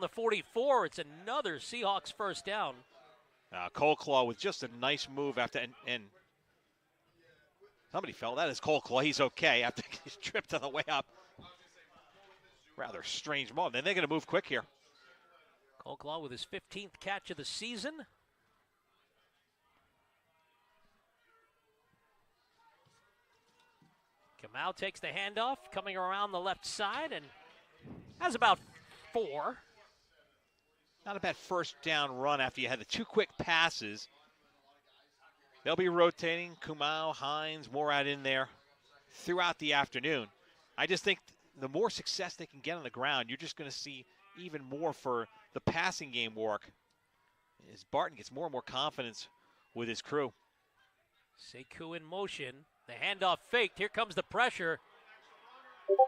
The 44, it's another Seahawks first down. Coleclaw with just a nice move after, and somebody fell. That is Coleclaw. He's okay after he's tripped on the way up. Rather strange move. Then they're going to move quick here. Coleclaw with his 15th catch of the season. Kamau takes the handoff, coming around the left side, and has about 4. Not a bad first down run after you had the 2 quick passes. They'll be rotating. Kamau, Hines, more out in there throughout the afternoon. I just think the more success they can get on the ground, you're just going to see even more for the passing game work as Barton gets more and more confidence with his crew. Sekou in motion. The handoff faked. Here comes the pressure.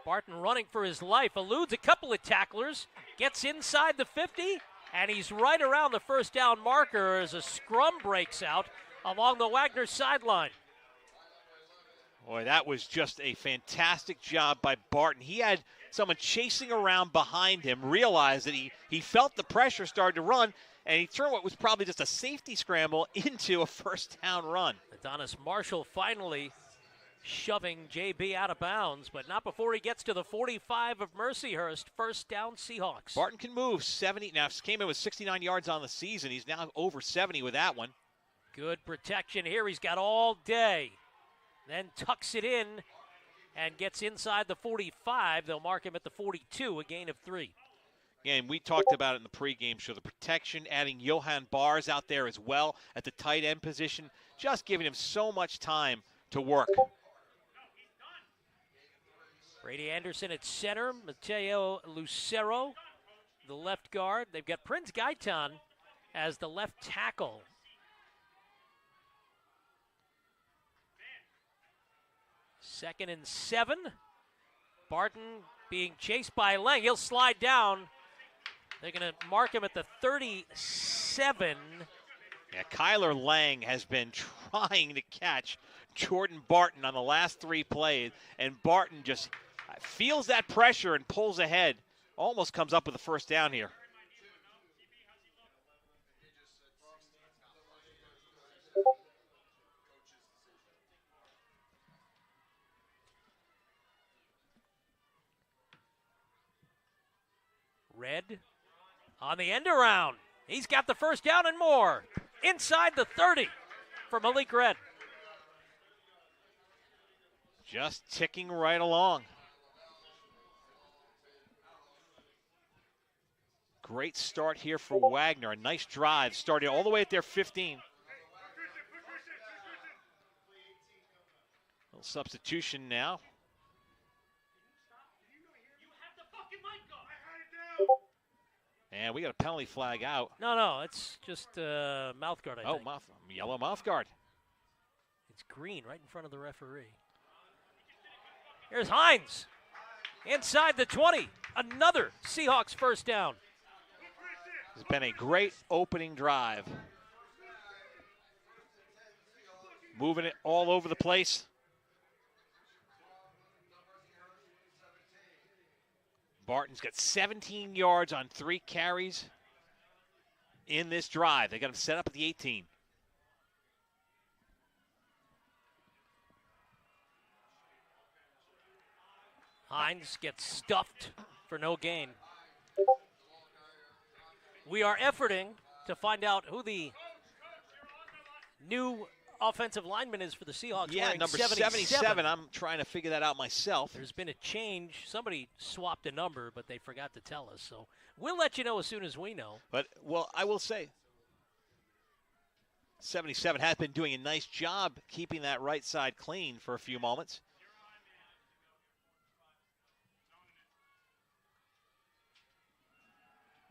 Barton running for his life. Eludes a couple of tacklers. Gets inside the 50. And he's right around the first down marker as a scrum breaks out along the Wagner sideline. Boy, that was just a fantastic job by Barton. He had someone chasing around behind him, realized that he felt the pressure started to run, and he turned what was probably just a safety scramble into a first down run. Adonis Marshall finally shoving JB out of bounds, but not before he gets to the 45 of Mercyhurst. First down Seahawks. Barton can move 70. Now, came in with 69 yards on the season. He's now over 70 with that one. Good protection here. He's got all day. Then tucks it in and gets inside the 45. They'll mark him at the 42, a gain of 3. And we talked about it in the pregame show, the protection, adding Johan Bars out there as well at the tight end position, just giving him so much time to work. Brady Anderson at center, Mateo Lucero, the left guard. They've got Prince Gaitan as the left tackle. Second and 7. Barton being chased by Lang. He'll slide down. They're going to mark him at the 37. Yeah, Kyler Lang has been trying to catch Jordan Barton on the last 3 plays, and Barton just feels that pressure and pulls ahead. Almost comes up with a first down here. Red on the end around. He's got the first down and more. Inside the 30 for Malik Red. Just ticking right along. Great start here for Wagner. A nice drive. Started all the way at their 15. Little substitution now. And we got a penalty flag out. No, it's just mouth guard, I think. Yellow mouth guard. It's green right in front of the referee. Here's Hines. Inside the 20. Another Seahawks first down. It's been a great opening drive. Moving it all over the place. Barton's got 17 yards on 3 carries in this drive. They got him set up at the 18. Hines gets stuffed for no gain. We are efforting to find out who the new offensive lineman is for the Seahawks. Yeah, number 77. I'm trying to figure that out myself. There's been a change. Somebody swapped a number, but they forgot to tell us. So we'll let you know as soon as we know. But, well, I will say, 77 has been doing a nice job keeping that right side clean for a few moments.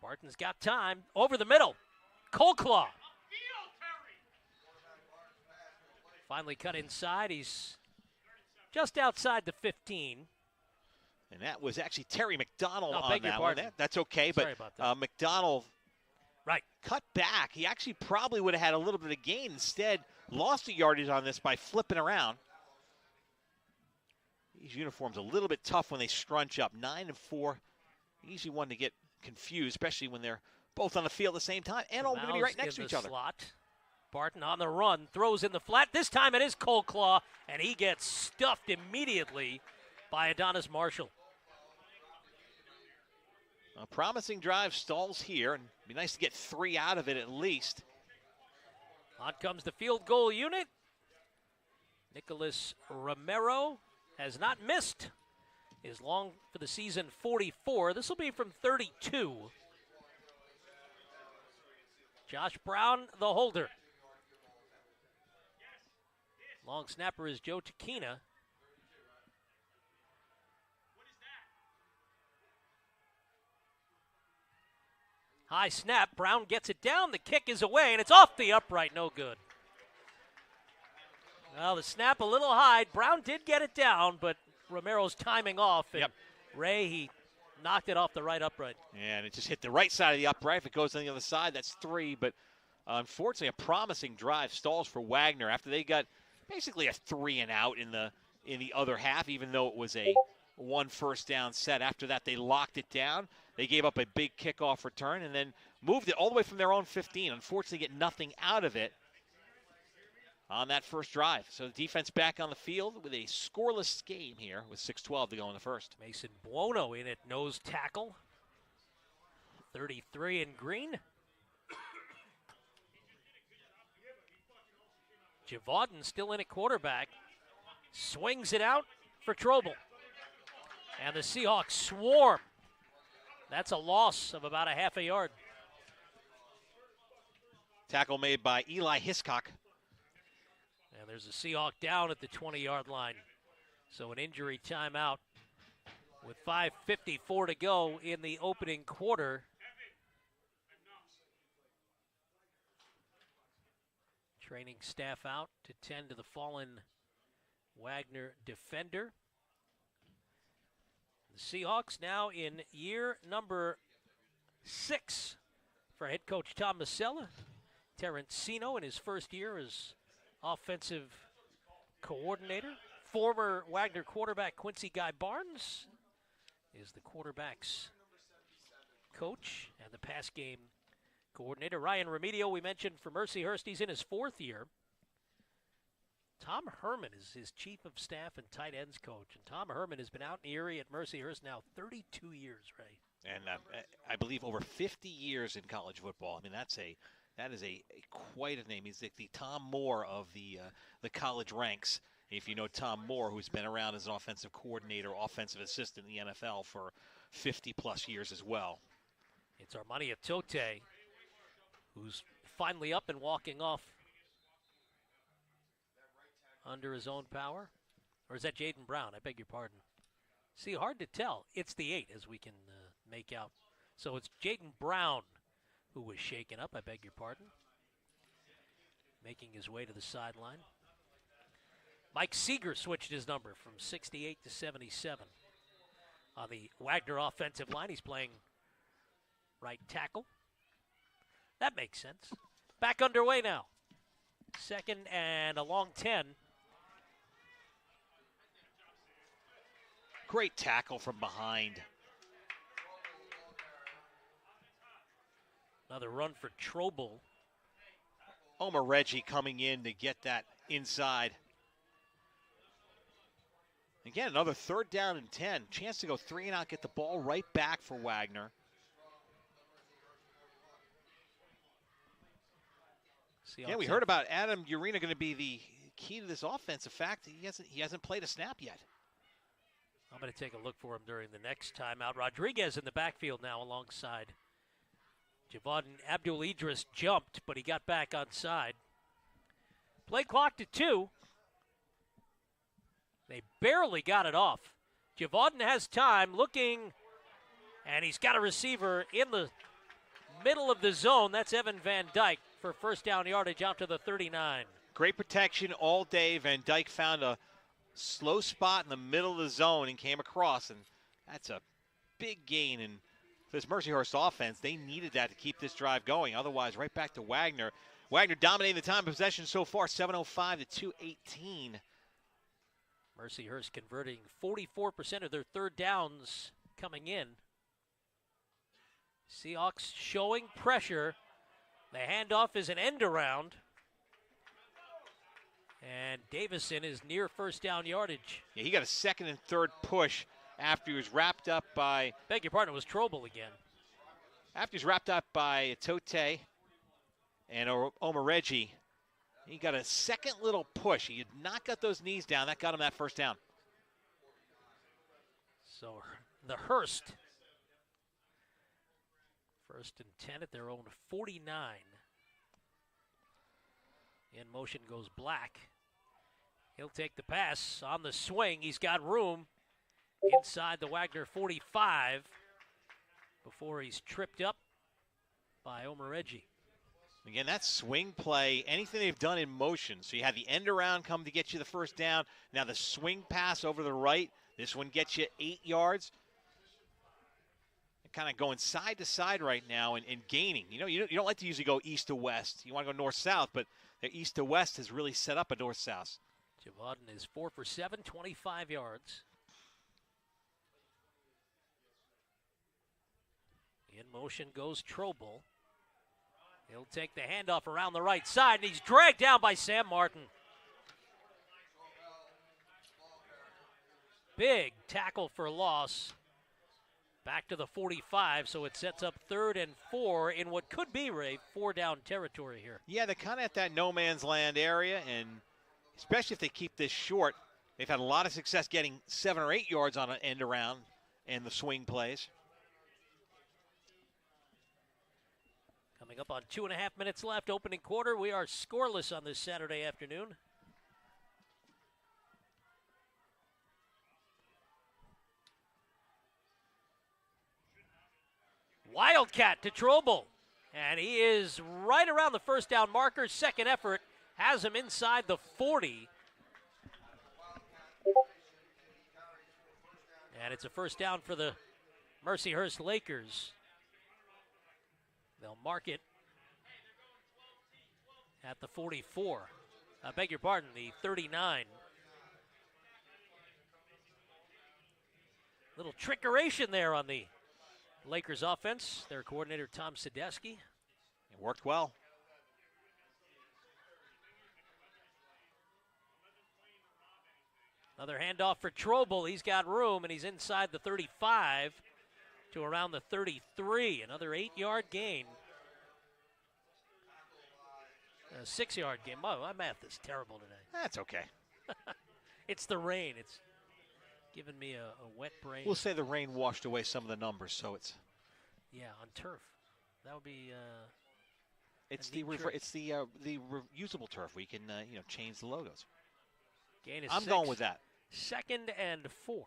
Barton's got time. Over the middle. Coleclaw. Finally cut inside. He's just outside the 15. And that was actually Terry McDonald on beg your that pardon. one. That's okay, Sorry but about that. McDonald right. cut back. He actually probably would have had a little bit of gain. Instead, lost the yardage on this by flipping around. These uniforms a little bit tough when they scrunch up. 9 and 4. Easy one to get confused, especially when they're both on the field at the same time and all going to be right next to each other. Slot. Barton on the run, throws in the flat. This time it is Cold Claw, and he gets stuffed immediately by Adonis Marshall. A promising drive stalls here, and it'd be nice to get 3 out of it at least. On comes the field goal unit. Nicholas Romero has not missed his long for the season 44. This will be from 32. Josh Brown, the holder. Long snapper is Joe Takina. High snap, Brown gets it down, the kick is away, and it's off the upright, no good. Well, the snap a little high. Brown did get it down, but Romero's timing off. And Ray, he knocked it off the right upright. Yeah, and it just hit the right side of the upright. If it goes on the other side, that's 3. But unfortunately, a promising drive stalls for Wagner after they got basically a 3 and out in the other half, even though it was a 1 first down set. After that, they locked it down. They gave up a big kickoff return and then moved it all the way from their own 15. Unfortunately, get nothing out of it on that first drive. So the defense back on the field with a scoreless game here with 6:12 to go in the first. Mason Buono in at nose tackle. 33 in green. Javaudin still in at quarterback. Swings it out for Trobel. And the Seahawks swarm. That's a loss of about a half a yard. Tackle made by Eli Hiscock. And there's a Seahawk down at the 20-yard line. So an injury timeout with 5:54 to go in the opening quarter. Training staff out to tend to the fallen Wagner defender. The Seahawks now in year number 6 for head coach Tom Masella. Terrancino in his first year as offensive coordinator. Former Wagner quarterback Quincy Guy Barnes is the quarterback's coach and the pass game coordinator. Ryan Remedio, we mentioned for Mercyhurst, he's in his 4th year. Tom Herman is his chief of staff and tight ends coach. And Tom Herman has been out in Erie at Mercyhurst now 32 years, Ray. And I believe over 50 years in college football. I mean, that is a quite a name. He's like the Tom Moore of the college ranks. If you know Tom Moore, who's been around as an offensive coordinator, offensive assistant in the NFL for 50-plus years as well. It's Armani Atote, who's finally up and walking off under his own power. Or is that Jaden Brown? I beg your pardon. See, hard to tell. It's the 8, as we can make out. So it's Jaden Brown who was shaken up. I beg your pardon. Making his way to the sideline. Mike Seeger switched his number from 68 to 77. On the Wagner offensive line, he's playing right tackle. That makes sense. Back underway now. 2nd and a long 10. Great tackle from behind. Another run for Trobel. Omar Reggie coming in to get that inside. Again, another 3rd down and 10. Chance to go 3 and out, get the ball right back for Wagner. Yeah, we heard about Adam Urena going to be the key to this offense. In fact, he hasn't played a snap yet. I'm going to take a look for him during the next timeout. Rodriguez in the backfield now alongside Javaudin. Abdul Idris jumped, but he got back on side. Play clock to 2. They barely got it off. Javaudin has time looking, and he's got a receiver in the middle of the zone. That's Evan Van Dyke for first down yardage out to the 39. Great protection all day. Van Dyke found a slow spot in the middle of the zone and came across, and that's a big gain. And for this Mercyhurst offense, they needed that to keep this drive going. Otherwise, right back to Wagner. Wagner dominating the time of possession so far, 7:05 to 2:18. Mercyhurst converting 44% of their 3rd downs coming in. Seahawks showing pressure. The handoff is an end around. And Davison is near first down yardage. Yeah, he got a second and third push after he was wrapped up by... Beg your pardon, it was Trobel again. After he was wrapped up by Tote and Omareji, he got a second little push. He had not got those knees down. That got him that first down. So the Hurst. First and 10 at their own 49. In motion goes Black. He'll take the pass on the swing. He's got room inside the Wagner 45 before he's tripped up by Omareji. Again, that swing play, anything they've done in motion. So you had the end around come to get you the first down. Now the swing pass over the right. This one gets you 8 yards. They're kind of going side to side right now and gaining. You know, you don't like to usually go east to west. You want to go north-south, but the east to west has really set up a north-south. Javaden is 4 for 7, 25 yards. In motion goes Trobel. He'll take the handoff around the right side, and he's dragged down by Sam Martin. Big tackle for loss. Back to the 45, so it sets up 3rd and 4 in what could be, Ray, 4-down territory here. Yeah, they're kind of at that no man's land area, and especially if they keep this short, they've had a lot of success getting 7 or 8 yards on an end around and the swing plays. Coming up on 2.5 minutes left, opening quarter. We are scoreless on this Saturday afternoon. Wildcat to Trobel, and he is right around the first down marker. Second effort has him inside the 40. And it's a first down for the Mercyhurst Lakers. They'll mark it at the 44. I beg your pardon, the 39. Little trickeration there on the Lakers offense. Their coordinator, Tom Sadesky. It worked well. Another handoff for Trobel. He's got room, and he's inside the 35 to around the 33. Another 8-yard gain. A 6-yard gain. Oh, my math is terrible today. That's okay. It's the rain. It's giving me a wet brain. We'll say the rain washed away some of the numbers, so it's... Yeah, on turf. That would be... It's the reusable turf. We can change the logos. Gain is I'm 6. going with that. 2nd and 4.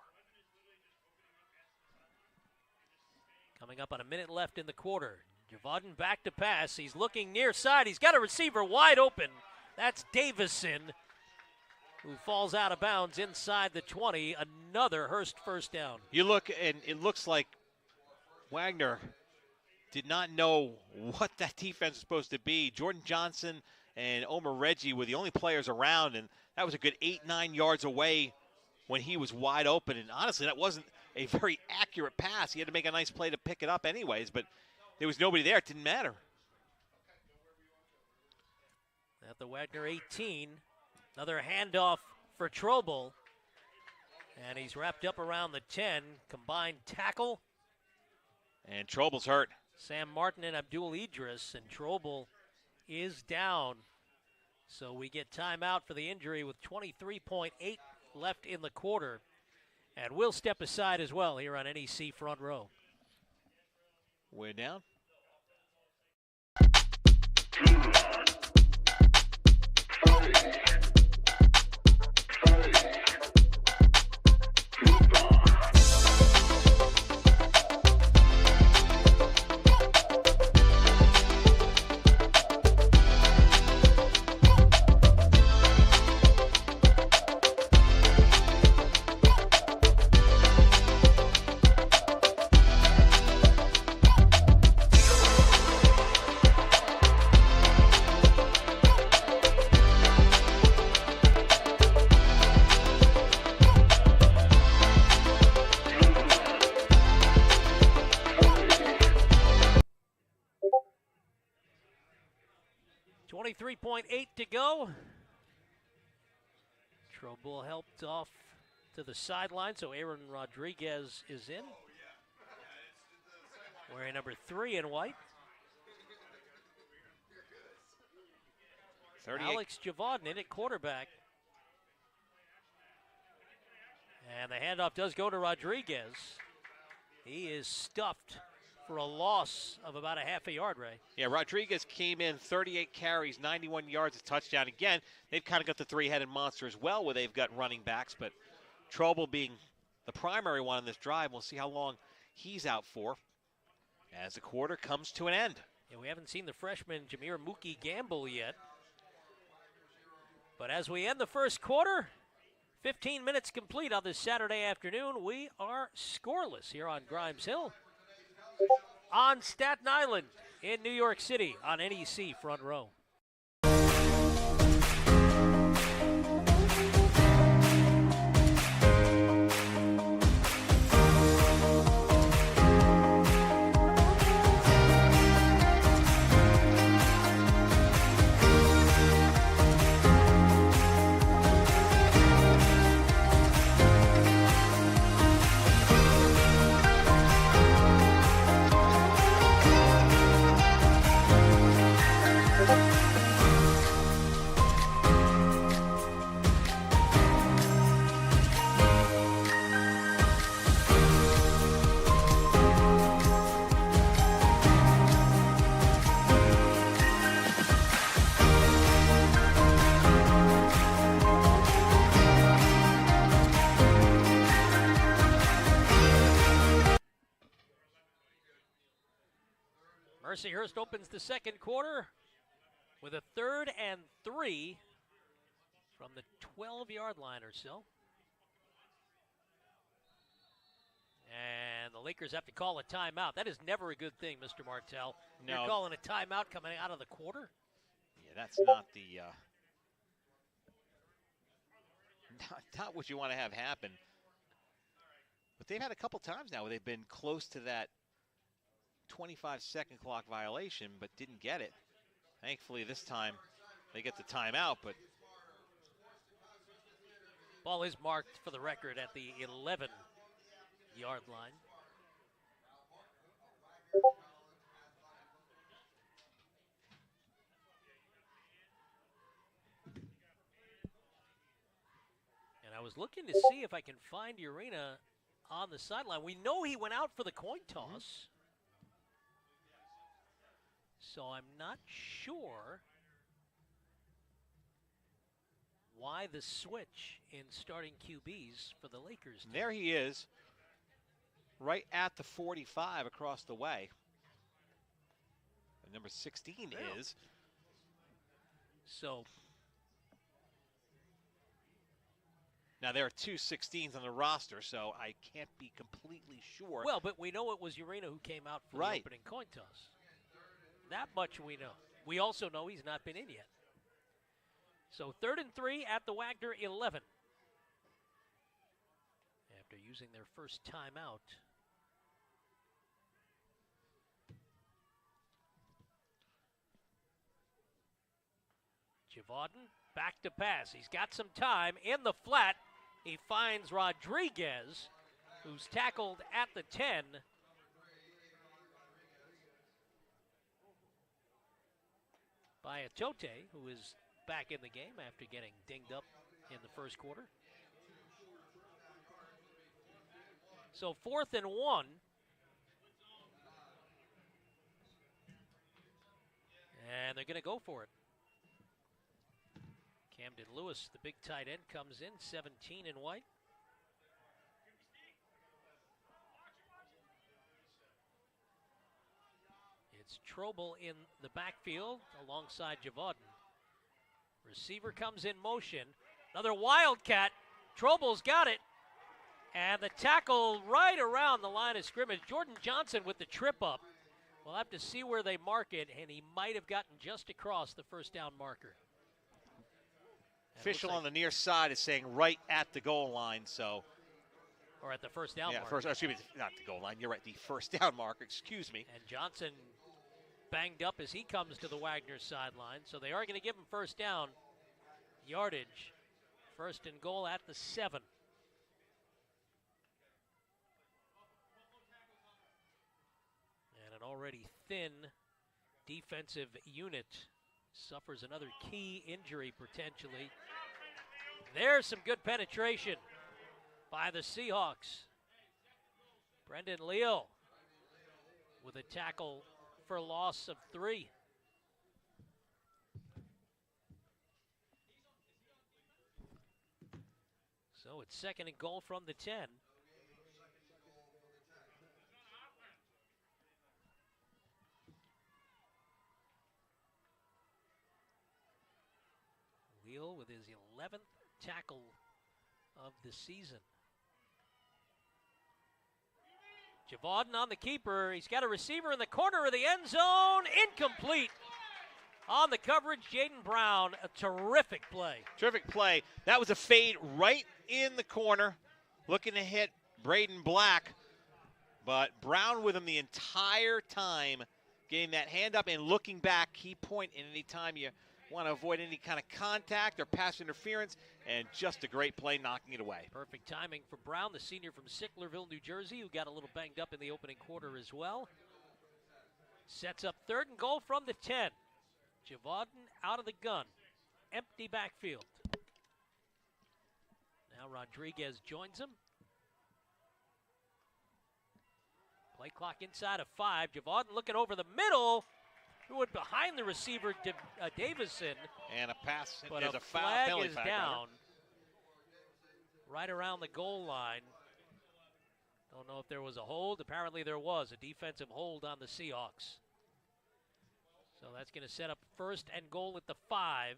Coming up on a minute left in the quarter. Javaden back to pass. He's looking near side. He's got a receiver wide open. That's Davison, who falls out of bounds inside the 20. Another Hurst first down. You look, and it looks like Wagner did not know what that defense was supposed to be. Jordan Johnson and Omareji were the only players around, and that was a good 8-9 yards away when he was wide open. And honestly, that wasn't a very accurate pass. He had to make a nice play to pick it up anyways, but there was nobody there. It didn't matter. At the Wagner 18, another handoff for Trobel. And he's wrapped up around the 10. Combined tackle. And Trobel's hurt. Sam Martin and Abdul Idris, and Trobel is down. So we get timeout for the injury with 23.8 left in the quarter. And we'll step aside as well here on NEC Front Row. We're down. 23.8 to go. Trouble helped off to the sideline, so Aaron Rodriguez is in. Wearing number 3 in white. 38. Alex Javodin in at quarterback. And the handoff does go to Rodriguez. He is stuffed for a loss of about a half a yard, Ray. Yeah, Rodriguez came in 38 carries, 91 yards, a touchdown. Again, they've kind of got the three-headed monster as well, where they've got running backs, but Trouble being the primary one on this drive. We'll see how long he's out for as the quarter comes to an end. Yeah, we haven't seen the freshman Jameer Mookie Gamble yet. But as we end the first quarter, 15 minutes complete on this Saturday afternoon, we are scoreless here on Grimes Hill. On Staten Island in New York City on NEC Front Row. Mercyhurst opens the second quarter with a 3rd and 3 from the 12-yard line or so. And the Lakers have to call a timeout. That is never a good thing, Mr. Martell. No. You're calling a timeout coming out of the quarter? Yeah, that's not the not what you want to have happen. But they've had a couple times now where they've been close to that 25-second clock violation, but didn't get it. Thankfully, this time they get the timeout, but ball is marked for the record at the 11-yard line. And I was looking to see if I can find Urena on the sideline. We know he went out for the coin toss. So I'm not sure why the switch in starting QBs for the Lakers. There he is, right at the 45 across the way. And number 16 is. So now there are 2 16s on the roster, so I can't be completely sure. well, but we know it was Urena who came out for the opening coin toss. That much we know. We also know he's not been in yet. So 3rd and 3 at the Wagner 11. After using their first timeout. Javodin back to pass. He's got some time in the flat. He finds Rodriguez, who's tackled at the 10. By Atote, who is back in the game after getting dinged up in the first quarter. So 4th and 1. And they're going to go for it. Camden Lewis, the big tight end, comes in, 17 in white. It's Trouble in the backfield alongside Javodin. Receiver comes in motion. Another Wildcat. Trouble's got it. And the tackle right around the line of scrimmage. Jordan Johnson with the trip up. We'll have to see where they mark it, and he might have gotten just across the first down marker. Official on the near side is saying right at the goal line, so. Or at the first down marker. Excuse me, not the goal line. You're right, the first down marker, excuse me. And Johnson banged up as he comes to the Wagner sideline. So they are going to give him first down yardage. First and goal at the 7. And an already thin defensive unit suffers another key injury potentially. There's some good penetration by the Seahawks. Brendan Leal with a tackle for loss of 3. So it's second and goal from the 10. Leal with his 11th tackle of the season. Javaden on the keeper. He's got a receiver in the corner of the end zone. Incomplete. On the coverage, Jaden Brown. A terrific play. Terrific play. That was a fade right in the corner, looking to hit Braden Black. But Brown with him the entire time, getting that hand up and looking back. Key point in any time you want to avoid any kind of contact or pass interference, and just a great play knocking it away. Perfect timing for Brown, the senior from Sicklerville, New Jersey, who got a little banged up in the opening quarter as well. Sets up third and goal from the 10. Javaden out of the gun. Empty backfield. Now Rodriguez joins him. Play clock inside of 5. Javaden looking over the middle. Threw it behind the receiver, Davison. And a pass but is a a foul. flag Penalty is flag, down right around the goal line. Don't know if there was a hold. Apparently there was a defensive hold on the Seahawks. So that's going to set up first and goal at the 5.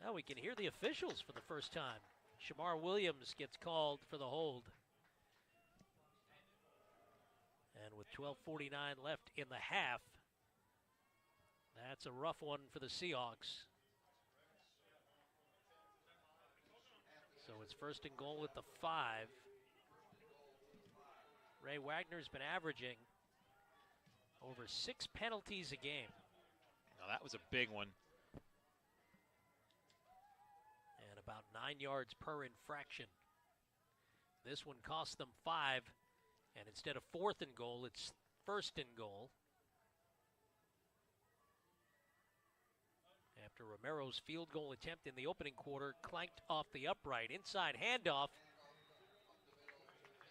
Now we can hear the officials for the first time. Shamar Williams gets called for the hold. And with 12:49 left in the half, that's a rough one for the Seahawks. So it's first and goal at the 5. Ray Wagner's been averaging over 6 penalties a game. Now that was a big one. And about 9 yards per infraction. This one cost them 5. And instead of fourth and goal, it's first and goal. After Romero's field goal attempt in the opening quarter clanked off the upright. Inside handoff.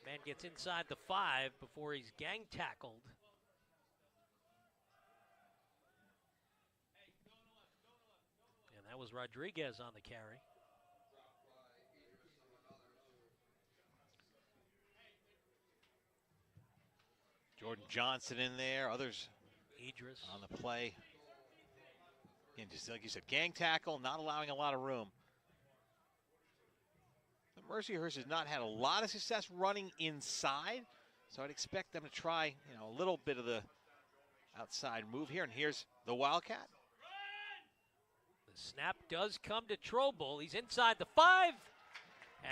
Man gets inside the 5 before he's gang tackled. And that was Rodriguez on the carry. Jordan Johnson in there, others Idris on the play. And just like you said, gang tackle, not allowing a lot of room. Mercyhurst has not had a lot of success running inside, so I'd expect them to try, a little bit of the outside move here. And here's the Wildcat. The snap does come to Trobel. He's inside the 5,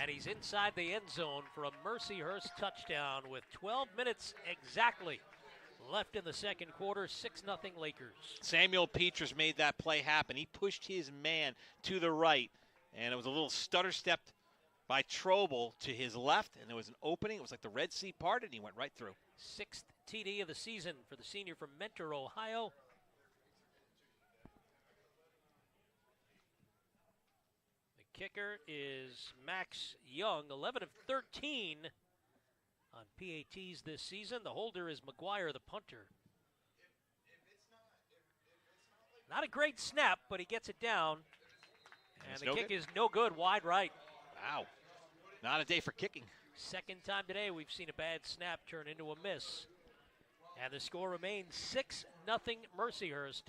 and he's inside the end zone for a Mercyhurst touchdown with 12 minutes exactly left in the second quarter. 6-0 Lakers. Samuel Petrus made that play happen. He pushed his man to the right, and it was a little stutter step by Trobel to his left, and there was an opening. It was like the Red Sea parted, and he went right through. 6th TD of the season for the senior from Mentor, Ohio. The kicker is Max Young, 11 of 13 on PATs this season. The holder is McGuire, the punter. Not a great snap, but he gets it down. And the kick is no good, wide right. Wow. Not a day for kicking. Second time today we've seen a bad snap turn into a miss. And the score remains 6-0 Mercyhurst.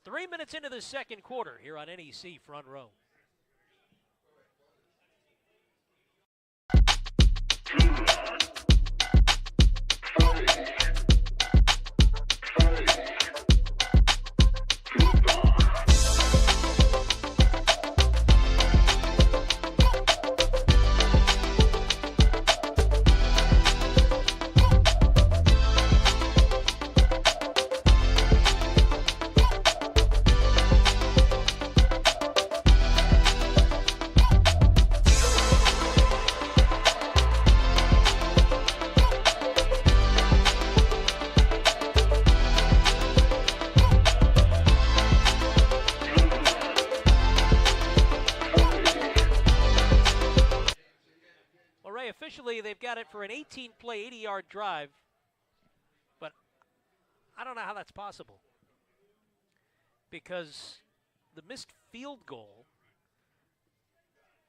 3 minutes into the second quarter here on NEC Front Row. for an 18-play, 80-yard drive, but I don't know how that's possible because the missed field goal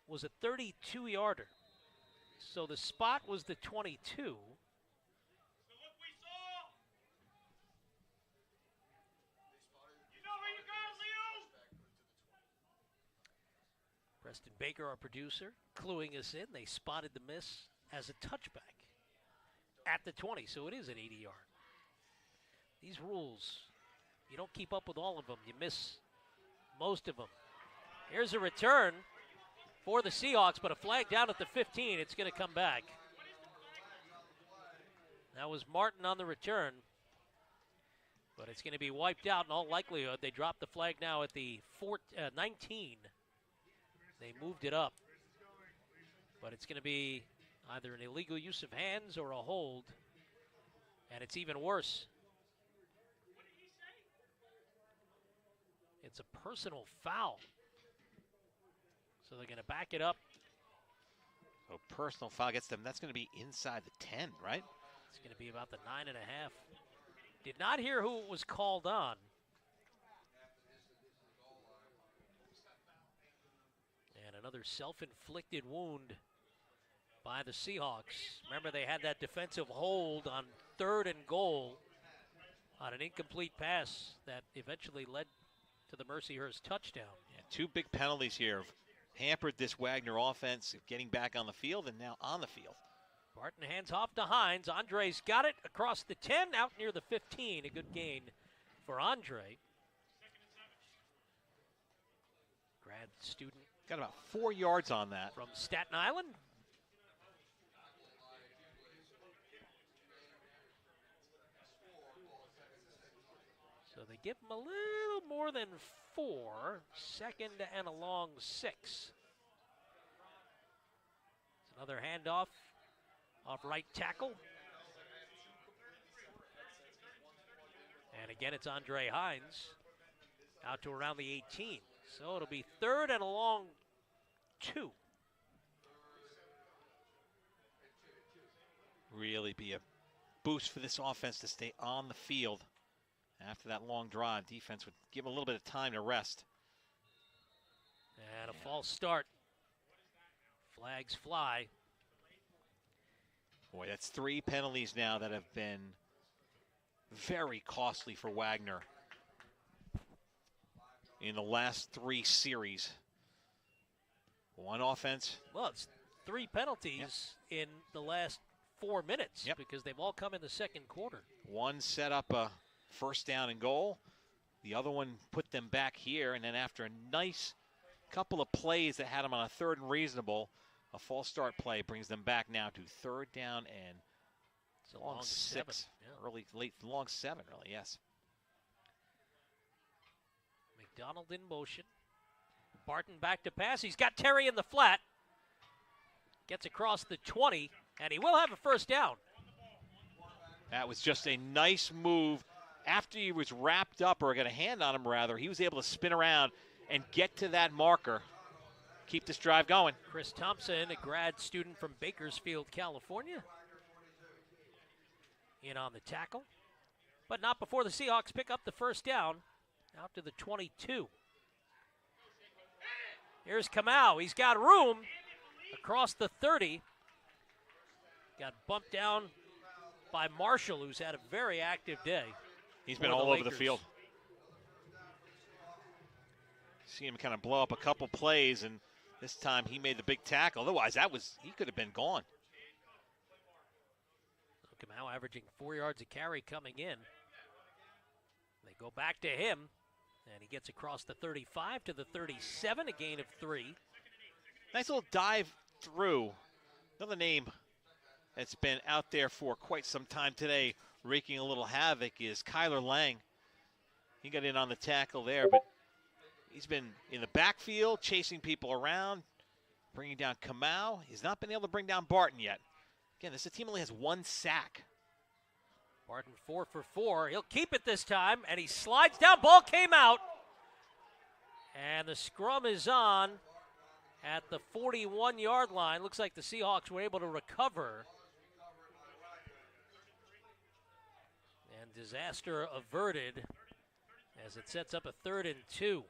was a 32-yarder. So the spot was the 22. Preston Baker, our producer, cluing us in. They spotted the miss as a touchback at the 20, so it is an 80-yard. These rules, you don't keep up with all of them. You miss most of them. Here's a return for the Seahawks, but a flag down at the 15. It's going to come back. That was Martin on the return, but it's going to be wiped out in all likelihood. They drop the flag now at the 19. They moved it up, but it's going to be either an illegal use of hands or a hold, and it's even worse. It's a personal foul. So they're going to back it up. So personal foul gets them. That's going to be inside the 10, right? It's going to be about the 9.5. Did not hear who it was called on. And another self-inflicted wound by the Seahawks. Remember, they had that defensive hold on 3rd and goal on an incomplete pass that eventually led to the Mercyhurst touchdown. Yeah, 2 big penalties here have hampered this Wagner offense getting back on the field and now on the field. Barton hands off to Hines. Andre's got it across the 10, out near the 15. A good gain for Andre. Grad student. Got about 4 yards on that. From Staten Island. So they give him a little more than 4. 2nd and a long 6. It's another handoff off right tackle. And again, it's Andre Hines out to around the 18. So it'll be 3rd and a long 2. Really be a boost for this offense to stay on the field. After that long drive, defense would give a little bit of time to rest. And a false start. Flags fly. Boy, that's 3 penalties now that have been very costly for Wagner in the last 3 series. 1 offense. Well, it's 3 penalties in the last 4 minutes because they've all come in the second quarter. 1 set up a 1st down and goal. The other one put them back here, and then after a nice couple of plays that had them on a 3rd and reasonable, a false start play brings them back now to 3rd down and it's a long 6. Early, late, long 7, really, yes. McDonald in motion. Barton back to pass. He's got Terry in the flat. Gets across the 20, and he will have a 1st down. That was just a nice move. After he was wrapped up, or got a hand on him rather, he was able to spin around and get to that marker. Keep this drive going. Chris Thompson, a grad student from Bakersfield, California, in on the tackle. But not before the Seahawks pick up the 1st down, out to the 22. Here's Kamau. He's got room across the 30. Got bumped down by Marshall, who's had a very active day. He's been all over the field. See him kind of blow up a couple plays, and this time he made the big tackle. Otherwise, he could have been gone. So Kamau averaging 4 yards a carry coming in. They go back to him, and he gets across the 35 to the 37, a gain of 3. Nice little dive through. Another name that's been out there for quite some time today, wreaking a little havoc, is Kyler Lang. He got in on the tackle there, but he's been in the backfield, chasing people around, bringing down Kamau. He's not been able to bring down Barton yet. Again, this team only has 1 sack. Barton 4 for 4. He'll keep it this time, and he slides down. Ball came out. And the scrum is on at the 41-yard line. Looks like the Seahawks were able to recover disaster averted as it sets up a 3rd and 2.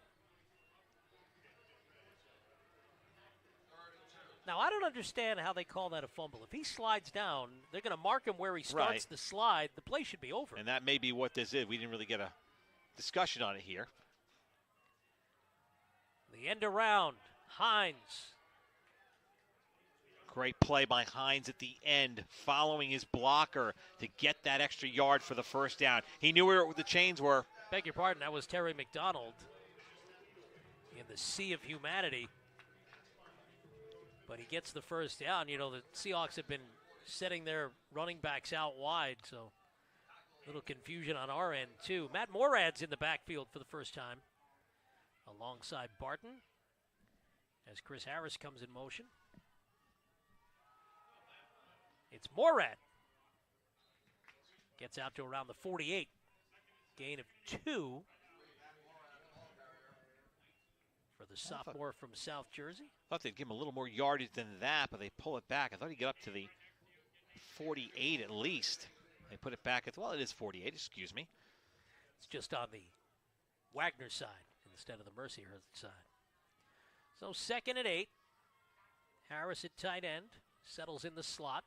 Now, I don't understand how they call that a fumble. If he slides down, they're going to mark him where he starts the slide. The play should be over. And that may be what this is. We didn't really get a discussion on it here. The end around, Hines. Great play by Hines at the end, following his blocker to get that extra yard for the first down. He knew where the chains were. Beg your pardon, that was Terry McDonald in the sea of humanity. But he gets the first down. You know, the Seahawks have been setting their running backs out wide, so a little confusion on our end, too. Matt Morad's in the backfield for the first time alongside Barton as Chris Harris comes in motion. It's Morad. Gets out to around the 48. Gain of 2 for the sophomore from South Jersey. I thought they'd give him a little more yardage than that, but they pull it back. I thought he'd get up to the 48 at least. They put it back at, well, it is 48, excuse me. It's just on the Wagner side instead of the Mercyhurst side. So 2nd and 8. Harris at tight end. Settles in the slot.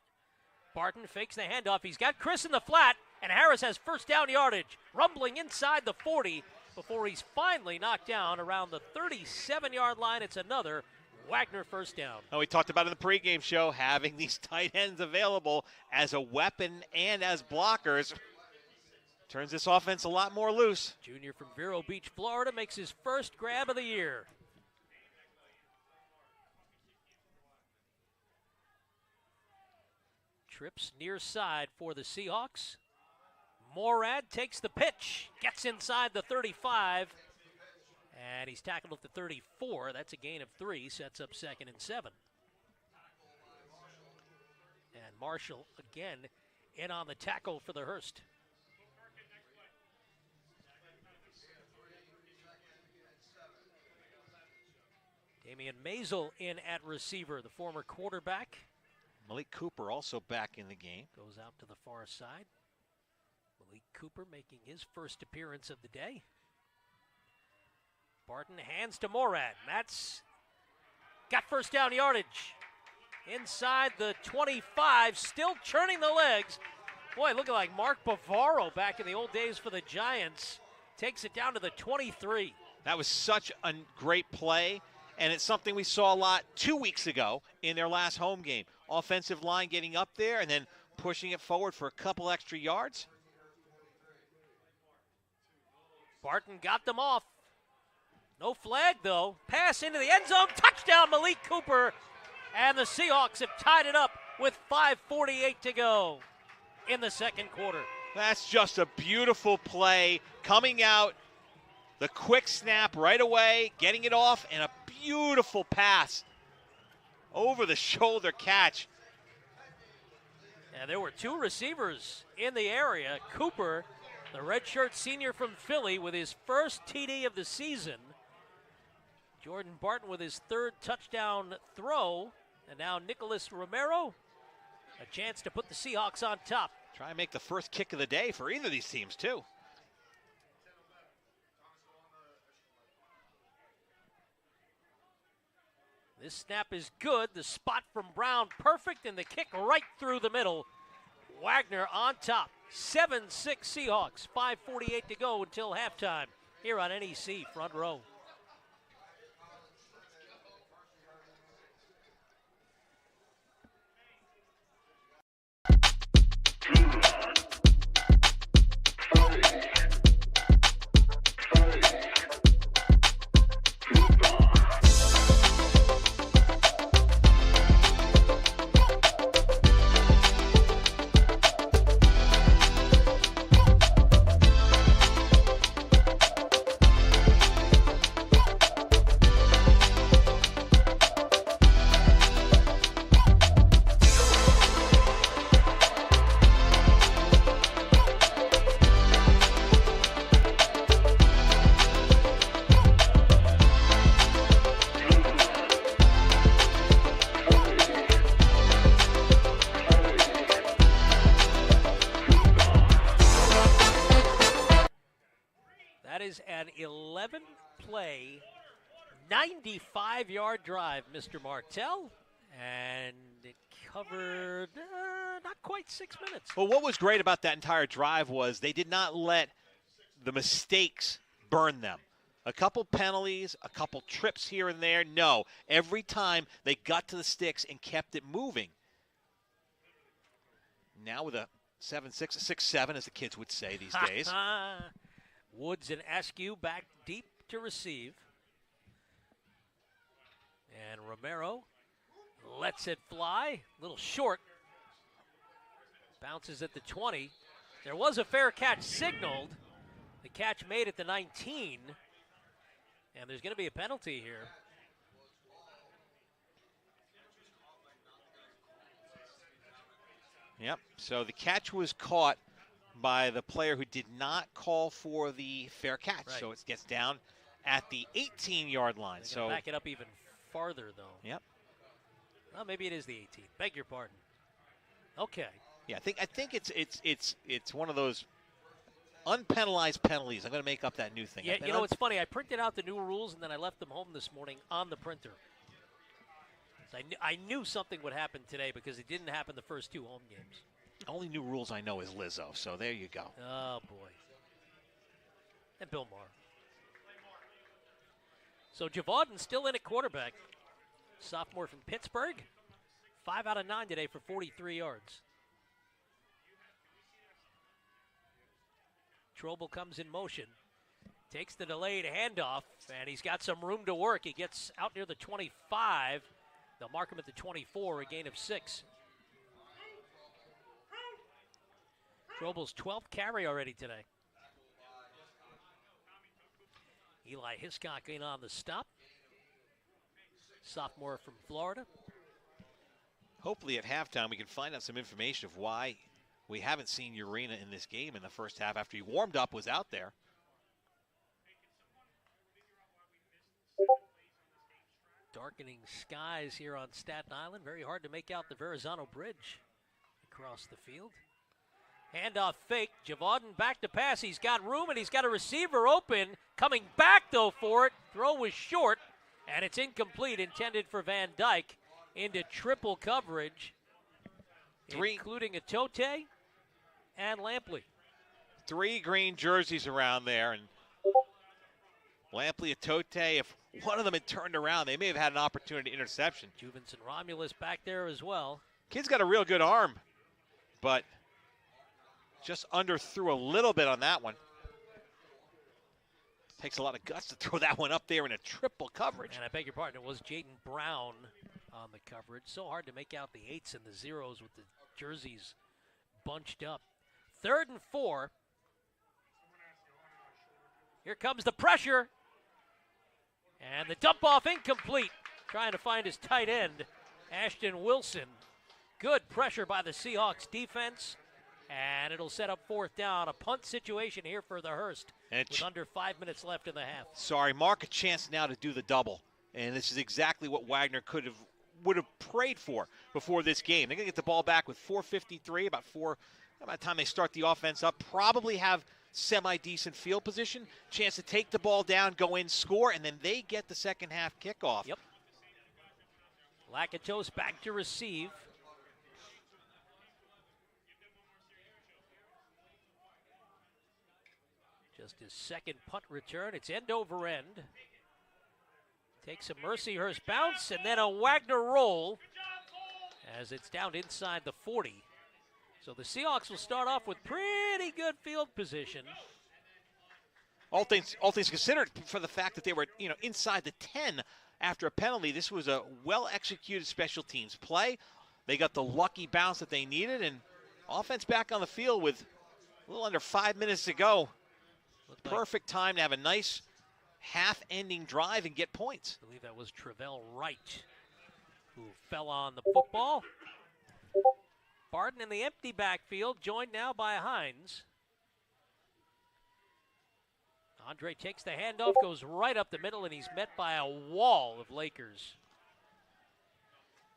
Barton fakes the handoff. He's got Chris in the flat, and Harris has first down yardage. Rumbling inside the 40 before he's finally knocked down around the 37-yard line. It's another Wagner first down. Oh, we talked about in the pregame show having these tight ends available as a weapon and as blockers. Turns this offense a lot more loose. Junior from Vero Beach, Florida, makes his first grab of the year. Trips near side for the Seahawks. Morad takes the pitch, gets inside the 35, and he's tackled at the 34. That's a gain of 3, sets up 2nd and 7. And Marshall again in on the tackle for the Hurst. Damian Maisel in at receiver, the former quarterback. Malik Cooper also back in the game. Goes out to the far side. Malik Cooper making his first appearance of the day. Barton hands to Morad. That's got first down yardage. Inside the 25, still churning the legs. Boy, looking like Mark Bavaro back in the old days for the Giants. Takes it down to the 23. That was such a great play, and it's something we saw a lot 2 weeks ago in their last home game. Offensive line getting up there and then pushing it forward for a couple extra yards. Barton got them off. No flag, though. Pass into the end zone. Touchdown, Malik Cooper. And the Seahawks have tied it up with 5:48 to go in the second quarter. That's just a beautiful play. Coming out, the quick snap right away, getting it off, and a beautiful pass. Over the shoulder catch. And there were 2 receivers in the area. Cooper, the redshirt senior from Philly, with his first TD of the season. Jordan Barton with his 3rd touchdown throw. And now Nicholas Romero, a chance to put the Seahawks on top. Try and make the first kick of the day for either of these teams, too. This snap is good. The spot from Brown perfect, and the kick right through the middle. Wagner on top. 7-6 Seahawks. 5:48 to go until halftime here on NEC Front Row. boys, an 11-play, 95-yard drive, Mr. Martell, and it covered not quite 6 minutes. Well, what was great about that entire drive was they did not let the mistakes burn them. A couple penalties, a couple trips here and there. No, every time they got to the sticks and kept it moving. Now with a 7-6, 6-7, as the kids would say these days. Woods and Askew back deep to receive. And Romero lets it fly. A little short. Bounces at the 20. There was a fair catch signaled. The catch made at the 19. And there's going to be a penalty here. Yep, so the catch was caught by the player who did not call for the fair catch. Right. So it gets down at the 18-yard line. So back it up even farther, though. Yep. Well, maybe it is the 18. Beg your pardon. Okay. Yeah, I think it's one of those unpenalized penalties. I'm going to make up that new thing. Yeah, you know, it's funny. I printed out the new rules, and then I left them home this morning on the printer. So I knew something would happen today because it didn't happen the first 2 home games. Only new rules I know is Lizzo, so there you go. Oh, boy. And Bill Maher. So Javaudin still in at quarterback. Sophomore from Pittsburgh. 5 out of 9 today for 43 yards. Trobel comes in motion. Takes the delayed handoff, and he's got some room to work. He gets out near the 25. They'll mark him at the 24, a gain of 6. Trobel's 12th carry already today. Eli Hiscock in on the stop. Sophomore from Florida. Hopefully at halftime we can find out some information of why we haven't seen Urena in this game in the first half after he warmed up, was out there. Darkening skies here on Staten Island. Very hard to make out the Verrazano Bridge across the field. Handoff fake. Javaudin back to pass. He's got room and he's got a receiver open. Coming back though for it. Throw was short and it's incomplete. Intended for Van Dyke into triple coverage. Including Atote and Lampley. 3 green jerseys around there, and Lampley, Atote, if one of them had turned around, they may have had an opportunity interception. Juvens and Romulus back there as well. Kid's got a real good arm, but just underthrew a little bit on that one. Takes a lot of guts to throw that one up there in a triple coverage. And I beg your pardon, it was Jaden Brown on the coverage. So hard to make out the 8s and the 0s with the jerseys bunched up. 3rd and 4. Here comes the pressure. And the dump off incomplete. Trying to find his tight end, Ashton Wilson. Good pressure by the Seahawks defense. And it'll set up 4th down. A punt situation here for the Hurst with under 5 minutes left in the half. Sorry, mark a chance now to do the double. And this is exactly what Wagner would have prayed for before this game. They're going to get the ball back with 4:53, about the time they start the offense up, probably have semi-decent field position, chance to take the ball down, go in, score, and then they get the second half kickoff. Yep. Lakatos back to receive. Just his second punt return. It's end over end. Takes a Mercyhurst bounce and then a Wagner roll as it's down inside the 40. So the Seahawks will start off with pretty good field position. All things considered, for the fact that they were, inside the 10 after a penalty, this was a well-executed special teams play. They got the lucky bounce that they needed, and offense back on the field with a little under 5 minutes to go. Perfect time to have a nice half-ending drive and get points. I believe that was Travell Wright who fell on the football. Barton in the empty backfield, joined now by Hines. Andre takes the handoff, goes right up the middle, and he's met by a wall of Lakers.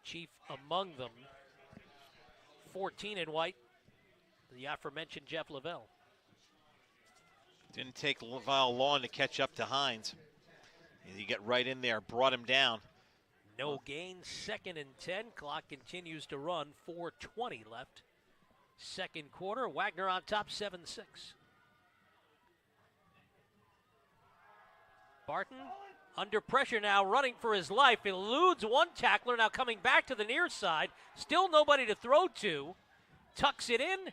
Chief among them. 14 in white, the aforementioned Jeff Lavelle. Didn't take Laval long to catch up to Hines. And you get right in there, brought him down. No gain, 2nd and 10. Clock continues to run, 4:20 left. Second quarter, Wagner on top, 7-6. Barton under pressure now, running for his life. Eludes one tackler, now coming back to the near side. Still nobody to throw to. Tucks it in,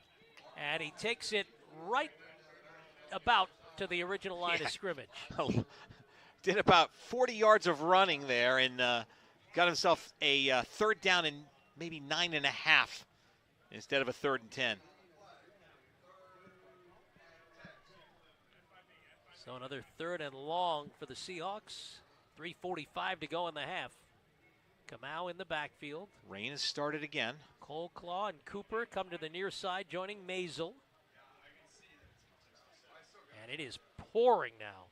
and he takes it right about to the original line of scrimmage. Did about 40 yards of running there and got himself a 3rd down and maybe 9.5 instead of a 3rd and 10. So another 3rd and long for the Seahawks. 3:45 to go in the half. Kamau in the backfield. Rain has started again. Coleclaw and Cooper come to the near side, joining Maisel. And it is pouring now.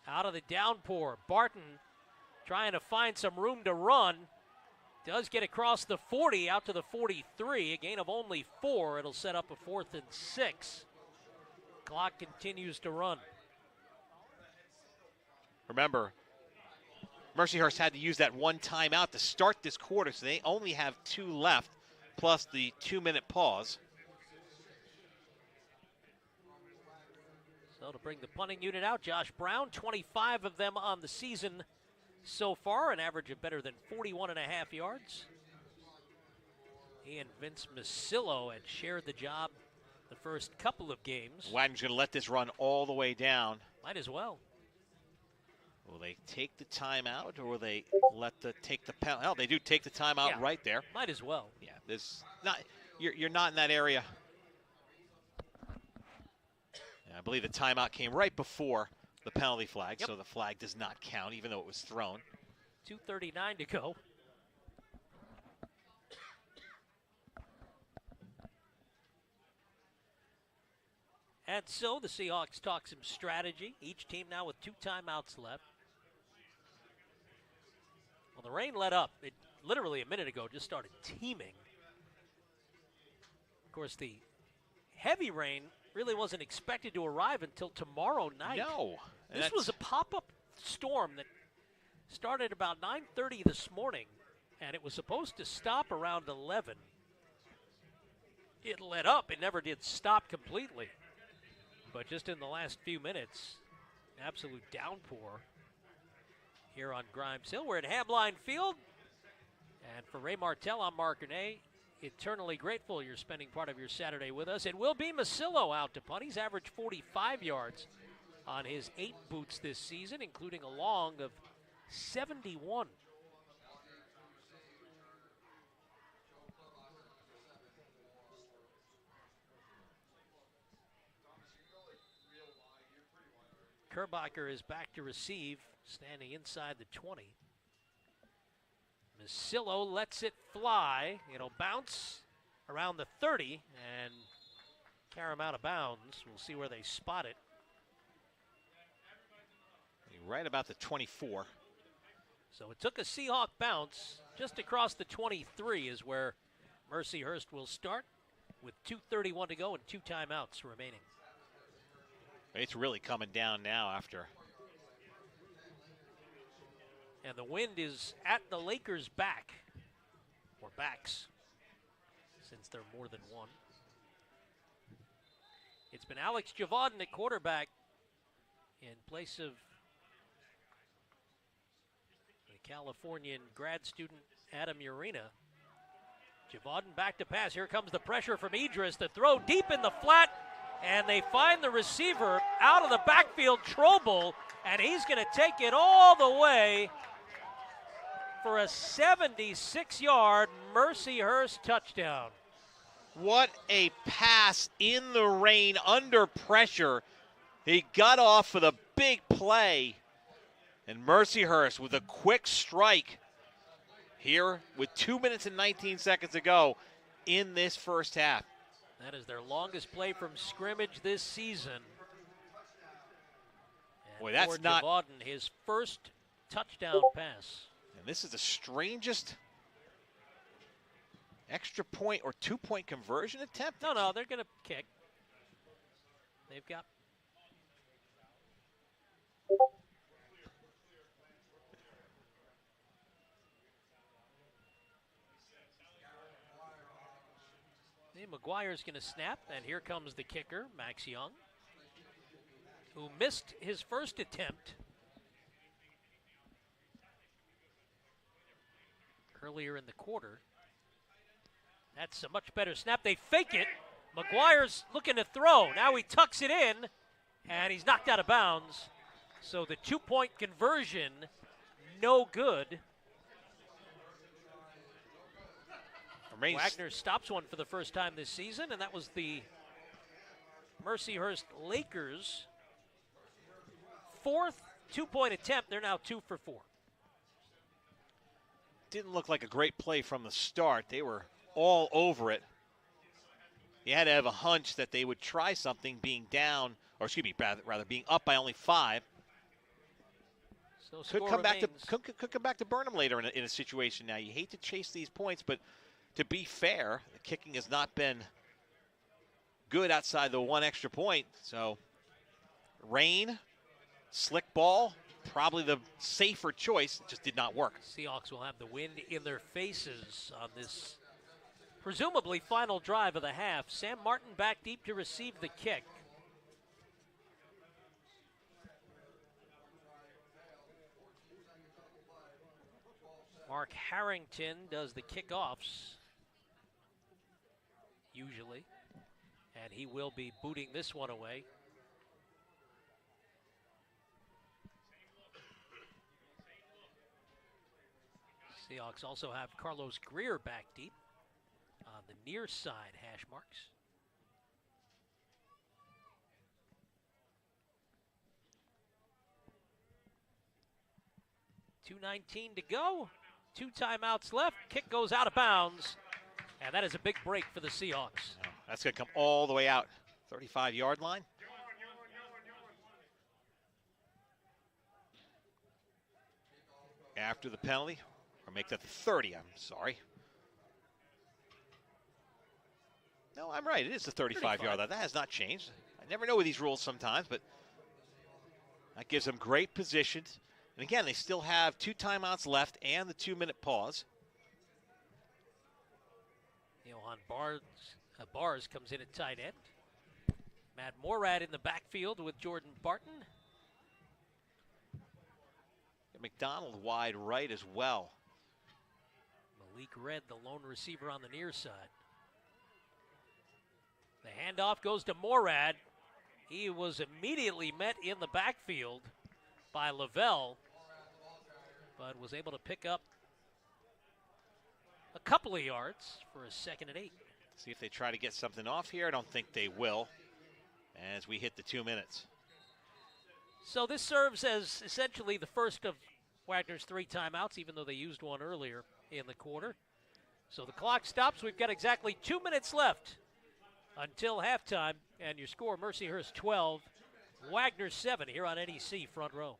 Out of the downpour, Barton trying to find some room to run. Does get across the 40 out to the 43. A gain of only 4. It'll set up a 4th and 6. Clock continues to run. Remember, Mercyhurst had to use that one timeout to start this quarter, so they only have 2 left, plus the 2-minute pause. So to bring the punting unit out, Josh Brown, 25 of them on the season so far, an average of better than 41.5 yards. He and Vince Massillo had shared the job the first couple of games. Wagner's going to let this run all the way down. Might as well. Will they take the timeout, or will they take the penalty? Hell, they do take the timeout right there. Might as well. Yeah, this not you're not in that area. I believe the timeout came right before the penalty flag, so the flag does not count, even though it was thrown. 2:39 to go. And so the Seahawks talk some strategy. Each team now with 2 timeouts left. Well, the rain let up. It literally a minute ago just started teeming. Of course, the heavy rain really wasn't expected to arrive until tomorrow night. No. This was a pop-up storm that started about 9:30 this morning, and it was supposed to stop around 11. It let up. It never did stop completely. But just in the last few minutes, absolute downpour here on Grimes Hill. We're at Hamline Field. And for Ray Martell, I'm Mark Renee. Eternally grateful you're spending part of your Saturday with us. It will be Massillo out to punt. He's averaged 45 yards on his 8 boots this season, including a long of 71. Kerbacher is back to receive, standing inside the 20. Massillo lets it fly. It'll bounce around the 30 and carry him out of bounds. We'll see where they spot it. Right about the 24. So it took a Seahawk bounce. Just across the 23 is where Mercyhurst will start with 2:31 to go and 2 timeouts remaining. It's really coming down now after. And the wind is at the Lakers' back, or backs, since they're more than one. It's been Alex Javaden at quarterback in place of the Californian grad student Adam Urena. Javaden back to pass. Here comes the pressure from Idris. The throw deep in the flat, and they find the receiver out of the backfield, Trobel, and he's going to take it all the way for a 76-yard Mercyhurst touchdown. What a pass in the rain under pressure. He got off for the big play. And Mercyhurst with a quick strike here with 2 minutes and 19 seconds to go in this first half. That is their longest play from scrimmage this season. And boy, that's not Javaden, his first touchdown pass. And this is the strangest extra point or 2-point conversion attempt? No, they're going to kick. They've got. McGuire's going to snap, and here comes the kicker, Max Young, who missed his first attempt earlier in the quarter. That's a much better snap. They fake it. McGuire's looking to throw. Now he tucks it in, and he's knocked out of bounds. So the 2-point conversion, no good. Wagner stops one for the first time this season, and that was the Mercyhurst Lakers' 4th 2-point attempt. They're now 2 for 4. Didn't look like a great play from the start. They were all over it. You had to have a hunch that they would try something being down, or excuse me, rather being up by only 5. So could come back to burn them later in a situation now. You hate to chase these points, but to be fair, the kicking has not been good outside the 1 extra point. So rain, slick ball, probably the safer choice. It just did not work. Seahawks will have the wind in their faces on this presumably final drive of the half. Sam Martin back deep to receive the kick. Mark Harrington does the kickoffs, usually, and he will be booting this one away. Seahawks also have Carlos Greer back deep on the near side hash marks. .2:19 to go. 2 timeouts left. Kick goes out of bounds. And that is a big break for the Seahawks. Oh, that's going to come all the way out. 35-yard line. After the penalty. Or make that the 30, I'm sorry. No, I'm right. It is the 35-yard line. That has not changed. I never know with these rules sometimes, but that gives them great positions. And again, they still have 2 timeouts left and the 2-minute pause. Johan Bars comes in at tight end. Matt Morad in the backfield with Jordan Barton. And McDonald wide right as well. Malik Red, the lone receiver on the near side. The handoff goes to Morad. He was immediately met in the backfield by Lavelle, but was able to pick up a couple of yards for a 2nd and 8. See if they try to get something off here. I don't think they will as we hit the 2 minutes. So this serves as essentially the first of Wagner's 3 timeouts, even though they used one earlier in the quarter. So the clock stops. We've got exactly 2 minutes left until halftime, and your score, Mercyhurst 12, Wagner 7 here on NEC Front Row.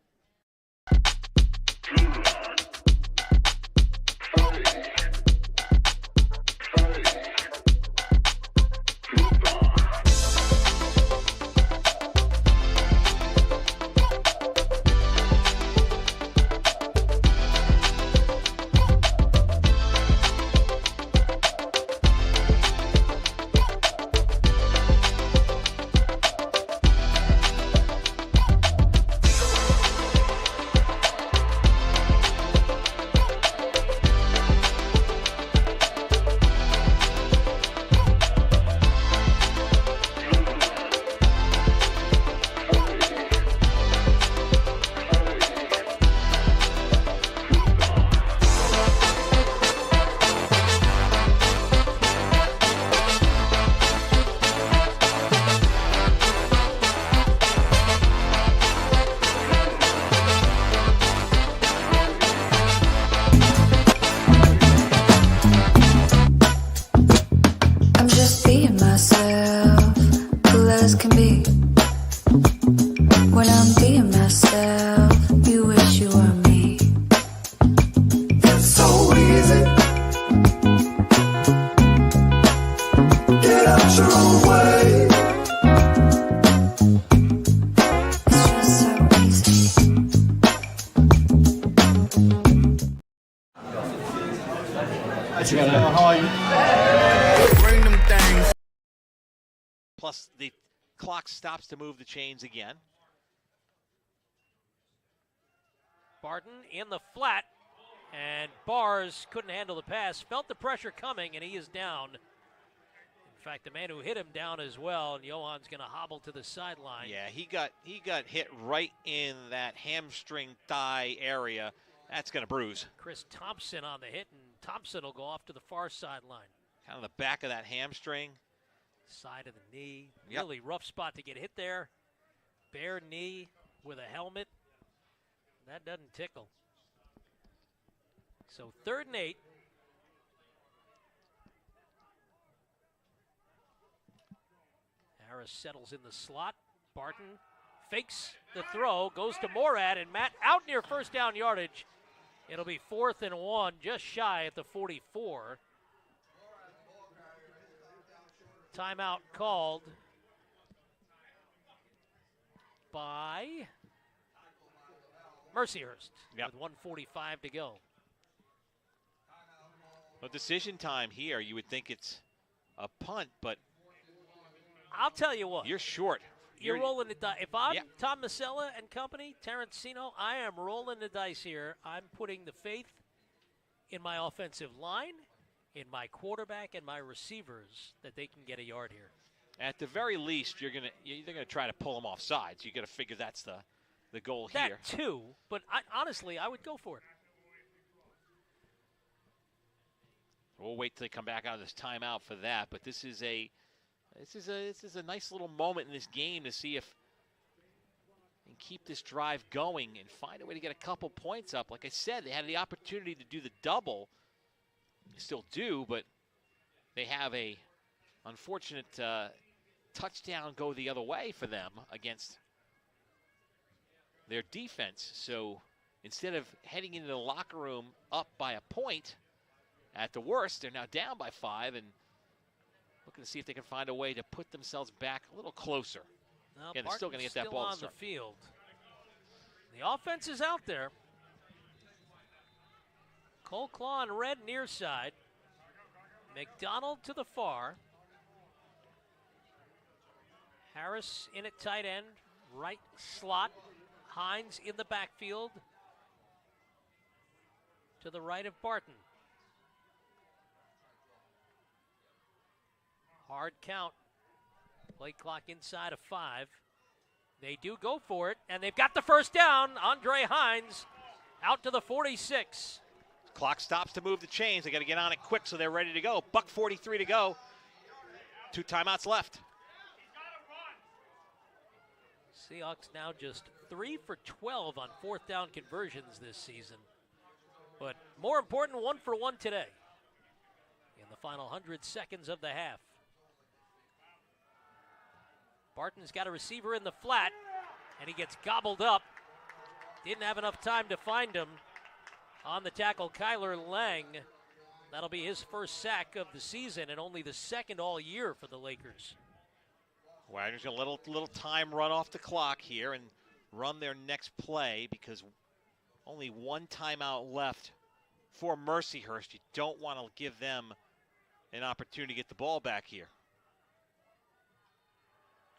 plus the clock stops to move the chains again. Barton in the flat, and Bars couldn't handle the pass, felt the pressure coming, and he is down. In fact, the man who hit him down as well, and Johan's going to hobble to the sideline. Yeah, he got hit right in that hamstring thigh area. That's going to bruise. Chris Thompson on the hit, and Thompson will go off to the far sideline. Kind of the back of that hamstring. Side of the knee. Yep. Really rough spot to get hit there. Bare knee with a helmet. That doesn't tickle. So 3rd and 8. Harris settles in the slot. Barton fakes the throw, goes to Morad, and Matt out near first down yardage. It'll be 4th and 1, just shy at the 44. Timeout called by Mercyhurst with 1:45 to go. Well, decision time here, you would think it's a punt, but I'll tell you what. you're short. You're rolling the dice. If I'm Tom Masella and company, Terrancino, I am rolling the dice here. I'm putting the faith in my offensive line, in my quarterback, and my receivers that they can get a yard here. At the very least, you're either gonna try to pull them off sides. You got to figure that's the goal here. That too, but honestly, I would go for it. We'll wait till they come back out of this timeout for that. But this is a nice little moment in this game to see if and keep this drive going and find a way to get a couple points up. Like I said, they had the opportunity to do the double. They still do, but they have a unfortunate touchdown go the other way for them against their defense. So instead of heading into the locker room up by a point, at the worst, they're now down by 5 and looking to see if they can find a way to put themselves back a little closer. Now, Again, they're still going to get that ball on the field. The offense is out there. Cole Claw in red near side. McDonald to the far. Harris in at tight end, right slot. Hines in the backfield to the right of Barton. Hard count. Play clock inside of 5. They do go for it, and they've got the first down. Andre Hines out to the 46. Clock stops to move the chains. They got to get on it quick so they're ready to go. $1:43 to go. 2 timeouts left. Seahawks now just 3 for 12 on 4th down conversions this season. But more important, 1 for 1 today in the final 100 seconds of the half. Barton's got a receiver in the flat, and he gets gobbled up. Didn't have enough time to find him. On the tackle, Kyler Lang. That'll be his first sack of the season and only the second all year for the Lakers. Wagner's going to let a little time run off the clock here and run their next play because only 1 timeout left for Mercyhurst. You don't want to give them an opportunity to get the ball back here.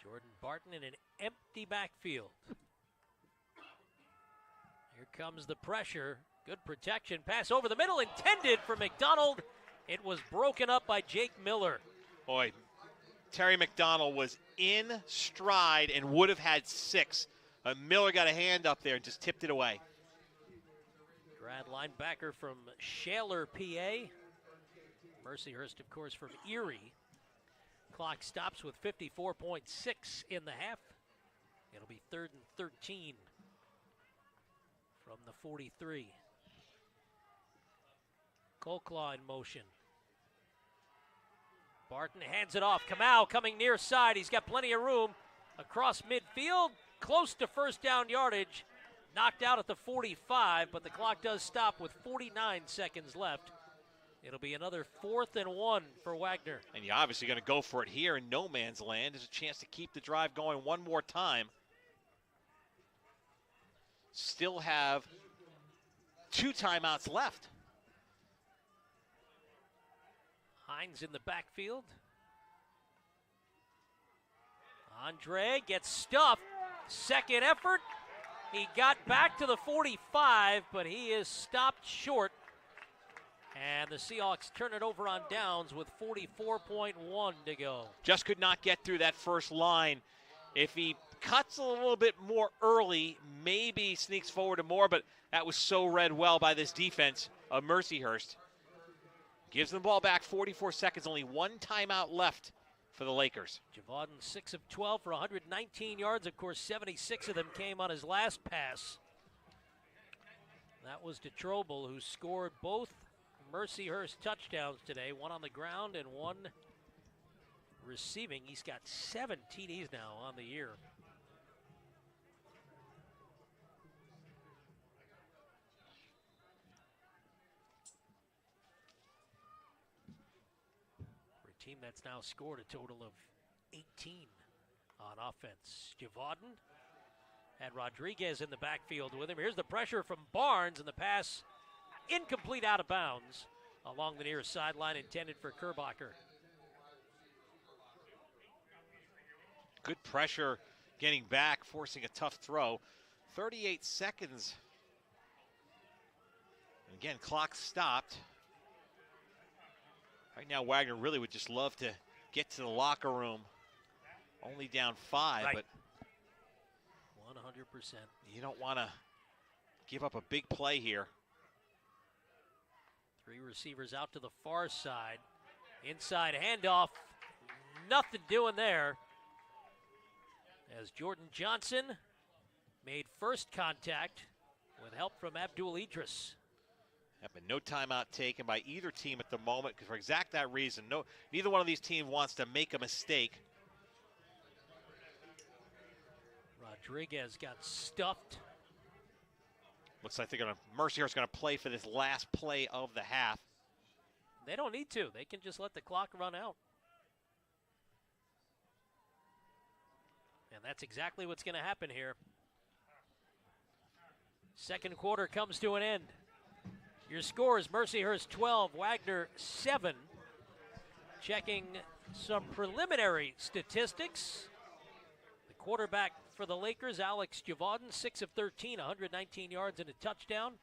Jordan Barton in an empty backfield. Here comes the pressure. Good protection. Pass over the middle intended for McDonald. It was broken up by Jake Miller. Boy, Terry McDonald was in stride and would have had 6. Miller got a hand up there and just tipped it away. Grad linebacker from Shaler, PA. Mercyhurst, of course, from Erie. Clock stops with 54.6 in the half. It'll be 3rd and 13 from the 43. Colclaw in motion. Barton hands it off. Kamau coming near side. He's got plenty of room across midfield, close to first down yardage. Knocked out at the 45, but the clock does stop with 49 seconds left. It'll be another 4th and 1 for Wagner. And you're obviously going to go for it here in no man's land. There's a chance to keep the drive going one more time. Still have 2 timeouts left. Hines in the backfield. Andre gets stuffed. Second effort. He got back to the 45, but he is stopped short. And the Seahawks turn it over on downs with 44.1 to go. Just could not get through that first line. If he cuts a little bit more early, maybe sneaks forward to more, but that was so read well by this defense of Mercyhurst. Gives them the ball back, 44 seconds, only one timeout left for the Lakers. Javaden 6 of 12 for 119 yards. Of course, 76 of them came on his last pass. That was to Trobel, who scored both Mercyhurst touchdowns today, one on the ground and one receiving. He's got 7 TDs now on the year. For a team that's now scored a total of 18 on offense. Javaden had Rodriguez in the backfield with him. Here's the pressure from Barnes, and the pass incomplete, out of bounds along the near sideline, intended for Kerbacher. Good pressure getting back, forcing a tough throw. 38 seconds. And again, clock stopped. Right now, Wagner really would just love to get to the locker room. Only down 5, right. But 100%. You don't want to give up a big play here. 3 receivers out to the far side. Inside handoff. Nothing doing there. As Jordan Johnson made first contact with help from Abdul Idris. But no timeout taken by either team at the moment, because for exact that reason, neither one of these teams wants to make a mistake. Rodriguez got stuffed. Looks like Mercyhurst going to play for this last play of the half. They don't need to. They can just let the clock run out. And that's exactly what's going to happen here. Second quarter comes to an end. Your scores: Mercyhurst 12, Wagner 7. Checking some preliminary statistics. The quarterback for the Lakers, Alex Javaden, 6 of 13, 119 yards and a touchdown.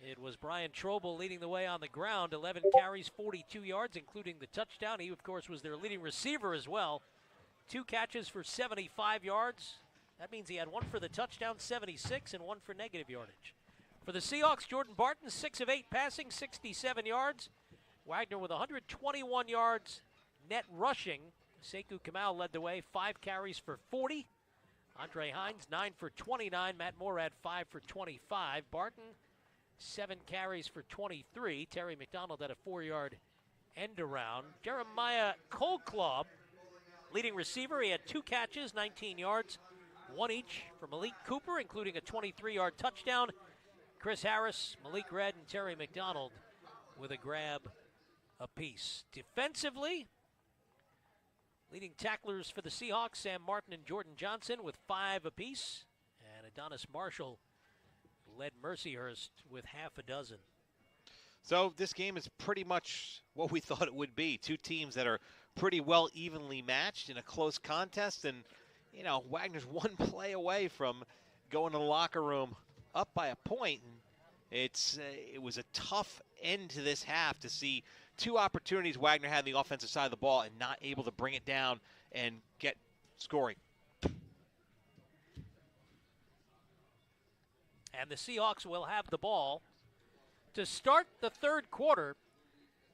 It was Brian Trobel leading the way on the ground, 11 carries, 42 yards, including the touchdown. He, of course, was their leading receiver as well. 2 catches for 75 yards. That means he had 1 for the touchdown, 76, and 1 for negative yardage. For the Seahawks, Jordan Barton, 6 of 8 passing, 67 yards. Wagner with 121 yards net rushing. Sekou Kamau led the way, 5 carries for 40. Andre Hines, 9 for 29. Matt Morad, 5 for 25. Barton, 7 carries for 23. Terry McDonald had a 4-yard end around. Jeremiah Colclough, leading receiver, he had 2 catches, 19 yards, 1 each for Malik Cooper, including a 23-yard touchdown. Chris Harris, Malik Red, and Terry McDonald with a grab apiece. Defensively, leading tacklers for the Seahawks, Sam Martin and Jordan Johnson with 5 apiece. And Adonis Marshall led Mercyhurst with half a dozen. So this game is pretty much what we thought it would be. 2 teams that are pretty well evenly matched in a close contest. And, you know, Wagner's 1 play away from going to the locker room up by a point. And it was a tough end to this half to see 2 opportunities Wagner had on the offensive side of the ball and not able to bring it down and get scoring. And the Seahawks will have the ball to start the third quarter.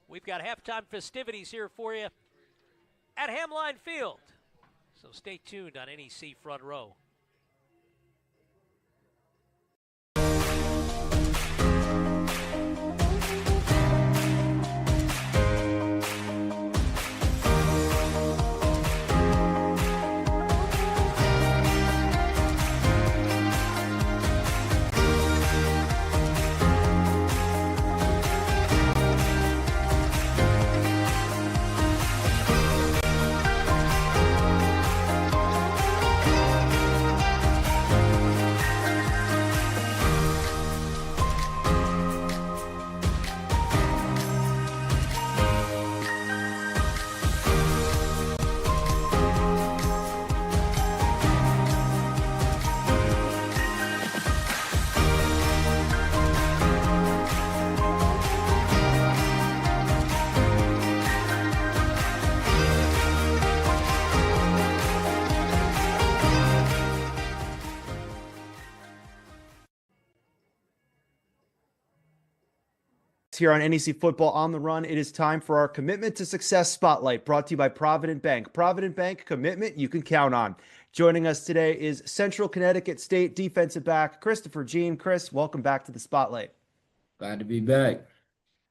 We've got halftime festivities here for you at Hamline Field. So stay tuned on NEC Front Row. Here on NEC Football on the Run. It is time for our Commitment to Success Spotlight, brought to you by Provident Bank. Provident Bank, commitment you can count on. Joining us today is Central Connecticut State defensive back Christopher Jean. Chris, welcome back to the Spotlight. Glad to be back.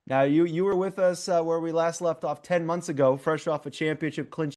Now, you were with us where we last left off 10 months ago, fresh off a championship clinch.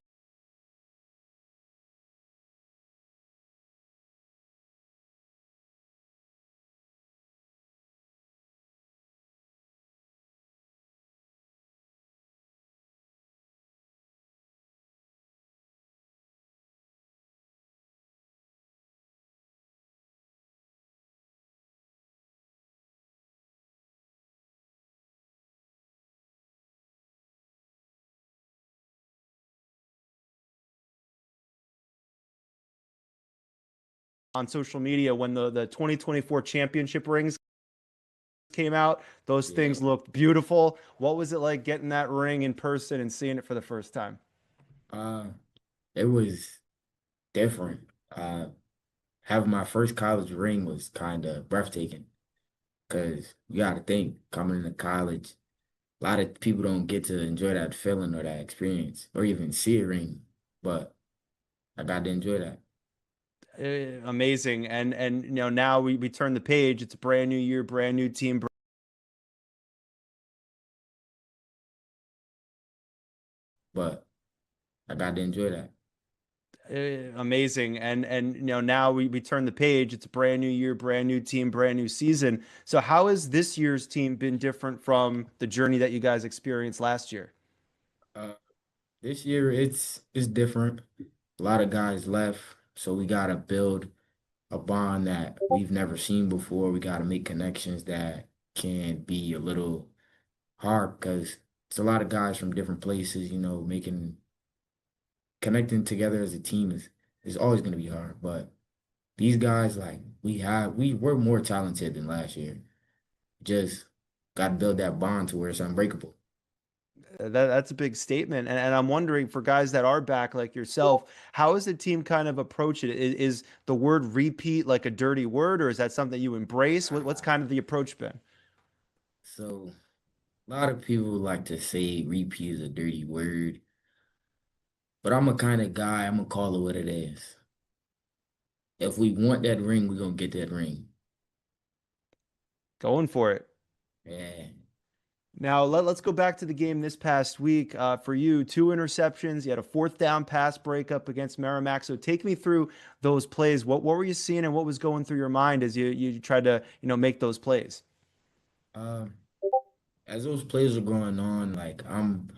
On social media when the 2024 championship rings came out. Those things looked beautiful. What was it like getting that ring in person and seeing it for the first time? Uh, it was different. Having my first college ring was kind of breathtaking because you got to think coming into college, a lot of people don't get to enjoy that feeling or that experience or even see a ring, but I got to enjoy that. Amazing. And now we turn the page. It's a brand new year, brand new team. But I got to enjoy that. Amazing. And now we turn the page. It's a brand new year, brand new team, brand new season. So how has this year's team been different from the journey that you guys experienced last year? This year it's different. A lot of guys left, so we got to build a bond that we've never seen before. We got to make connections that can be a little hard because it's a lot of guys from different places, connecting together as a team is always going to be hard. But these guys, like we're more talented than last year. Just got to build that bond to where it's unbreakable. That's a big statement. And I'm wondering for guys that are back like yourself, how has the team kind of approach it? Is the word repeat like a dirty word, or is that something you embrace? What's kind of the approach been? So a lot of people like to say repeat is a dirty word, but I'm a kind of guy, I'm gonna call it what it is. If we want that ring, we're gonna get that ring. Going for it. Yeah. Now let's go back to the game this past week. For you, 2 interceptions. You had a fourth down pass breakup against Merrimack. So take me through those plays. What were you seeing and what was going through your mind as you tried to make those plays? Um, as those plays are going on, like I'm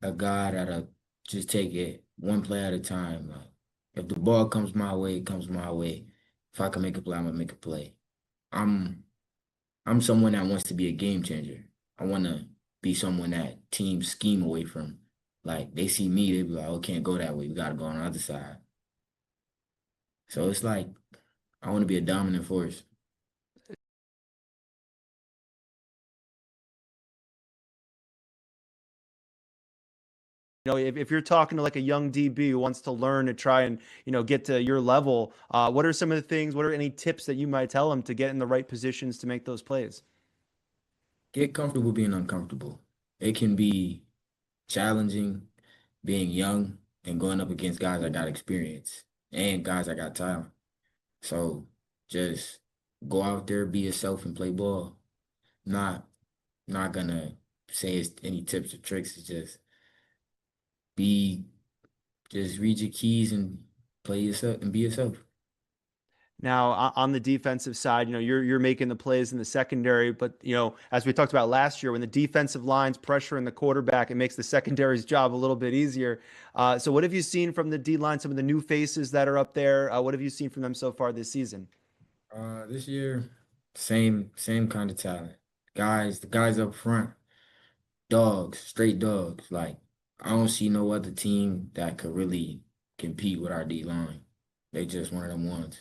a guy that'll just take it one play at a time. Like if the ball comes my way, it comes my way. If I can make a play, I'm gonna make a play. I'm I'm someone that wants to be a game changer. I want to be someone that teams scheme away from. Like they see me, they be like, "Oh, can't go that way. We got to go on the other side." So it's like I want to be a dominant force. If you're talking to like a young DB who wants to learn to try and get to your level, what are some of the things? What are any tips that you might tell them to get in the right positions to make those plays? Get comfortable being uncomfortable. It can be challenging being young and going up against guys that got experience and guys that got talent. So just go out there, be yourself, and play ball. Not not gonna say it's any tips or tricks. It's be just read your keys and play yourself and be yourself. Now, on the defensive side, you're making the plays in the secondary, but as we talked about last year, when the defensive line's pressuring the quarterback, it makes the secondary's job a little bit easier. So, what have you seen from the D line? Some of the new faces that are up there. What have you seen from them so far this season? This year, same kind of talent. The guys up front, dogs, straight dogs. Like I don't see no other team that could really compete with our D line. They just one of them ones.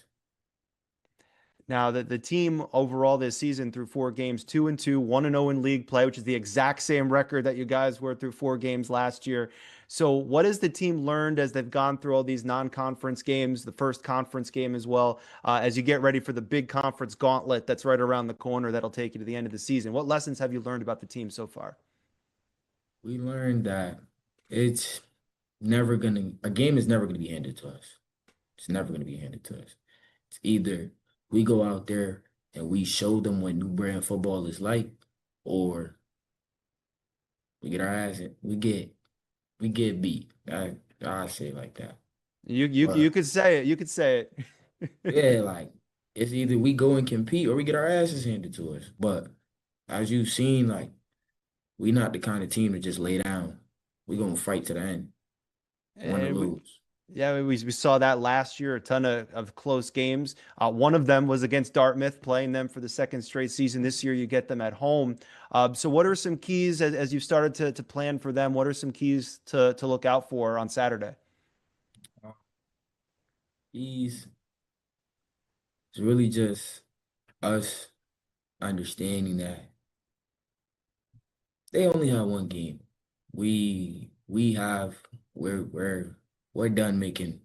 Now, the team overall this season through 4 games, 2-2, 1-0 in league play, which is the exact same record that you guys were through 4 games last year. So what has the team learned as they've gone through all these non-conference games, the first conference game as well, as you get ready for the big conference gauntlet that's right around the corner that'll take you to the end of the season? What lessons have you learned about the team so far? We learned that it's a game is never gonna be handed to us. It's never gonna be handed to us. It's either we go out there and we show them what new brand football is like, or we get our ass we get beat. I say it like that. You But could say it. You could say it. yeah, like it's either we go and compete or we get our asses handed to us. But as you've seen, like we not the kind of team to just lay down. We gonna fight to the end, win or And lose. yeah, we saw that last year, a ton of close games. One of them was against Dartmouth, playing them for the second straight season. This year, you get them at home. So what are some keys as you've started to plan for them? What are some keys to look out for on Saturday? It's really just us understanding that they only have one game. We have we're done making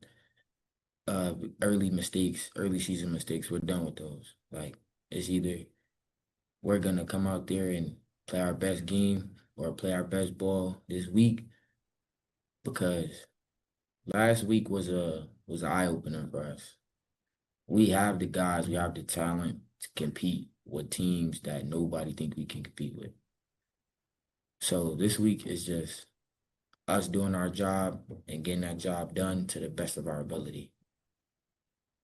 early season mistakes. We're done with those. Like it's either we're gonna come out there and play our best game or play our best ball this week, because last week was an eye opener for us. We have the guys, we have the talent to compete with teams that nobody think we can compete with. So this week is just us doing our job and getting that job done to the best of our ability.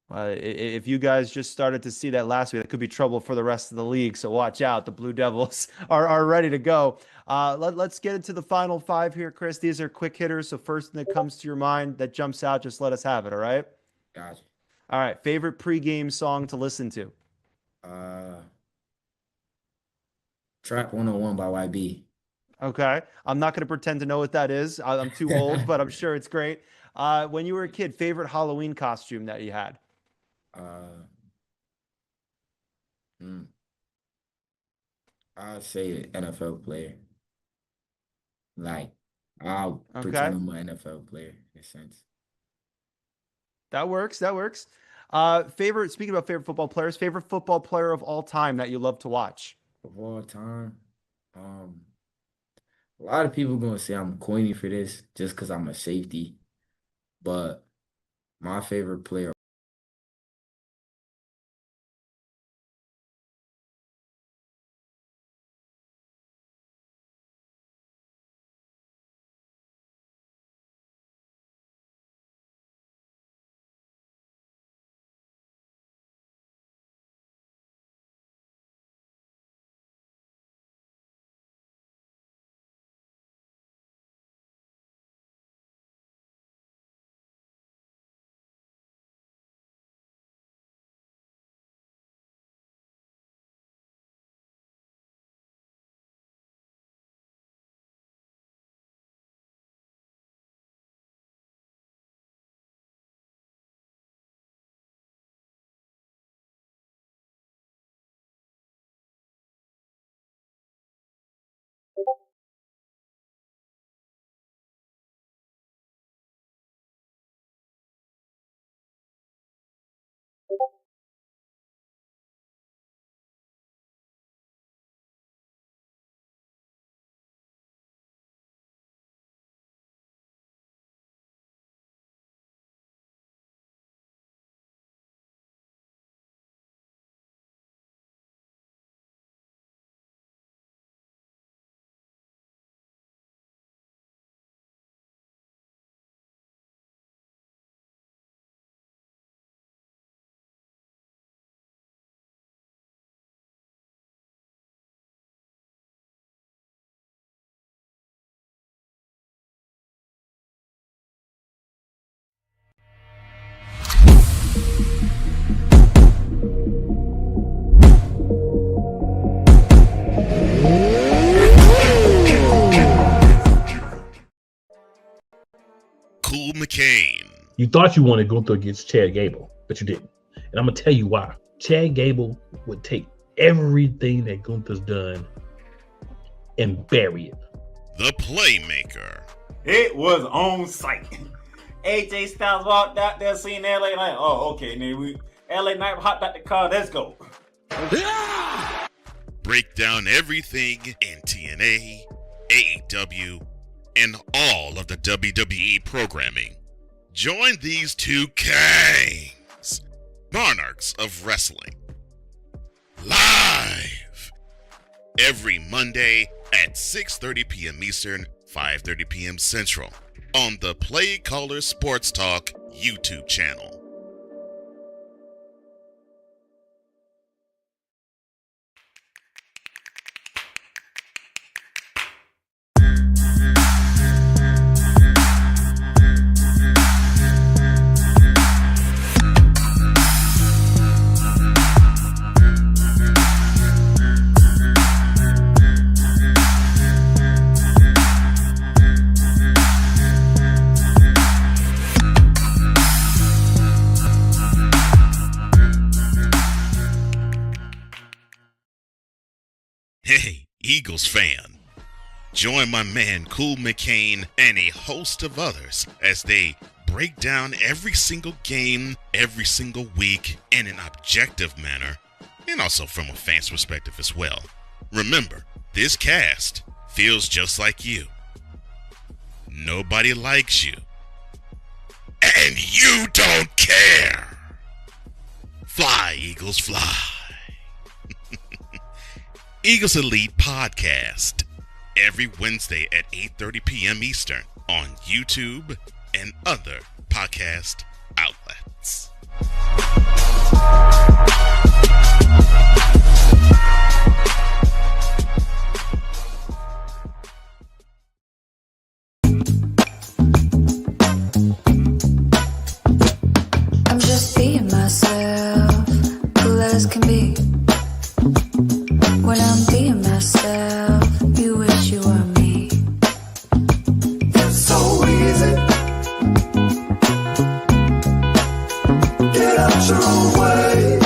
If you guys just started to see that last week, that could be trouble for the rest of the league. So watch out. The Blue Devils are ready to go. Let's get into the final five here, Chris. These are quick hitters. So first thing that comes to your mind that jumps out, just let us have it. All right. Gotcha. All right. Favorite pregame song to listen to? Trap 101 by YB. Okay. I'm not going to pretend to know what that is. I'm too old, but I'm sure it's great. When you were a kid, favorite Halloween costume that you had? I'll say an NFL player. Like, I'll pretend Okay. I'm an NFL player in a sense. That works. That works. Speaking about favorite football players, favorite football player of all time that you love to watch? Of all time, a lot of people gonna say I'm corny for this just because I'm a safety, but my favorite player. Cool McCain. You thought you wanted to go through against Chad Gable, but you didn't. And I'm going to tell you why. Chad Gable would take everything that Gunther's done and bury it. The Playmaker. It was on site. AJ Styles walked out there, seen LA Knight. Oh, okay, nigga. LA Knight hopped out the car. Let's go. Break down everything in TNA, AEW, and all of the WWE programming. Join these two kings, monarchs of wrestling, live every Monday at 6:30 p.m. Eastern, 5:30 p.m. Central on the Play Caller Sports Talk YouTube channel. Hey, Eagles fan, join my man Cool McCain and a host of others as they break down every single game, every single week in an objective manner, and also from a fan's perspective as well. Remember, this cast feels just like you. Nobody likes you. And you don't care. Fly, Eagles, fly. Eagles Elite Podcast, every Wednesday at 8:30 p.m. Eastern on YouTube and other podcast outlets. I'm just being myself, cool as can be. When I'm being myself, you wish you were me. It's so easy. Get out your own way.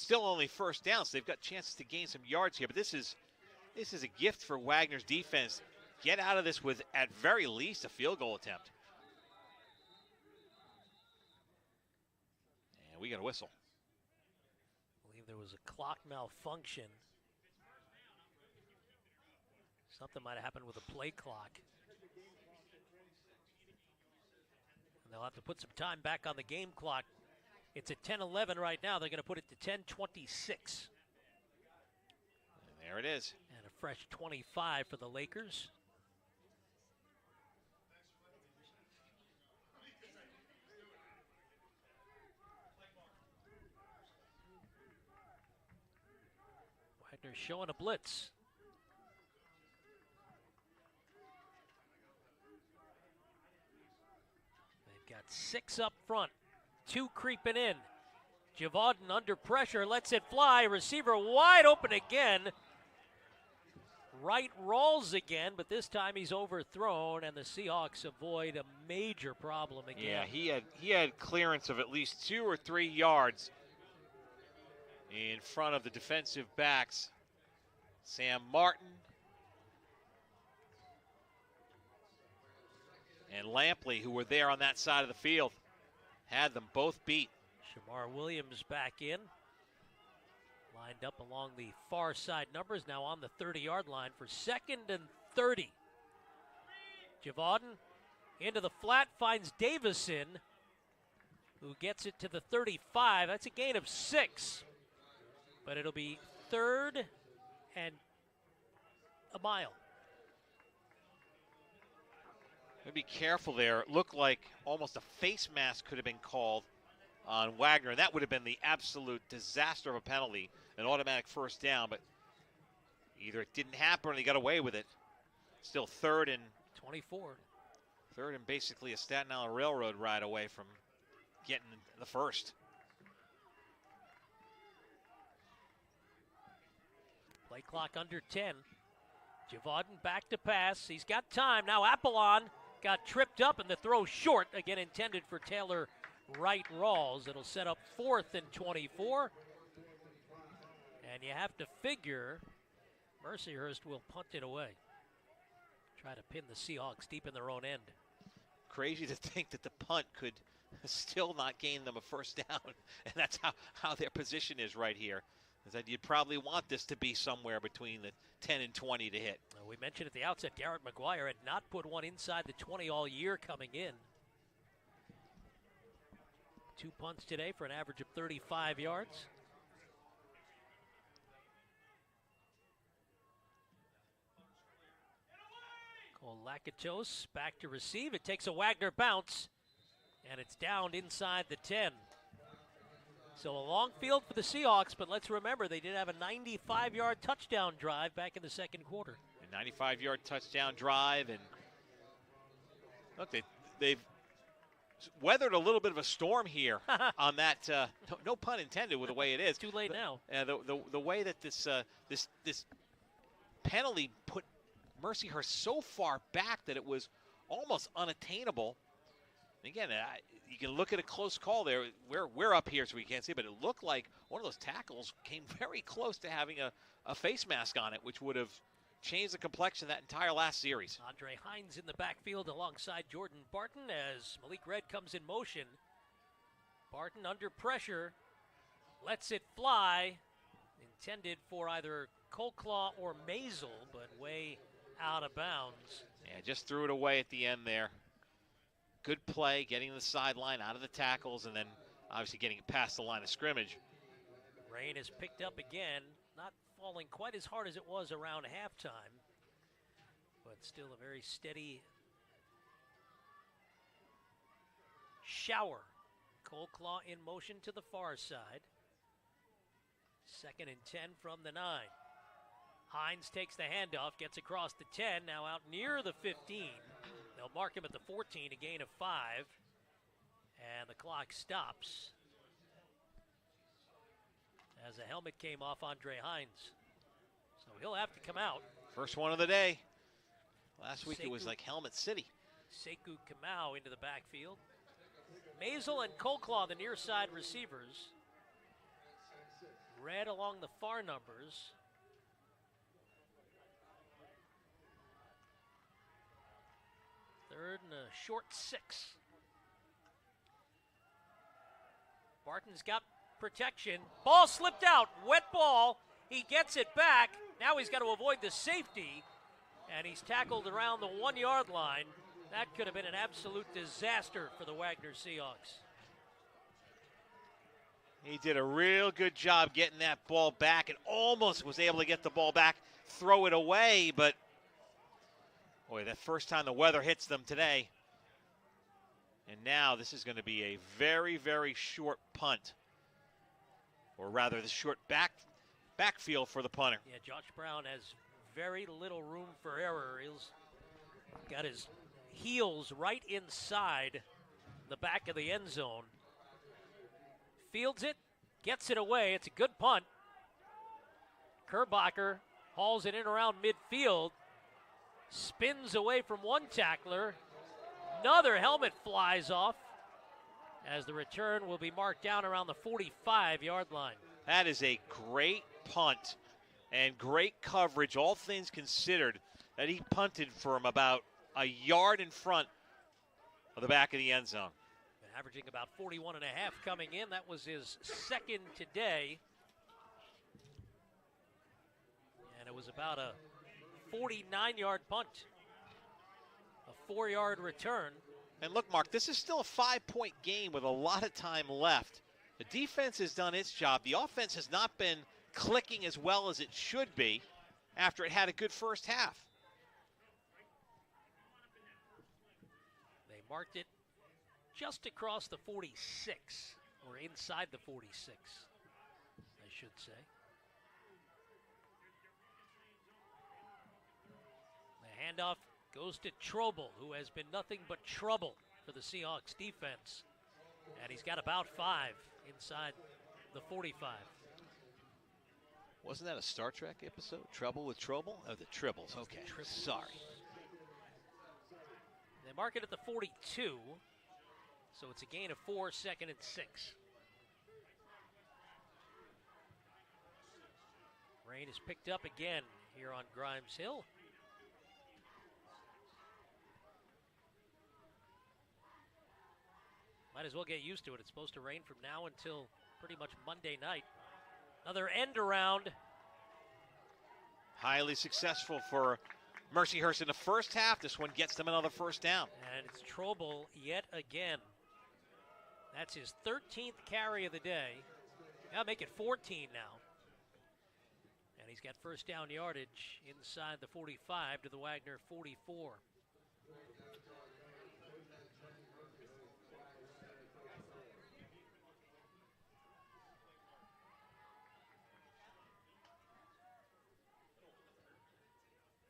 still only first down, so they've got chances to gain some yards here. But this is a gift for Wagner's defense. Get out of this with, at very least, a field goal attempt. And we got a whistle. I believe there was a clock malfunction. Something might have happened with the play clock. And they'll have to put some time back on the game clock. It's at 10:11 right now. They're going to put it to 10:26. And there it is. And a fresh 25 for the Lakers. Wagner showing a blitz. They've got 6 up front, 2 creeping in. Javaden under pressure, lets it fly. Receiver wide open again. Right rolls again, but this time he's overthrown, and the Seahawks avoid a major problem again. Yeah, he had clearance of at least 2 or 3 yards in front of the defensive backs. Sam Martin and Lampley, who were there on that side of the field, had them both beat. Shamar Williams back in. Lined up along the far side numbers, now on the 30-yard line for 2nd and 30. Javaden into the flat, finds Davison, who gets it to the 35. That's a gain of 6. But it'll be 3rd and a mile. Be careful there. It looked like almost a face mask could have been called on Wagner. That would have been the absolute disaster of a penalty, an automatic first down, but either it didn't happen or they got away with it. Still 3rd and 24. 3rd and basically a Staten Island Railroad ride away from getting the first. Play clock under 10. Javaden back to pass. He's got time. Now Apollon got tripped up, and the throw short, again intended for Taylor Wright Rawls. It'll set up 4th and 24. And you have to figure Mercyhurst will punt it away. Try to pin the Seahawks deep in their own end. Crazy to think that the punt could still not gain them a first down. And that's how their position is right here. Is that you'd probably want this to be somewhere between the 10 and 20 to hit. We mentioned at the outset, Garrett McGuire had not put one inside the 20 all year coming in. 2 punts today for an average of 35 yards. Lakatos back to receive. It takes a Wagner bounce, and it's down inside the 10. So a long field for the Seahawks, but let's remember they did have a 95-yard touchdown drive back in the second quarter. A 95-yard touchdown drive, and look, they've weathered a little bit of a storm here on that. No pun intended with the way it is. Too late now. The way that this penalty put Mercyhurst so far back that it was almost unattainable. And again, you can look at a close call there. We're up here so we can't see, but it looked like one of those tackles came very close to having a face mask on it, which would have changed the complexion of that entire last series. Andre Hines in the backfield alongside Jordan Barton as Malik Red comes in motion. Barton under pressure, lets it fly. Intended for either Colclaw or Maisel, but way out of bounds. Yeah, just threw it away at the end there. Good play, getting the sideline out of the tackles, and then obviously getting it past the line of scrimmage. Rain is picked up again, not falling quite as hard as it was around halftime, but still a very steady shower. Colclaw in motion to the far side. 2nd and 10 from the 9. Hines takes the handoff, gets across the 10, now out near the 15. They'll mark him at the 14, a gain of 5. And the clock stops as a helmet came off Andre Hines. So he'll have to come out. First one of the day. Last week it was like Helmet City. Sekou Kamau into the backfield. Maisel and Colclaw, the near side receivers. Red along the far numbers. Third and a short 6. Barton's got protection. Ball slipped out. Wet ball. He gets it back. Now he's got to avoid the safety. And he's tackled around the 1-yard line. That could have been an absolute disaster for the Wagner Seahawks. He did a real good job getting that ball back and almost was able to get the ball back, throw it away, but boy, that first time the weather hits them today. And now this is going to be a very, very short punt, or rather the short backfield for the punter. Yeah, Josh Brown has very little room for error. He's got his heels right inside the back of the end zone. Fields it, gets it away. It's a good punt. Kerbacher hauls it in around midfield, spins away from one tackler. Another helmet flies off as the return will be marked down around the 45-yard line. That is a great punt and great coverage, all things considered, that he punted from about a yard in front of the back of the end zone. Averaging about 41 and a half coming in. That was his second today. And it was about a 49-yard punt. A 4-yard return. And look, Mark, this is still a 5-point game with a lot of time left. The defense has done its job. The offense has not been clicking as well as it should be after it had a good first half. They marked it just across the 46, or inside the 46, I should say. The handoff goes to Trobel, who has been nothing but trouble for the Seahawks defense. And he's got about 5 inside the 45. Wasn't that a Star Trek episode? Trouble with Trobel? Oh, the Tribbles. Okay, sorry. They mark it at the 42. So it's a gain of 4, 2nd and 6. Rain is picked up again here on Grimes Hill. Might as well get used to it. It's supposed to rain from now until pretty much Monday night. Another end around. Highly successful for Mercyhurst in the first half. This one gets them another first down. And it's Trobel yet again. That's his 13th carry of the day. Now make it 14 now. And he's got first down yardage inside the 45 to the Wagner 44.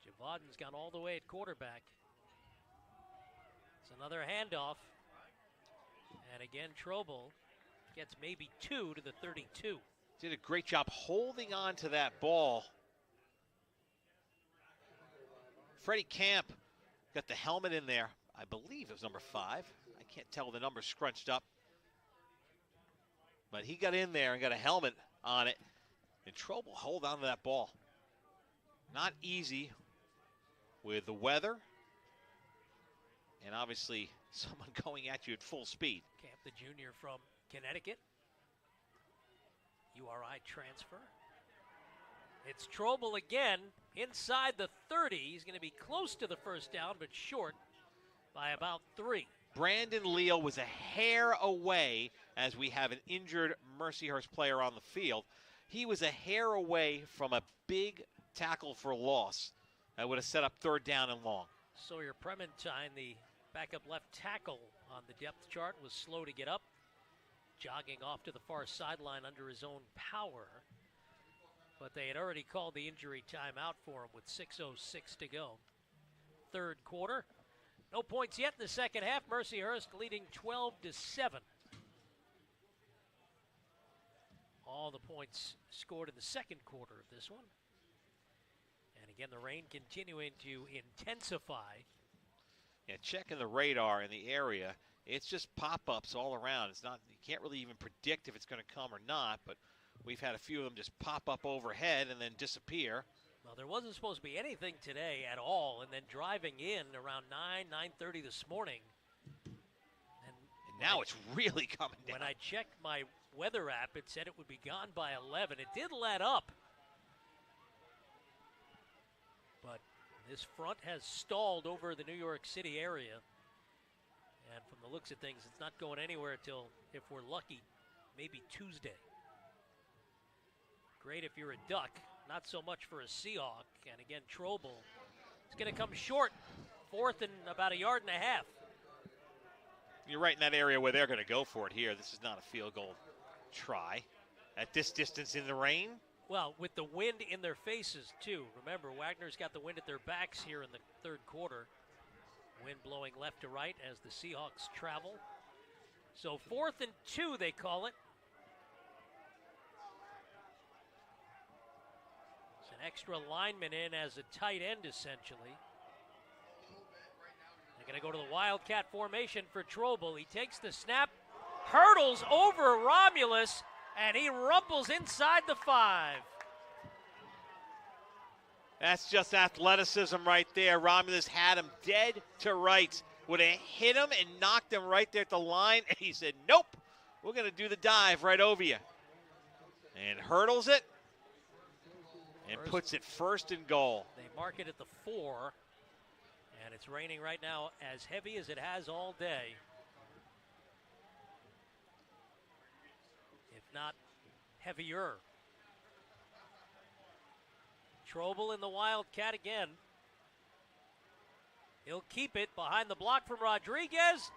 Javaden's gone all the way at quarterback. It's another handoff. And again, Trobel gets maybe 2 to the 32. Did a great job holding on to that ball. Freddie Camp got the helmet in there. I believe it was number 5. I can't tell the number scrunched up. But he got in there and got a helmet on it. And Trobel hold on to that ball. Not easy with the weather. And obviously someone going at you at full speed. Camp, the junior from Connecticut. URI transfer. It's Trobel again inside the 30. He's going to be close to the first down, but short by about 3. Brandon Leal was a hair away, as we have an injured Mercyhurst player on the field. He was a hair away from a big tackle for loss that would have set up 3rd down and long. Sawyer Prementine, the backup left tackle on the depth chart, was slow to get up, jogging off to the far sideline under his own power. But they had already called the injury timeout for him with 6:06 to go. Third quarter. No points yet in the second half. Mercyhurst leading 12-7. All the points scored in the second quarter of this one. And again, the rain continuing to intensify. Yeah, checking the radar in the area. It's just pop-ups all around. It's not, you can't really even predict if it's going to come or not, but We've had a few of them just pop up overhead and then disappear. Well, there wasn't supposed to be anything today at all, and then driving in around 9:30 this morning. And now it's really coming down. When I checked my weather app, it said it would be gone by 11. It did let up. But this front has stalled over the New York City area. And from the looks of things, it's not going anywhere till, if we're lucky, maybe Tuesday. Great if you're a Duck, not so much for a Seahawk. And again, Trobel is going to come short, 4th and about 1.5 yards. You're right in that area where they're going to go for it here. This is not a field goal try. At this distance in the rain. Well, with the wind in their faces, too. Remember, Wagner's got the wind at their backs here in the third quarter. Wind blowing left to right as the Seahawks travel. So 4th and 2, they call it. It's an extra lineman in as a tight end, essentially. They're going to go to the Wildcat formation for Trobel. He takes the snap, hurdles over Romulus, and he rumbles inside the 5. That's just athleticism right there. Romulus had him dead to rights. Would have hit him and knocked him right there at the line. And he said, nope, we're going to do the dive right over you. And hurdles it and puts it 1st and goal. They mark it at the 4. And it's raining right now as heavy as it has all day. If not heavier. Trobel in the Wildcat again. He'll keep it behind the block from Rodriguez.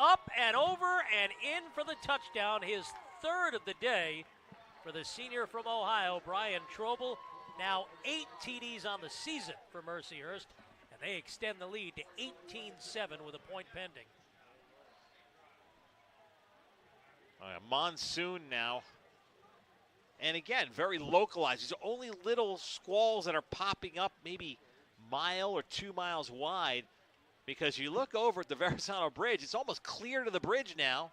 Up and over and in for the touchdown. His 3rd of the day for the senior from Ohio, Brian Trobel. Now 8 TDs on the season for Mercyhurst. And they extend the lead to 18-7 with a point pending. A monsoon now. And again, very localized. There's only little squalls that are popping up, maybe mile or 2 miles wide, because you look over at the Verrazano Bridge, it's almost clear to the bridge now,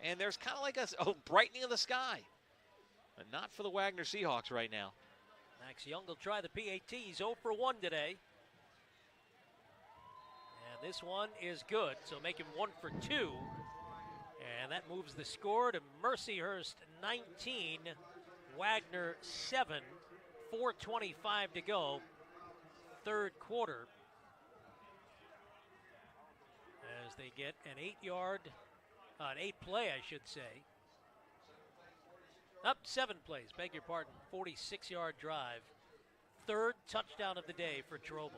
and there's kind of like a brightening of the sky. But not for the Wagner Seahawks right now. Max Young will try the PAT. He's 0 for 1 today. And this one is good, so make him 1 for 2. And that moves the score to Mercyhurst 19, Wagner 7, 4:25 to go, third quarter. As they get an 8 play, I should say. Up 7 plays, beg your pardon, 46-yard drive. 3rd touchdown of the day for Trobel.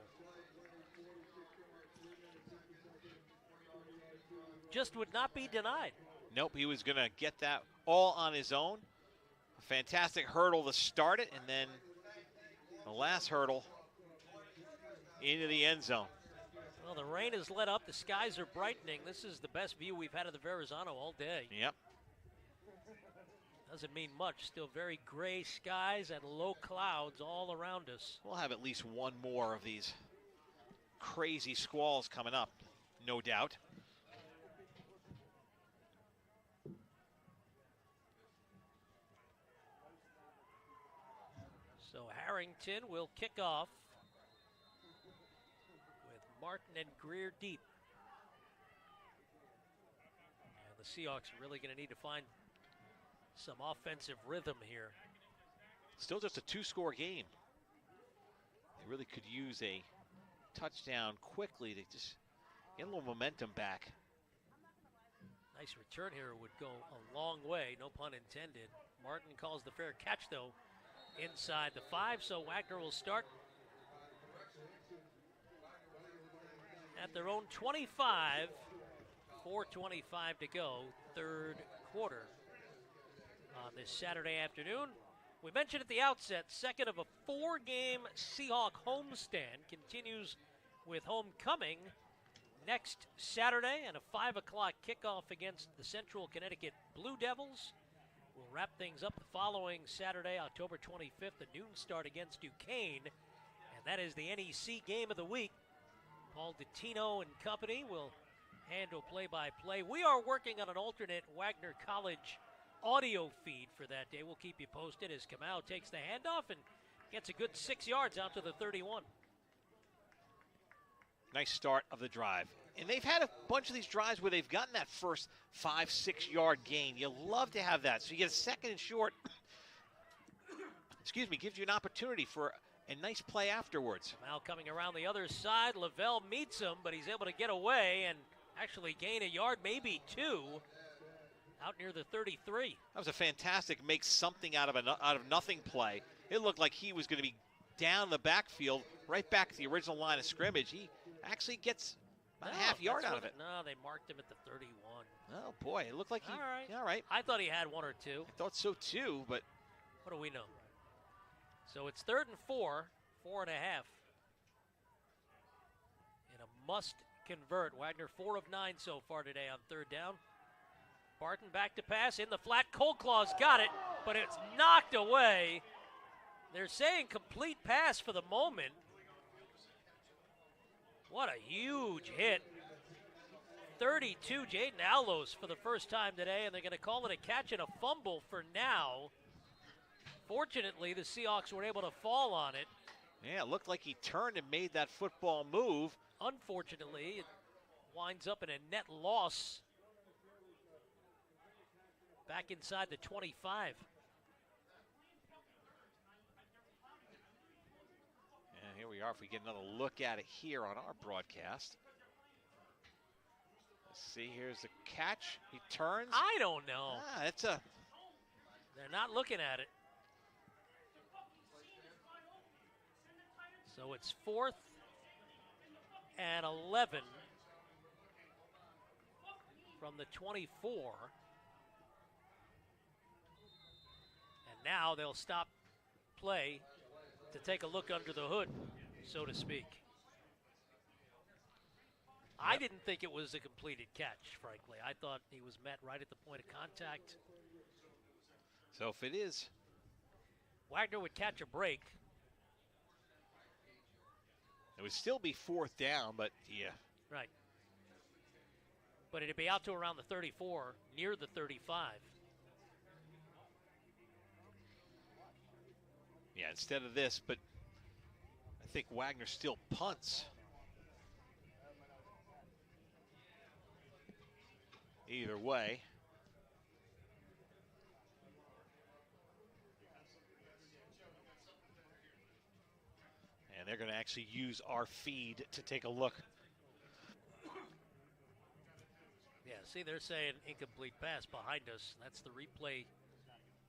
Just would not be denied. Nope, he was going to get that all on his own. A fantastic hurdle to start it, and then the last hurdle into the end zone. Well, the rain has let up. The skies are brightening. This is the best view we've had of the Verrazano all day. Yep. Doesn't mean much. Still very gray skies and low clouds all around us. We'll have at least one more of these crazy squalls coming up, no doubt. So Harrington will kick off with Martin and Greer deep. And the Seahawks are really going to need to find some offensive rhythm here. Still just a 2-score game. They really could use a touchdown quickly to just get a little momentum back. Nice return here would go a long way, no pun intended. Martin calls the fair catch, though, inside the 5, so Wagner will start at their own 25. 4:25 to go, third quarter on this Saturday afternoon. We mentioned at the outset, second of a 4-game Seahawk homestand continues with homecoming next Saturday and a 5 o'clock kickoff against the Central Connecticut Blue Devils. We'll wrap things up the following Saturday, October 25th, a noon start against Duquesne, and that is the NEC game of the week. Paul Dottino and company will handle play-by-play. We are working on an alternate Wagner College audio feed for that day. We'll keep you posted as Kamau takes the handoff and gets a good 6 yards out to the 31. Nice start of the drive. And they've had a bunch of these drives where they've gotten that first 5-6 yard gain. You love to have that. So you get a second and short, excuse me, gives you an opportunity for a nice play afterwards. Now coming around the other side, Lavelle meets him, but he's able to get away and actually gain a yard, maybe 2, out near the 33. That was a fantastic make something out of nothing play. It looked like he was going to be down the backfield, right back to the original line of scrimmage. He actually gets about a half yard out of it. No, they marked him at the 31. Oh, boy, it looked like he, all right. I thought he had 1 or 2. I thought so, too, but. What do we know? So it's 3rd and 4, 4.5. And a must convert. Wagner 4 of 9 so far today on 3rd down. Barton back to pass in the flat. Cold Claw's got it, but it's knocked away. They're saying complete pass for the moment. What a huge hit. 32, Jaden Allos for the first time today, and they're going to call it a catch and a fumble for now. Fortunately, the Seahawks were able to fall on it. Yeah, it looked like he turned and made that football move. Unfortunately, it winds up in a net loss back inside the 25. And here we are. If we get another look at it here on our broadcast. Let's see. Here's the catch. He turns. I don't know. It's a. They're not looking at it. So it's 4th and 11 from the 24. And now they'll stop play to take a look under the hood, so to speak. I didn't think it was a completed catch, frankly. I thought he was met right at the point of contact. So if it is, Wagner would catch a break. it would still be 4th down, but yeah. Right. But it'd be out to around the 34, near the 35. Yeah, instead of this, but I think Wagner still punts. Either way. And they're going to actually use our feed to take a look. Yeah, see, they're saying incomplete pass behind us. That's the replay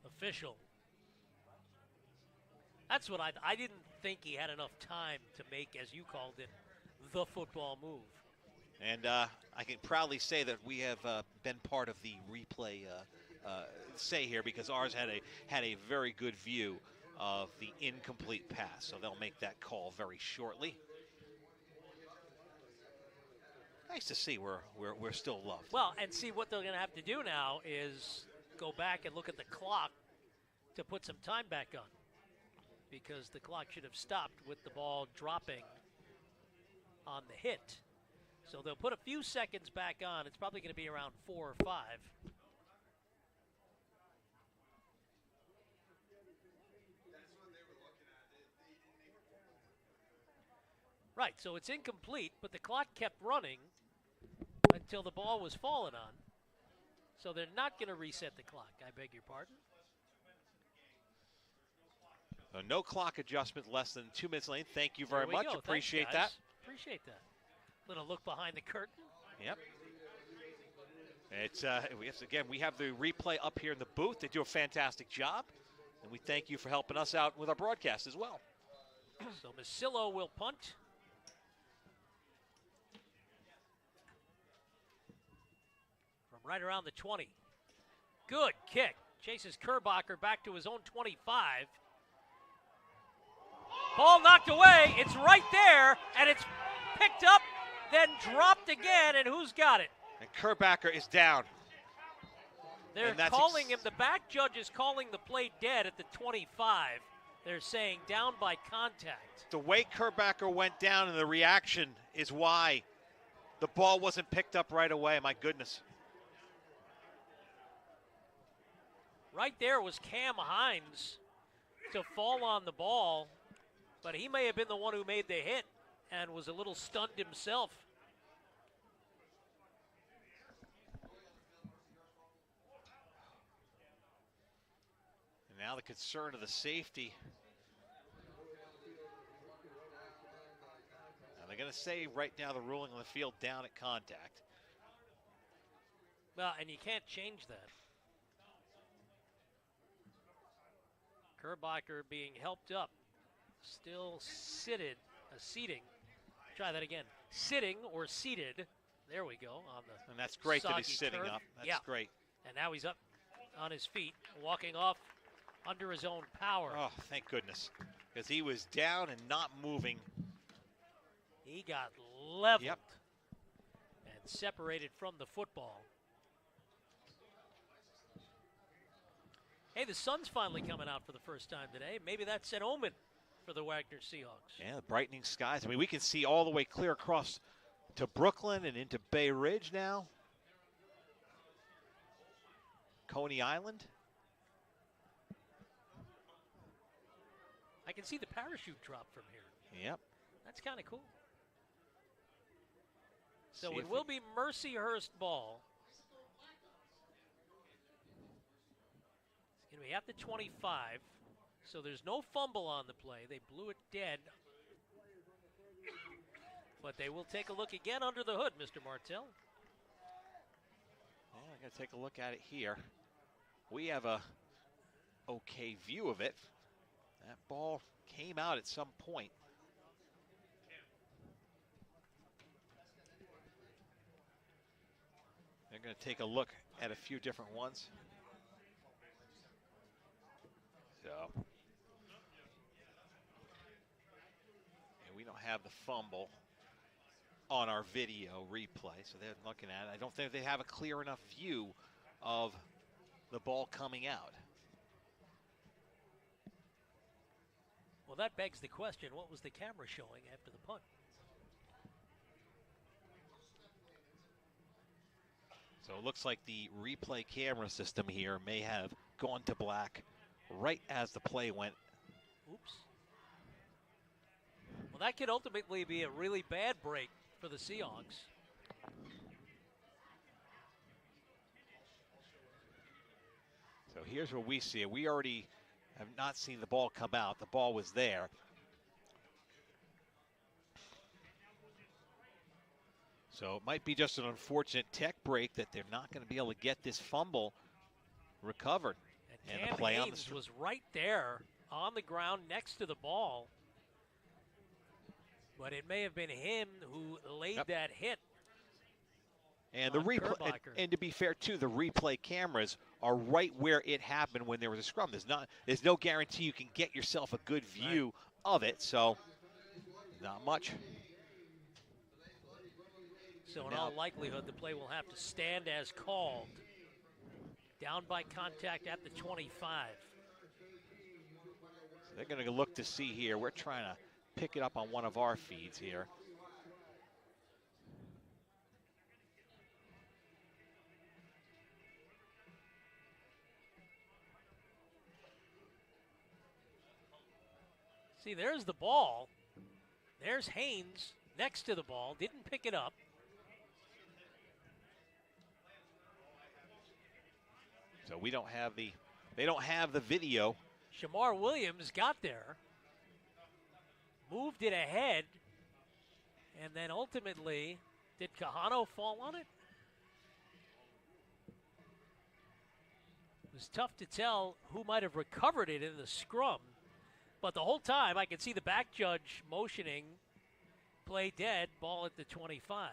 official. That's what I didn't think he had enough time to make, as you called it, the football move. And I can proudly say that we have been part of the replay say here, because ours had a very good view of the incomplete pass. So they'll make that call very shortly. Nice to see we're still loved. Well, and see what they're going to have to do now is go back and look at the clock to put some time back on, because the clock should have stopped with the ball dropping on the hit. So they'll put a few seconds back on. It's probably going to be around 4 or 5. Right, so it's incomplete, but the clock kept running until the ball was fallen on. So they're not going to reset the clock. I beg your pardon. No clock adjustment, less than 2 minutes late. Thank you very much. Go. Appreciate Thanks, that. Appreciate that. Little look behind the curtain. Yep. It's we have the replay up here in the booth. They do a fantastic job, and we thank you for helping us out with our broadcast as well. So Massillo will punt. From right around the 20. Good kick. Chases Kerbacher back to his own 25. Ball knocked away. It's right there, and it's picked up, then dropped again, and who's got it? And Kerbacher is down. They're calling him, the back judge is calling the play dead at the 25. They're saying down by contact. The way Kerbacher went down and the reaction is why the ball wasn't picked up right away. My goodness. Right there was Cam Hines to fall on the ball, but he may have been the one who made the hit and was a little stunned himself. And now the concern of the safety. Now they're going to say right now the ruling on the field down at contact. Well, and you can't change that. Kerbacher being helped up, still seated. Try that again. Sitting or seated. There we go. On the And that's great that he's soggy sitting turf. up. That's Yeah. great. And now he's up on his feet, walking off under his own power. Oh, thank goodness. Because he was down and not moving. He got leveled Yep. and separated from the football. Hey, the sun's finally coming out for the first time today. Maybe that's an omen for the Wagner Seahawks. Yeah, the brightening skies. I mean, we can see all the way clear across to Brooklyn and into Bay Ridge now. Coney Island. I can see the parachute drop from here. Yep. That's kind of cool. So See it if will be Mercyhurst ball. It's going to be at the 25. So there's no fumble on the play. They blew it dead. But they will take a look again under the hood, Mr. Martell. Well, I got to take a look at it here. We have a okay view of it. That ball came out at some point. They're going to take a look at a few different ones. So, and we don't have the fumble on our video replay, so they're looking at it. I don't think they have a clear enough view of the ball coming out. Well, that begs the question, what was the camera showing after the punt? So it looks like the replay camera system here may have gone to black right as the play went. Oops. Well, that could ultimately be a really bad break for the Seahawks. So here's what we see. We already have not seen the ball come out. The ball was there. So it might be just an unfortunate tech break that they're not going to be able to get this fumble recovered. And the Cam play on Haynes was right there on the ground next to the ball. But it may have been him who laid that hit. And the replay, and to be fair too, the replay cameras are right where it happened when there was a scrum. There's no guarantee you can get yourself a good view of it. So not much. So in all likelihood, the play will have to stand as called. Down by contact at the 25. So they're going to look to see here. We're trying to pick it up on one of our feeds here. See, there's the ball. There's Haynes next to the ball. Didn't pick it up. So we don't have they don't have the video. Shamar Williams got there, moved it ahead, and then ultimately, did Kahano fall on it? It was tough to tell who might have recovered it in the scrum, but the whole time I could see the back judge motioning, play dead, ball at the 25.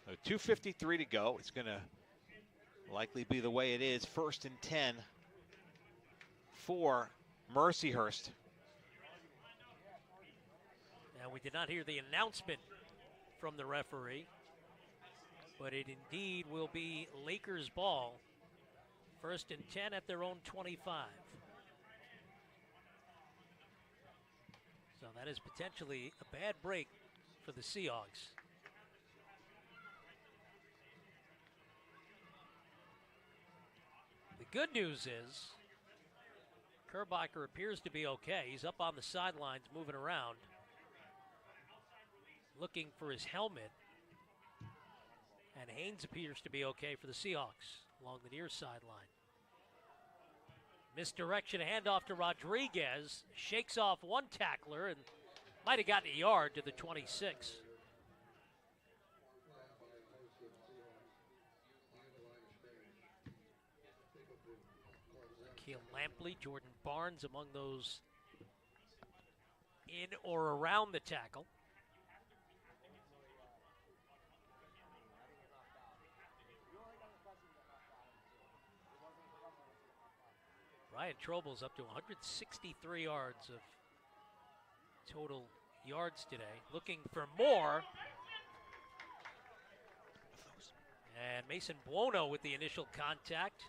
So 2:53 to go. It's going to likely be the way it is. 1st and 10 for Mercyhurst. And we did not hear the announcement from the referee, but it indeed will be Lakers ball. 1st and 10 at their own 25. So that is potentially a bad break for the Seahawks. good news is Kerbacher appears to be okay. He's up on the sidelines moving around, looking for his helmet. And Haynes appears to be okay for the Seahawks along the near sideline. Misdirection, handoff to Rodriguez. Shakes off one tackler and might have gotten a yard to the 26. Keel Lampley, Jordan Barnes among those in or around the tackle. Ryan Trobel's up to 163 yards of total yards today. Looking for more. And Mason Buono with the initial contact.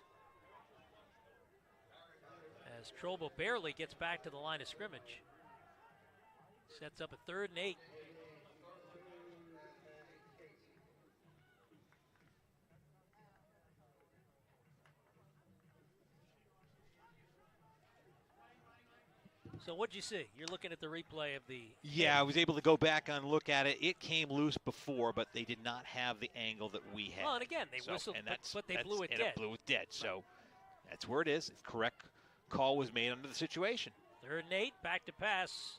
As Trobel barely gets back to the line of scrimmage. Sets up a 3rd and 8. So what'd you see? You're looking at the replay of the... Yeah, I was able to go back and look at it. It came loose before, but they did not have the angle that we had. Well, and again, they whistled, but they blew it dead. It blew it dead, so that's where it is. Correct call was made under the situation. 3rd and 8, back to pass.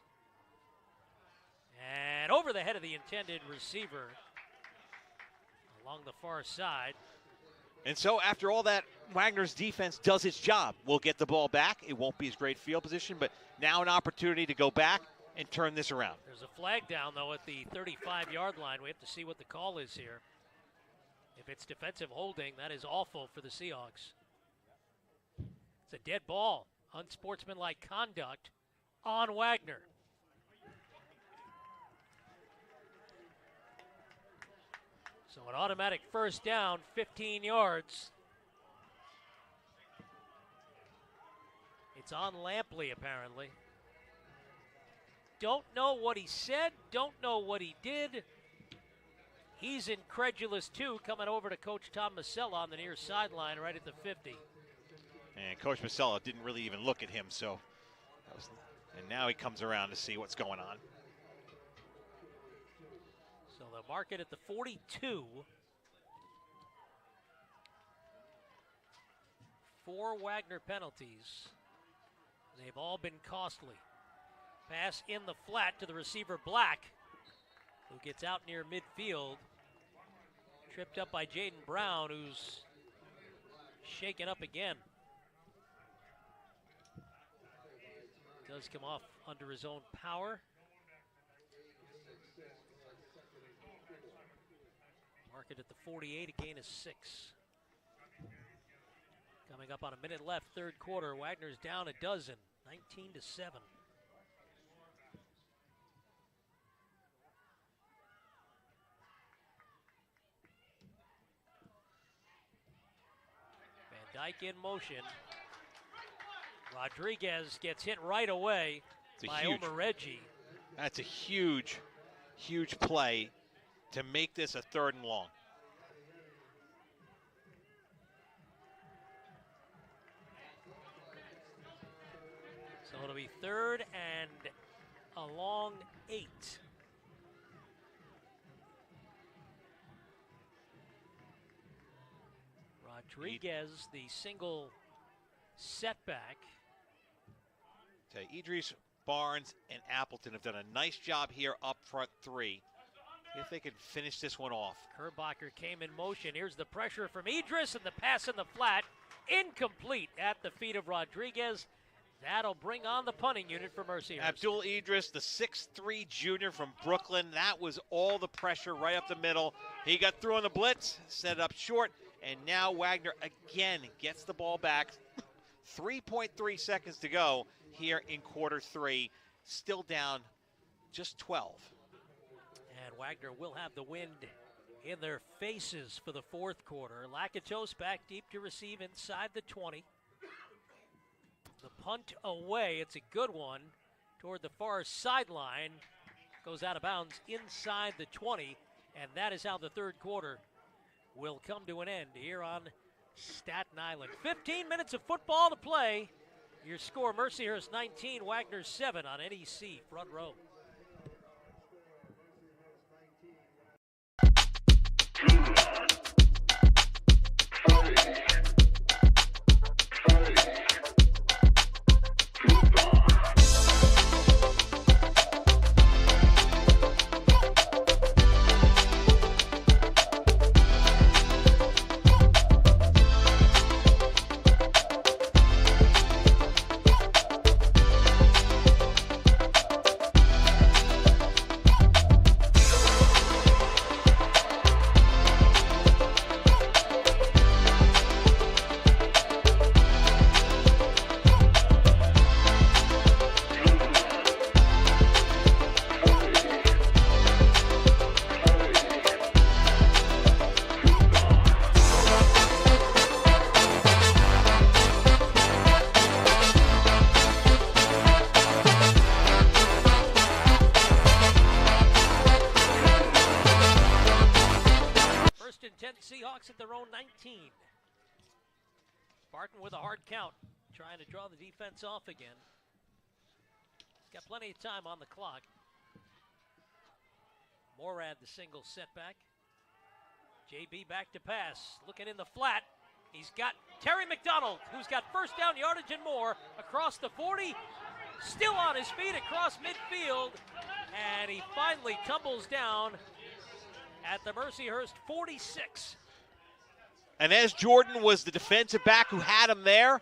And over the head of the intended receiver along the far side. And so after all that, Wagner's defense does its job. We'll get the ball back. It won't be as great field position, but now an opportunity to go back and turn this around. There's a flag down, though, at the 35-yard line. We have to see what the call is here. If it's defensive holding, that is awful for the Seahawks. It's a dead ball. Unsportsmanlike conduct on Wagner. So an automatic first down, 15 yards. It's on Lampley, apparently. Don't know what he said, don't know what he did. He's incredulous, too, coming over to Coach Tom Masella on the near sideline right at the 50. And Coach Masella didn't really even look at him, so and now he comes around to see what's going on. So they'll mark it at the 42. 4 Wagner penalties. They've all been costly. Pass in the flat to the receiver Black, who gets out near midfield. Tripped up by Jaden Brown, who's shaken up again. Does come off under his own power. Mark it at the 48, a gain of 6. Coming up on a minute left, 3rd quarter. Wagner's down a dozen, 19-7. Van Dyke in motion. Rodriguez gets hit right away by Omareji. That's a huge, huge play to make this a 3rd and long. So it'll be 3rd and a long 8. Rodriguez, the single setback. Idris, Barnes, and Appleton have done a nice job here up front 3. If they can finish this one off. Kerbacher came in motion. Here's the pressure from Idris, and the pass in the flat. Incomplete at the feet of Rodriguez. That'll bring on the punting unit for Mercyhurst. Abdul Idris, the 6'3 junior from Brooklyn. That was all the pressure right up the middle. He got through on the blitz, set it up short, and now Wagner again gets the ball back. 3.3 seconds to go here in quarter 3. Still down just 12. And Wagner will have the wind in their faces for the 4th quarter. Lakatos back deep to receive inside the 20. The punt away, it's a good one toward the far sideline. Goes out of bounds inside the 20, and that is how the 3rd quarter will come to an end here on Staten Island. 15 minutes of football to play. Your score, Mercyhurst 19, Wagner 7 on NEC Front Row. Seahawks at their own 19. Barton with a hard count, trying to draw the defense off again. He's got plenty of time on the clock. Morad the single setback. JB back to pass, looking in the flat. He's got Terry McDonald, who's got first down yardage and more, across the 40, still on his feet across midfield, and he finally tumbles down at the Mercyhurst 46. And as Jordan was the defensive back who had him there,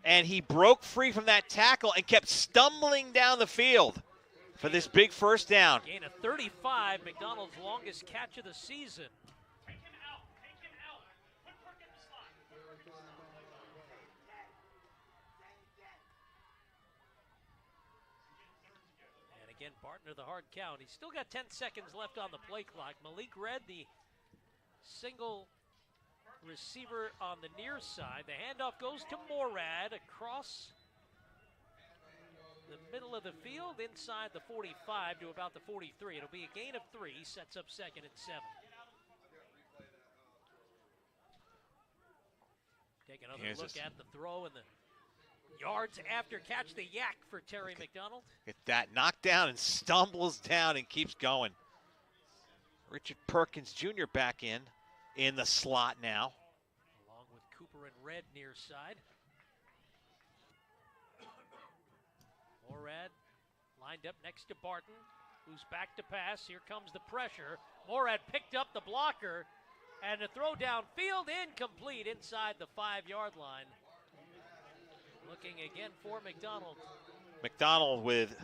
and he broke free from that tackle and kept stumbling down the field for this big first down. Gain of 35, McDonald's longest catch of the season. Again, Barton to the hard count. He's still got 10 seconds left on the play clock. Malik Red, the single receiver on the near side. The handoff goes to Morad across the middle of the field inside the 45 to about the 43. It'll be a gain of 3. He sets up second and 7. Take another look at the throw and the yards after catch, the yak for Terry McDonald. Get that knocked down and stumbles down and keeps going. Richard Perkins Jr. back in the slot now. Along with Cooper and Red near side. Morad lined up next to Barton, who's back to pass. Here comes the pressure. Morad picked up the blocker, and the throw downfield incomplete inside the 5-yard line. Looking again for McDonald. McDonald with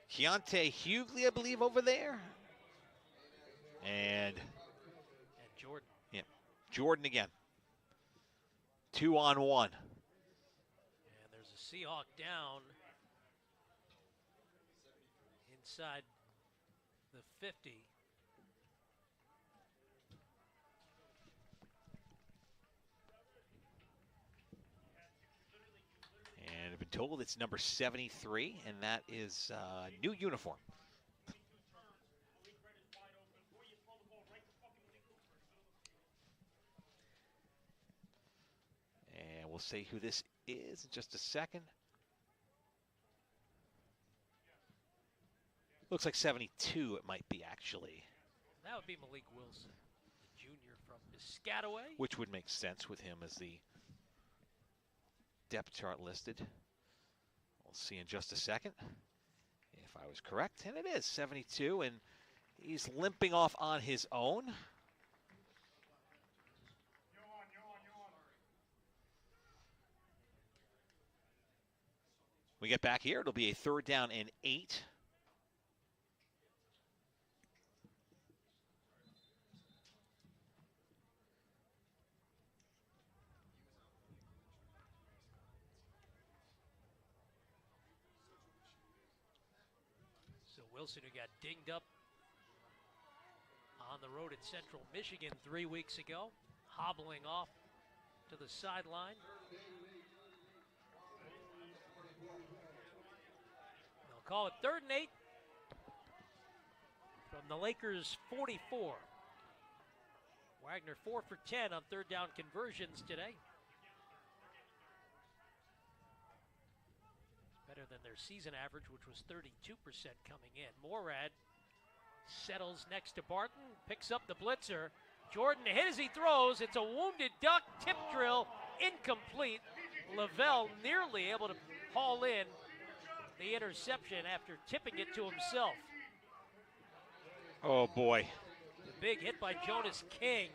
Keontae Hughley, I believe, over there. And Jordan. Yeah, Jordan again. 2-on-1. And there's a Seahawk down inside the 50. And I've been told it's number 73, and that is a new uniform. And we'll see who this is in just a second. Looks like 72 it might be, actually. That would be Malik Wilson, the junior from Piscataway. Which would make sense with him as the depth chart listed. We'll see in just a second if I was correct. And it is 72, and he's limping off on his own. We get back here, it'll be a 3rd down and 8. So Wilson, who got dinged up on the road at Central Michigan 3 weeks ago, hobbling off to the sideline. They'll call it 3rd and 8 from the Lakers' 44. Wagner 4 for 10 on third down conversions today. Better than their season average, which was 32% coming in. Morad settles next to Barton, picks up the blitzer. Jordan hit as he throws. It's a wounded duck, tip drill, incomplete. Lavelle nearly able to haul in the interception after tipping it to himself. Oh boy. The big hit by Jonas King,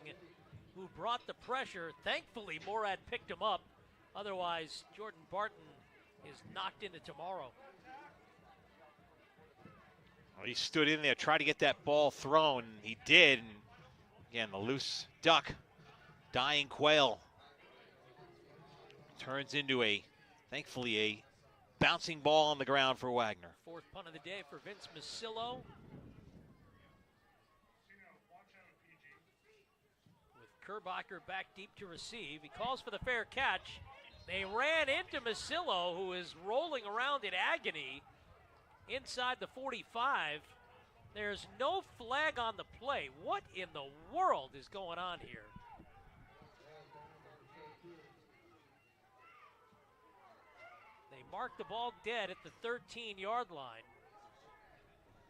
who brought the pressure. Thankfully, Morad picked him up. Otherwise, Jordan Barton is knocked into tomorrow. Well, he stood in there, tried to get that ball thrown. He did. And again, the loose duck, dying quail, turns into thankfully, a bouncing ball on the ground for Wagner. Fourth punt of the day for Vince Masillo. With Kerbacher back deep to receive. He calls for the fair catch. They ran into Masillo, who is rolling around in agony inside the 45. There's no flag on the play. What in the world is going on here? They mark the ball dead at the 13-yard line.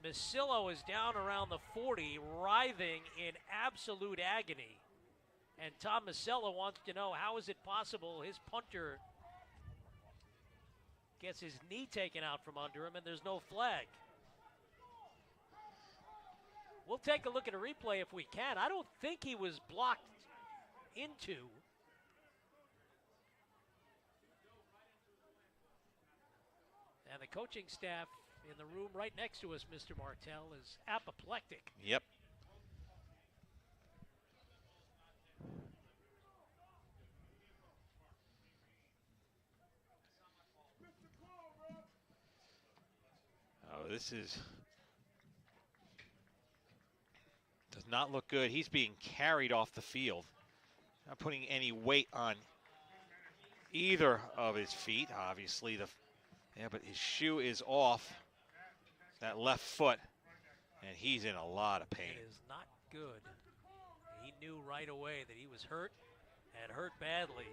Masillo is down around the 40, writhing in absolute agony. And Tom Masillo wants to know, how is it possible his punter gets his knee taken out from under him and there's no flag? We'll take a look at a replay if we can. I don't think he was blocked into. And the coaching staff in the room right next to us, Mr. Martell, is apoplectic. Yep. Oh, this does not look good. He's being carried off the field. Not putting any weight on either of his feet. Obviously, but his shoe is off that left foot, and he's in a lot of pain. It is not good. He knew right away that he was hurt, and hurt badly.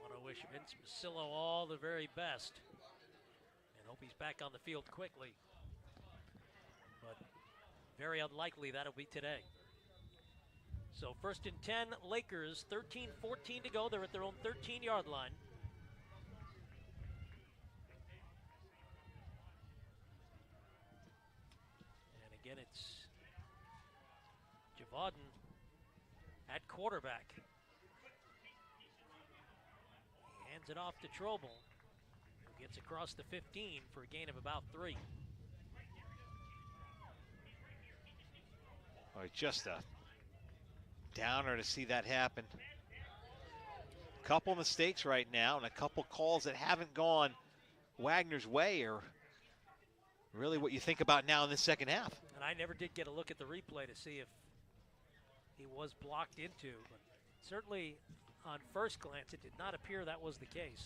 Want to wish Vince Masillo all the very best, and hope he's back on the field quickly. But very unlikely that'll be today. So first and 10, Lakers, 13-14 to go. They're at their own 13-yard line. And again, it's Javaden at quarterback. He hands it off to Trobel, who gets across the 15 for a gain of about 3. Oh, just a downer to see that happen. Couple mistakes right now and a couple calls that haven't gone Wagner's way, or really what you think about now in the second half. And I never did get a look at the replay to see if he was blocked into, but certainly on first glance it did not appear that was the case.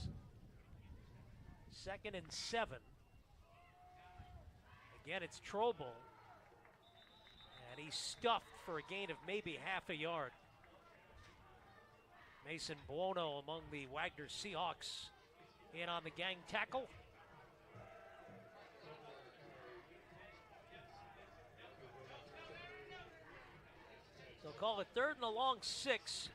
2nd and 7. Again, it's Trobel. And he's stuffed for a gain of maybe half a yard. Mason Buono among the Wagner Seahawks in on the gang tackle. So call it 3rd and a long 6.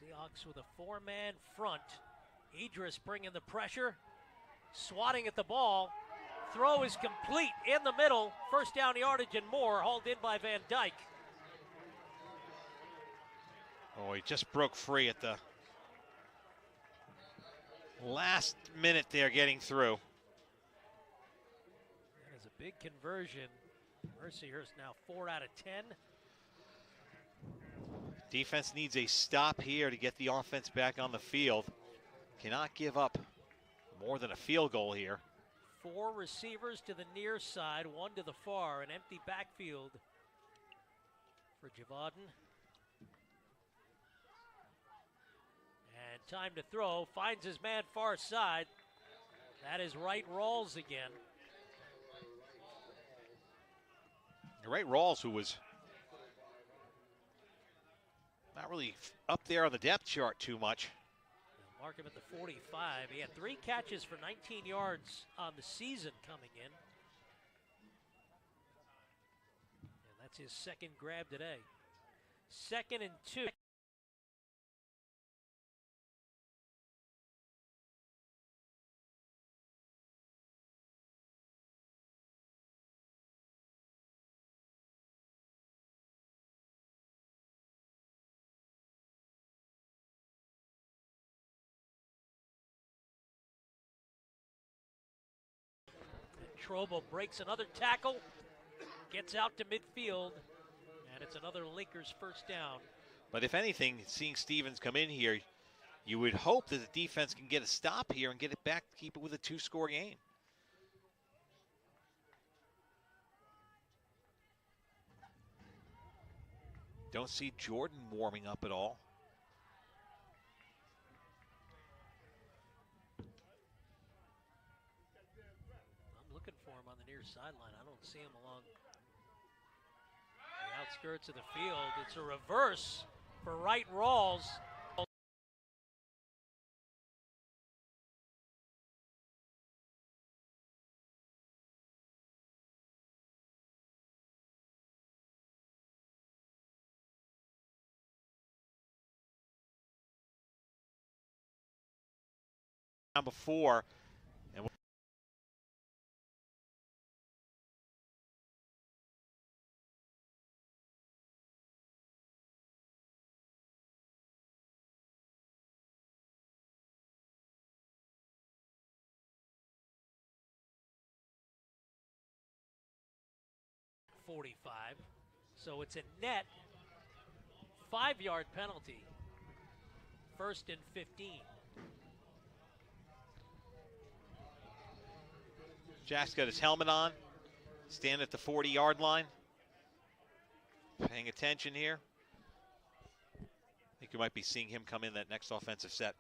Seahawks with a 4-man front. Idris bringing the pressure, swatting at the ball. Throw is complete in the middle. First down yardage and more, hauled in by Van Dyke. Oh, he just broke free at the last minute there, getting through. That is a big conversion. Mercyhurst now 4 out of 10. Defense needs a stop here to get the offense back on the field. Cannot give up more than a field goal here. 4 receivers to the near side, 1 to the far, an empty backfield for Javaden. And time to throw, finds his man far side. That is Wright Rawls again. Wright Rawls, who was not really up there on the depth chart too much. Mark him at the 45. He had 3 catches for 19 yards on the season coming in. And that's his second grab today. 2nd and 2. Trobel breaks another tackle, gets out to midfield, and it's another Lakers first down. But if anything, seeing Stevens come in here, you would hope that the defense can get a stop here and get it back to keep it with a 2-score game. Don't see Jordan warming up at all. For him on the near sideline. I don't see him along the outskirts of the field. It's a reverse for Wright Rawls. Before, and 45. So it's a net 5-yard penalty. 1st and 15. Jack's got his helmet on, stand at the 40-yard line. Paying attention here. I think you might be seeing him come in that next offensive set.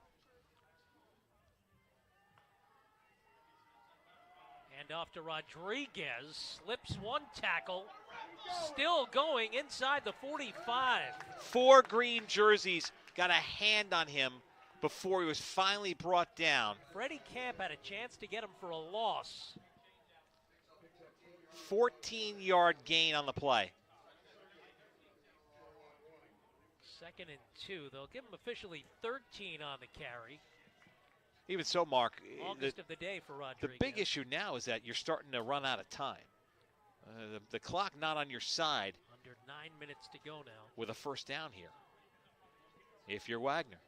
Hand off to Rodriguez, slips 1 tackle, still going inside the 45. 4 green jerseys got a hand on him before he was finally brought down. Freddie Camp had a chance to get him for a loss. 14-yard gain on the play. 2nd and 2. They'll give him officially 13 on the carry. Even so, Mark, Longest of the day for Rodriguez. The big issue now is that you're starting to run out of time. The clock not on your side. Under 9 minutes to go now. With a first down here, if you're Wagner.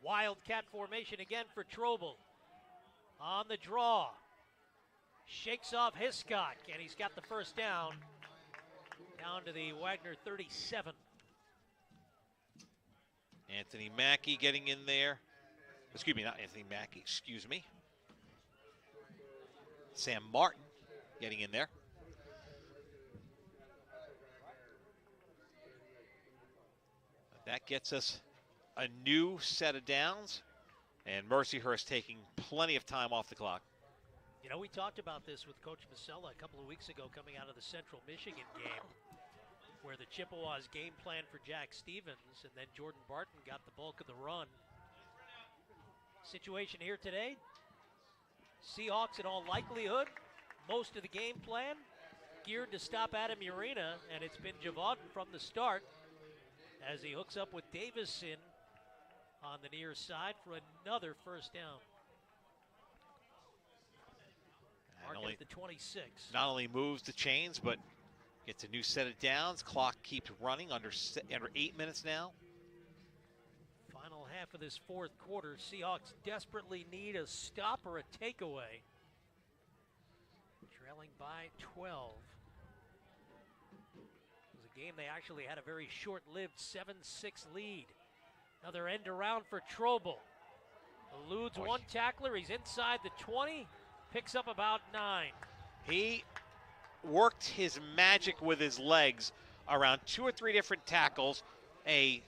Wildcat formation again for Trobel. On the draw. Shakes off Hiscock, and he's got the first down. Down to the Wagner 37. Anthony Mackey getting in there. Excuse me, not Anthony Mackey, excuse me. Sam Martin getting in there. That gets us a new set of downs, and Mercyhurst taking plenty of time off the clock. You know, we talked about this with Coach Masella a couple of weeks ago coming out of the Central Michigan game, where the Chippewas game plan for Jack Stevens, and then Jordan Barton got the bulk of the run. Situation here today, Seahawks in all likelihood, most of the game plan geared to stop Adam Urena, and it's been Javaden from the start as he hooks up with Davison on the near side for another first down. Mark at the 26. Not only moves the chains, but gets a new set of downs. Clock keeps running under 8 minutes now. Final half of this 4th quarter, Seahawks desperately need a stop or a takeaway. Trailing by 12. It was a game they actually had a very short-lived 7-6 lead. Another end around for Trobel. Eludes one tackler, he's inside the 20. picks up about 9. He worked his magic with his legs around 2 or 3 different tackles, a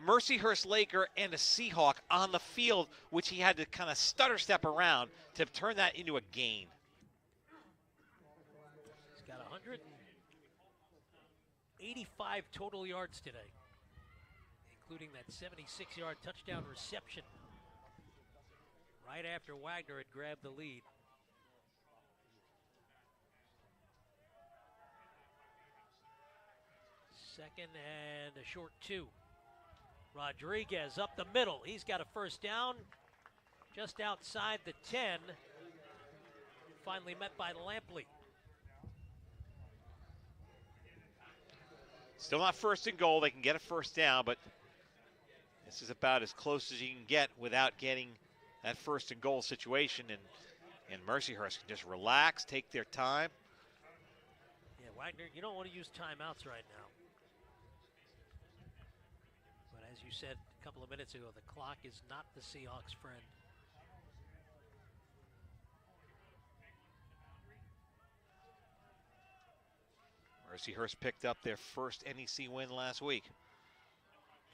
Mercyhurst Laker and a Seahawk on the field, which he had to kind of stutter step around to turn that into a gain. He's got 185 total yards today, including that 76-yard touchdown reception right after Wagner had grabbed the lead. Second and a short 2. Rodriguez up the middle. He's got a first down just outside the 10. Finally met by Lampley. Still not first and goal. They can get a first down, but this is about as close as you can get without getting that first and goal situation. And Mercyhurst can just relax, take their time. Yeah, Wagner, you don't want to use timeouts right now. But as you said a couple of minutes ago, the clock is not the Seahawks' friend. Mercyhurst picked up their first NEC win last week.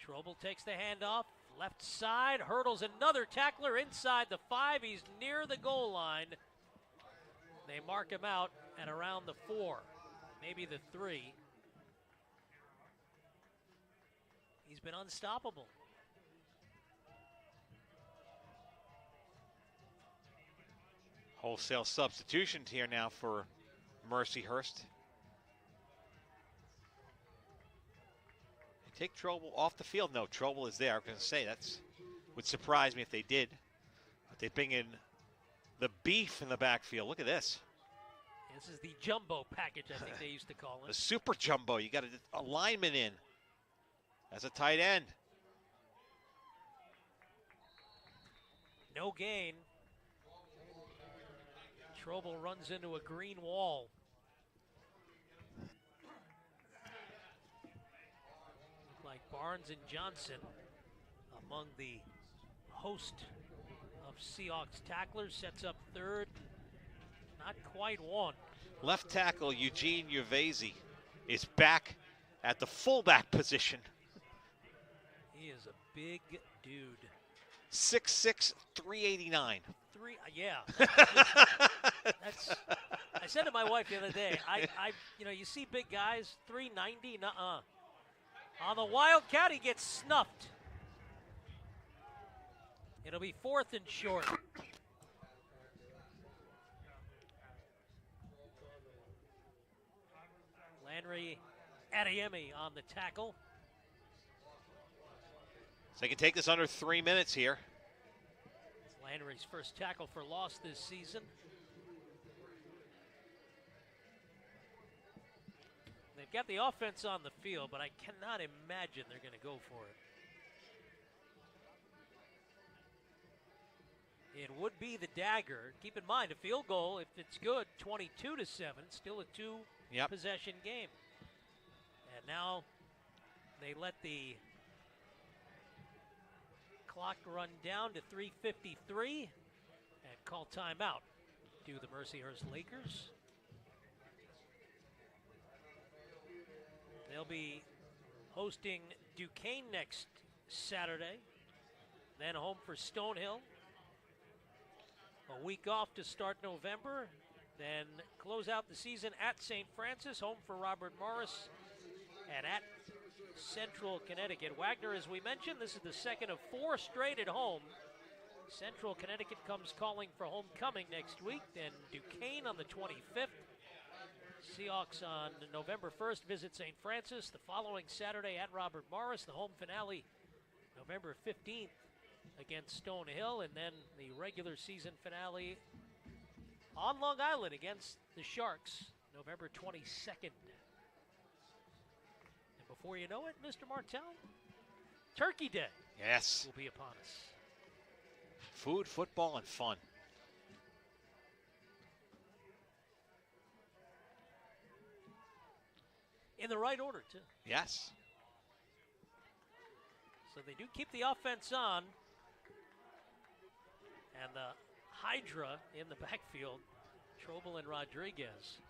Strobel takes the handoff, left side, hurdles another tackler inside the 5. He's near the goal line. They mark him out at around the 4, maybe the 3. He's been unstoppable. Wholesale substitutions here now for Mercyhurst. Take Trobel off the field. No, Trobel is there. I'm going to say that's would surprise me if they did. But they bring in the beef in the backfield. Look at this. This is the jumbo package, I think they used to call The it. super jumbo. You got a lineman in as a tight end. No gain. Trobel runs into a green wall. Like Barnes and Johnson among the host of Seahawks tacklers, sets up third, not quite one. Left tackle Eugene Uvasi is back at the fullback position. He is a big dude. 6'6", 389. Yeah. That's I said to my wife the other day, you see big guys, 390, nuh-uh. On the Wildcat, he gets snuffed. It'll be 4th and short. Landry Adeyemi on the tackle. So they can take this under 3 minutes here. It's Landry's first tackle for loss this season. They've got the offense on the field, but I cannot imagine they're going to go for it. It would be the dagger. Keep in mind, a field goal, if it's good, 22-7, still a 2-possession game. And now they let the clock run down to 3:53 and call timeout. Do the Mercyhurst Lakers. They'll be hosting Duquesne next Saturday, then home for Stonehill. A week off to start November, then close out the season at St. Francis, home for Robert Morris, and at Central Connecticut. Wagner, as we mentioned, this is the second of 4 straight at home. Central Connecticut comes calling for homecoming next week, then Duquesne on the 25th. Seahawks on November 1st visit St. Francis. The following Saturday at Robert Morris. The home finale November 15th against Stonehill. And then the regular season finale on Long Island against the Sharks November 22nd. And before you know it, Mr. Martell, Turkey Day Yes. will be upon us. Food, football, and fun. In the right order, too. Yes. So they do keep the offense on. And the hydra in the backfield, Trobel and Rodriguez.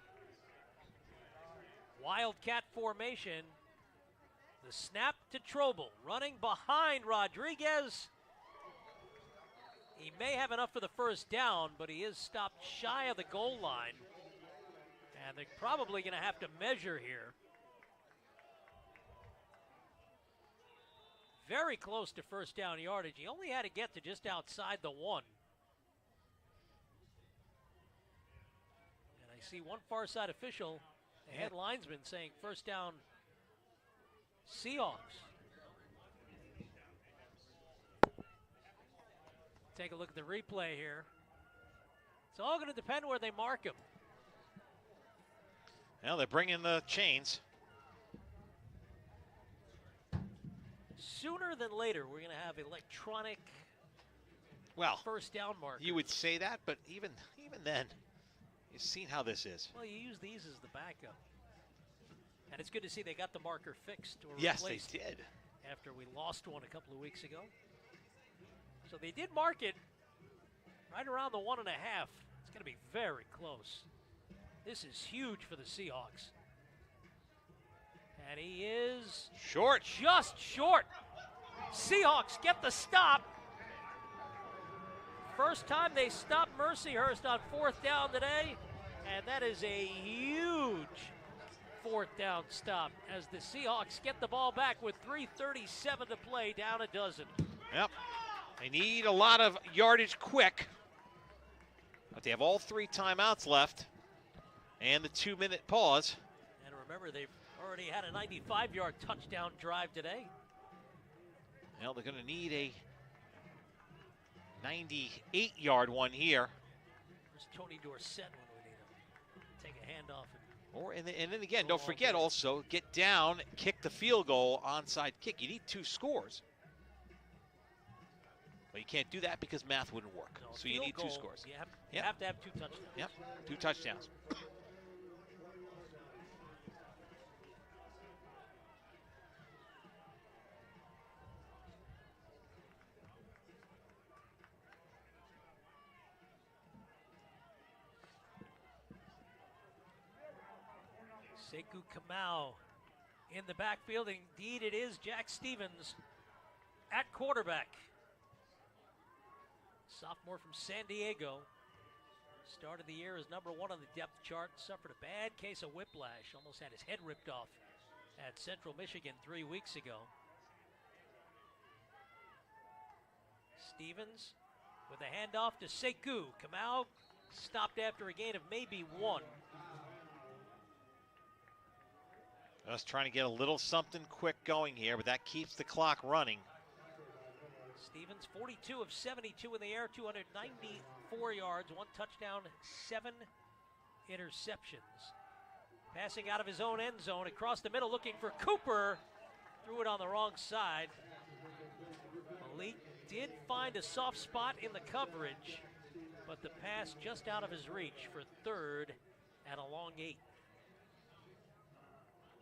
Wildcat formation. The snap to Trobel, running behind Rodriguez. He may have enough for the first down, but he is stopped shy of the goal line. And they're probably going to have to measure here. Very close to first down yardage. He only had to get to just outside the 1. And I see one far side official, the head linesman, saying first down Seahawks. Take a look at the replay here. It's all going to depend where they mark him. Well, they're bringing the chains. Sooner than later, we're going to have electronic first down markers. You would say that, but even then, you've seen how this is. Well, you use these as the backup. And it's good to see they got the marker fixed or yes, replaced. They did. After we lost one a couple of weeks ago. So they did mark it right around the 1.5. It's going to be very close. This is huge for the Seahawks. And he is short. Just short. Seahawks get the stop. First time they stopped Mercyhurst on 4th down today. And that is a huge 4th down stop as the Seahawks get the ball back with 3:37 to play, down a dozen. Yep. They need a lot of yardage quick. But they have all 3 timeouts left and the 2-minute pause. And remember, they've already had a 95-yard touchdown drive today. Well, they're going to need a 98-yard one here. There's Tony Dorsett when we need him. Take a handoff. And then again, don't forget also, get down, kick the field goal, onside kick. You need 2 scores. But you can't do that because math wouldn't work. No, so you need 2 scores. You have to have 2 touchdowns. Yep, 2 touchdowns. Sekou Kamau in the backfield. Indeed, it is Jack Stevens at quarterback. Sophomore from San Diego. Started the year as number 1 on the depth chart. Suffered a bad case of whiplash. Almost had his head ripped off at Central Michigan 3 weeks ago. Stevens with a handoff to Sekou. Kamau stopped after a gain of maybe 1. Just trying to get a little something quick going here, but that keeps the clock running. Stevens, 42 of 72 in the air, 294 yards, 1 touchdown, 7 interceptions. Passing out of his own end zone across the middle, looking for Cooper. Threw it on the wrong side. Malik did find a soft spot in the coverage, but the pass just out of his reach for 3rd and a long 8.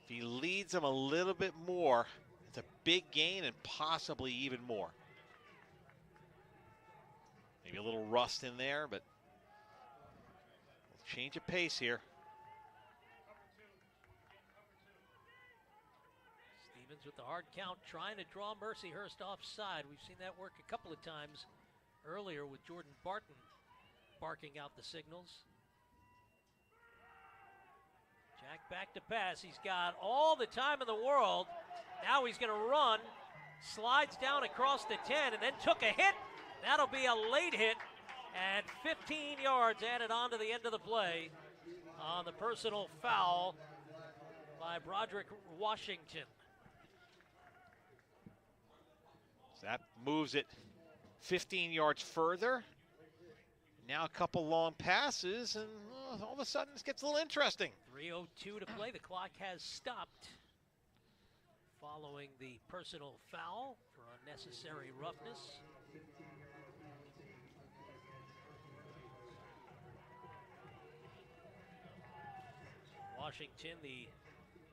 If he leads them a little bit more, it's a big gain and possibly even more. Maybe a little rust in there, but change of pace here. Stevens with the hard count, trying to draw Mercyhurst offside. We've seen that work a couple of times earlier with Jordan Barton barking out the signals. Jack back to pass. He's got all the time in the world. Now he's going to run. Slides down across the 10 and then took a hit. That'll be a late hit. And 15 yards added on to the end of the play on the personal foul by Broderick Washington. So that moves it 15 yards further. Now a couple long passes, and all of a sudden this gets a little interesting. 3:02 to play. The clock has stopped following the personal foul for unnecessary roughness. Washington, the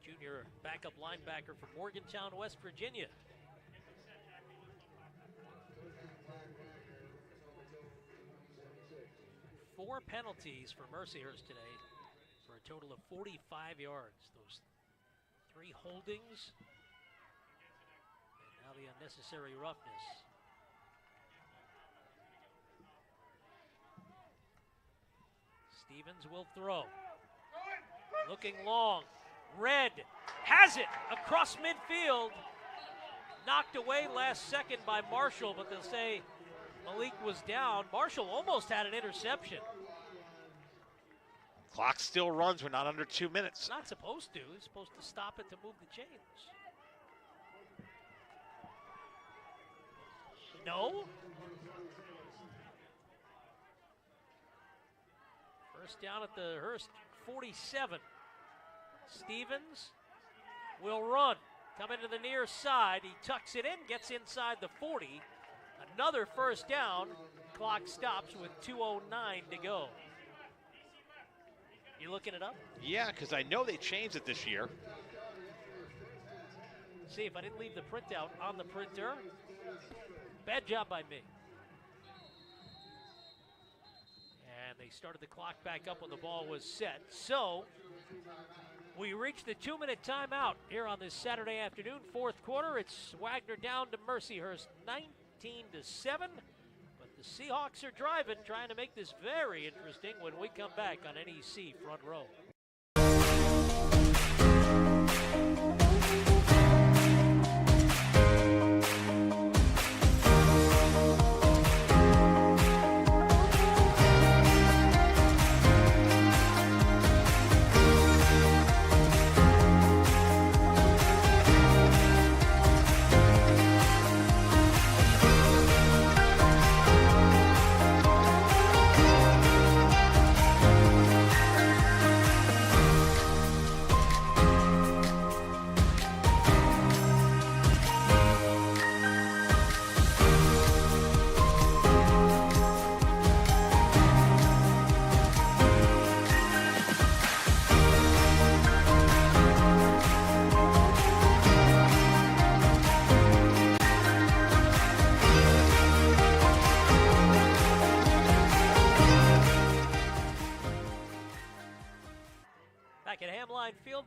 junior backup linebacker from Morgantown, West Virginia. 4 penalties for Mercyhurst today for a total of 45 yards. Those 3 holdings and now the unnecessary roughness. Stevens will throw. Looking long. Red has it across midfield. Knocked away last second by Marshall, but they'll say Malik was down. Marshall almost had an interception. Clock still runs. We're not under 2 minutes. Not supposed to. He's supposed to stop it to move the chains. No. First down at the Hurst 47. Stevens will run. Coming to the near side. He tucks it in, gets inside the 40. Another first down. Clock stops with 2:09 to go. You looking it up? Yeah, because I know they changed it this year. See if I didn't leave the printout on the printer. Bad job by me. And they started the clock back up when the ball was set. So we reached the 2-minute timeout here on this Saturday afternoon, 4th quarter. It's Wagner down to Mercyhurst, 19-7. But the Seahawks are driving, trying to make this very interesting when we come back on NEC Front Row.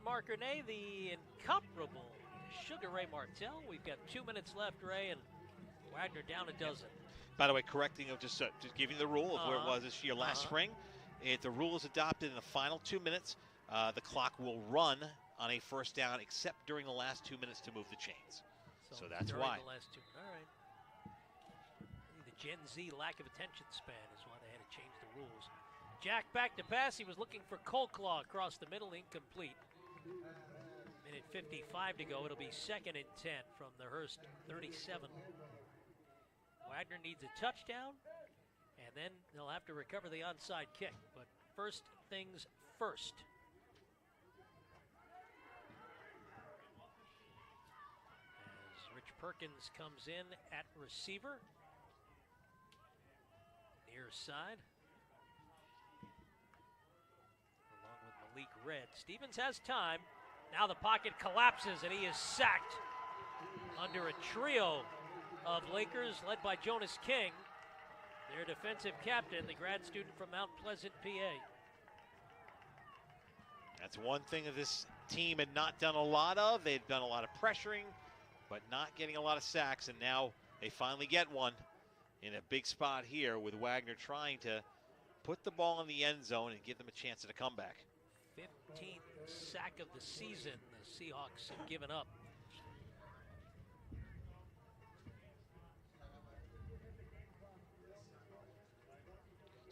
Mark Renee, the incomparable Sugar Ray Martell. We've got 2 minutes left, Ray, and Wagner down a dozen. By the way, correcting of just giving the rule of where it was this year last spring. If the rule is adopted in the final 2 minutes, the clock will run on a first down, except during the last 2 minutes to move the chains. So that's why. The last 2. All right. The Gen Z lack of attention span is why they had to change the rules. Jack back to pass. He was looking for Colclaw across the middle, incomplete. Minute 55 to go. It'll be 2nd and 10 from the Hurst 37. Wagner needs a touchdown, and then they'll have to recover the onside kick. But first things first. As Rich Perkins comes in at receiver. Near side. Along with Malik Red. Stevens has time. Now the pocket collapses and he is sacked under a trio of Lakers led by Jonas King, their defensive captain, the grad student from Mount Pleasant, PA. That's one thing that this team had not done a lot of. They'd done a lot of pressuring, but not getting a lot of sacks, and now they finally get one in a big spot here with Wagner trying to put the ball in the end zone and give them a chance at a comeback. 15th sack of the season the Seahawks have given up.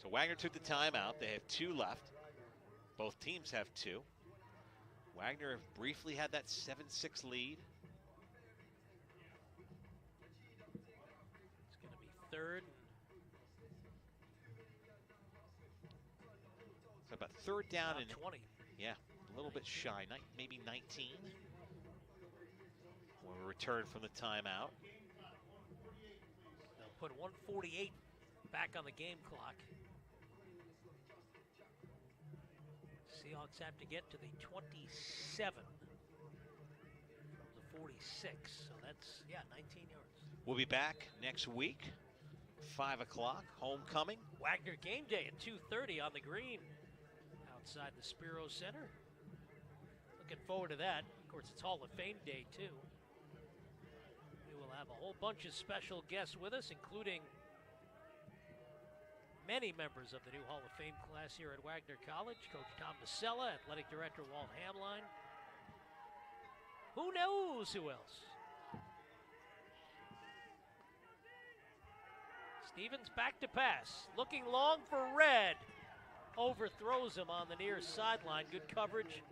So Wagner took the timeout. They have 2 left. Both teams have 2. Wagner briefly had that 7-6 lead. It's going to be 3rd. So about 3rd down and 20. Yeah, a little bit shy, maybe 19. When we return from the timeout. They'll put 1:48 back on the game clock. Seahawks have to get to the 27 from the 46. So that's, 19 yards. We'll be back next week 5 o'clock, homecoming. Wagner game day at 2:30 on the green outside the Spiro Center. Looking forward to that. Of course, it's Hall of Fame day, too. We will have a whole bunch of special guests with us, including many members of the new Hall of Fame class here at Wagner College. Coach Tom Masella, Athletic Director Walt Hamline. Who knows who else? Stevens back to pass. Looking long for Red. Overthrows him on the near sideline. Good coverage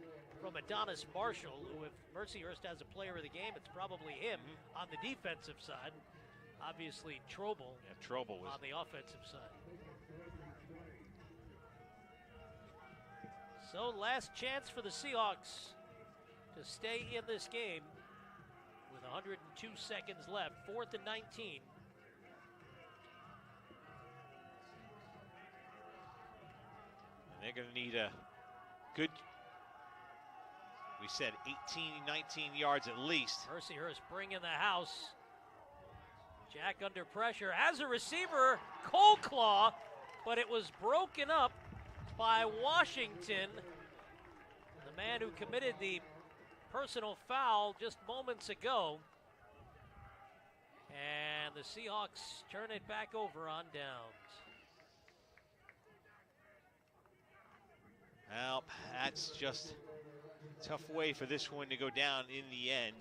from Adonis Marshall, who, if Mercyhurst has a player of the game, it's probably him on the defensive side. Obviously, Trobel, Trobel was on the offensive side. So last chance for the Seahawks to stay in this game with 102 seconds left. 4th and 19. They're going to need a good, we said 18, 19 yards at least. Mercyhurst bringing the house. Jack under pressure, has a receiver, Cold Claw, but it was broken up by Washington, the man who committed the personal foul just moments ago. And the Seahawks turn it back over on downs. Well, that's just a tough way for this one to go down in the end.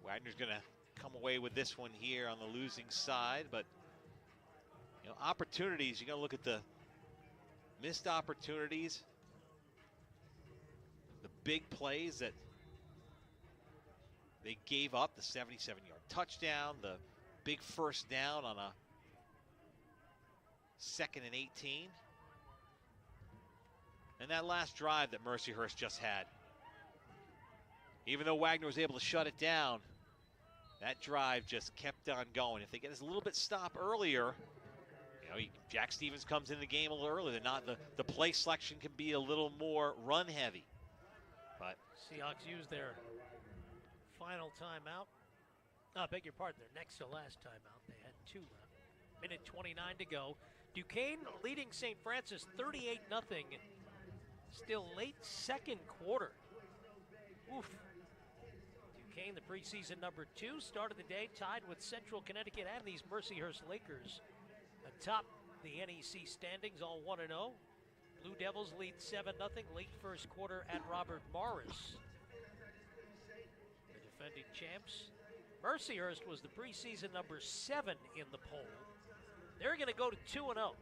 Wagner's going to come away with this one here on the losing side, but opportunities, you're going to look at the missed opportunities, the big plays that they gave up, the 77-yard touchdown, the big first down on a 2nd and 18. And that last drive that Mercyhurst just had. Even though Wagner was able to shut it down, that drive just kept on going. If they get us a little bit stop earlier, Jack Stevens comes in the game a little earlier. They're not the play selection can be a little more run heavy. But Seahawks use their final timeout. I beg your pardon, their next to last timeout. They had 2 left. Minute 29 to go. Duquesne leading St. Francis 38-0. Still late second quarter. Oof. Duquesne, the preseason number 2, started the day tied with Central Connecticut and these Mercyhurst Lakers atop the NEC standings, all 1-0. Blue Devils lead 7-0 late first quarter at Robert Morris. The defending champs. Mercyhurst was the preseason number 7 in the poll. They're going to go to 2-0.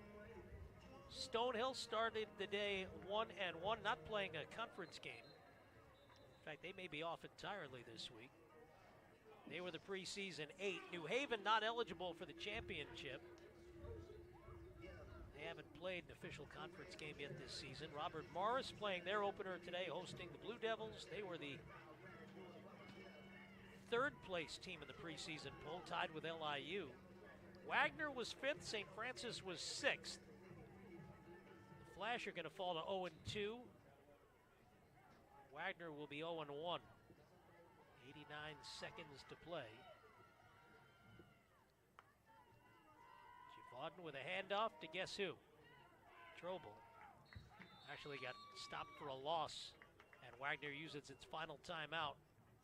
Stonehill started the day 1-1, not playing a conference game. In fact, they may be off entirely this week. They were the preseason 8. New Haven not eligible for the championship. They haven't played an official conference game yet this season. Robert Morris playing their opener today, hosting the Blue Devils. They were the 3rd place team in the preseason poll, tied with LIU. Wagner was 5th, St. Francis was 6th. The Flash are going to fall to 0-2. Wagner will be 0-1. 89 seconds to play. Javoden with a handoff to guess who? Trobel. Actually got stopped for a loss, and Wagner uses its final timeout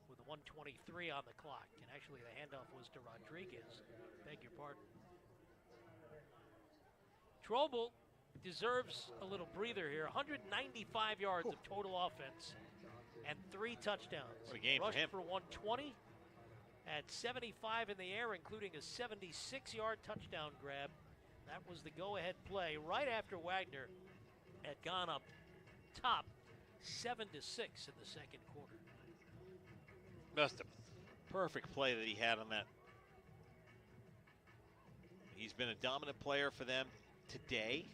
with 1:23 on the clock. And actually the handoff was to Rodriguez. Beg your pardon. Trobel deserves a little breather here. 195 yards of total offense and 3 touchdowns. What a game Rushed for him. for 120, had 75 in the air, including a 76-yard touchdown grab. That was the go-ahead play right after Wagner had gone up top 7-6 in the second quarter. Just a perfect play that he had on that. He's been a dominant player for them today.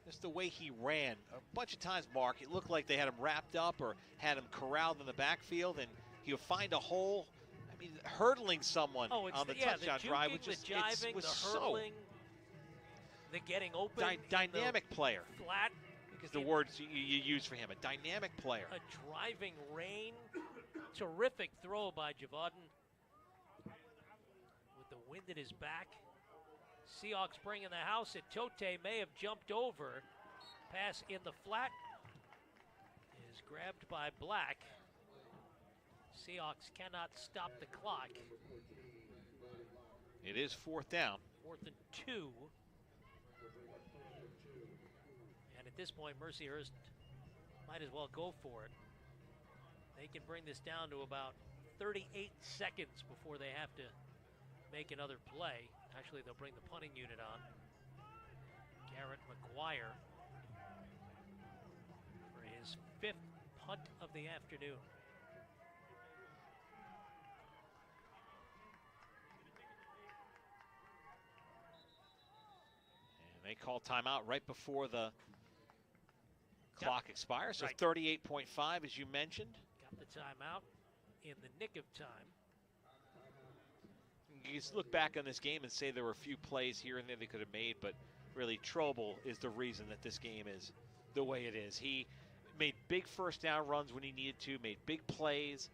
Just the way he ran. A bunch of times, Mark, it looked like they had him wrapped up or had him corralled in the backfield, and he would find a hole. I mean, hurdling someone on the touchdown drive, which is the jiving, was the hurdling, the getting open, dynamic player. Flat. Is the words you use for him, a dynamic player. A driving rain. Terrific throw by Javoden. wind at his back. Seahawks bringing the house at Tote, may have jumped over. Pass in the flat is grabbed by Black. Seahawks cannot stop the clock. It is 4th down. 4th and 2. And at this point, Mercyhurst might as well go for it. They can bring this down to about 38 seconds before they have to make another play. Actually, they'll bring the punting unit on. Garrett McGuire for his 5th punt of the afternoon. And they call timeout right before the clock expires. So Right. 38.5, as you mentioned. Got the timeout in the nick of time. You just look back on this game and say there were a few plays here and there they could have made, but really Trobel is the reason that this game is the way it is. He made big first down runs when he needed to, made big plays.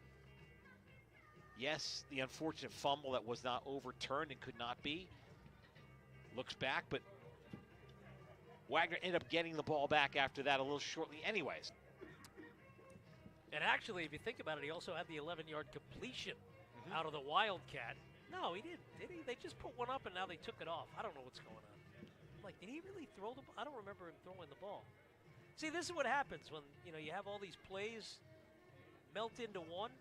Yes, the unfortunate fumble that was not overturned and could not be. Looks back, but Wagner ended up getting the ball back after that a little shortly anyways. And actually, if you think about it, he also had the 11-yard completion out of the Wildcat. No, he didn't, did he? They just put one up and now they took it off. I don't know what's going on. I'm like, did he really throw the ball? I don't remember him throwing the ball. See, this is what happens when, you have all these plays melt into one.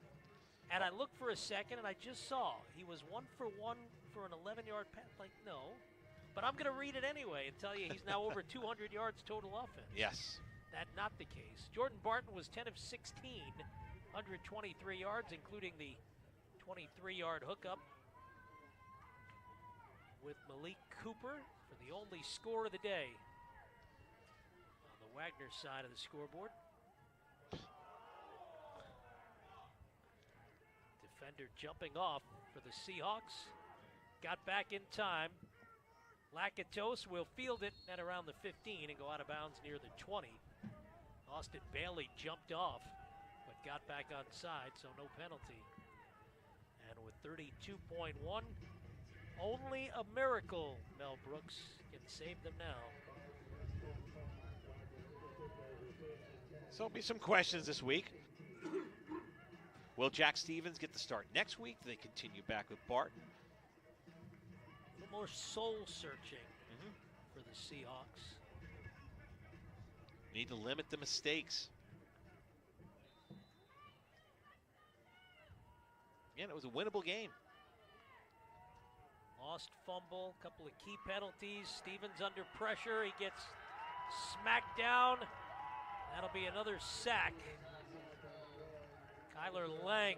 And I looked for a second and I just saw he was 1 for 1 for an 11-yard pass. Like, no. But I'm going to read it anyway and tell you he's now over 200 yards total offense. Yes. That's not the case. Jordan Barton was 10 of 16, 123 yards, including the 23-yard hookup with Malik Cooper for the only score of the day on the Wagner side of the scoreboard. Defender jumping off for the Seahawks. Got back in time. Lakatos will field it at around the 15 and go out of bounds near the 20. Austin Bailey jumped off, but got back on side, so no penalty. And with 32.1, only a miracle, Mel Brooks, can save them now. So there'll be some questions this week. Will Jack Stevens get the start next week? Do they continue back with Barton? A little more soul-searching for the Seahawks. Need to limit the mistakes. Again, it was a winnable game. Lost fumble, couple of key penalties. Stevens under pressure. He gets smacked down. That'll be another sack. Kyler Lang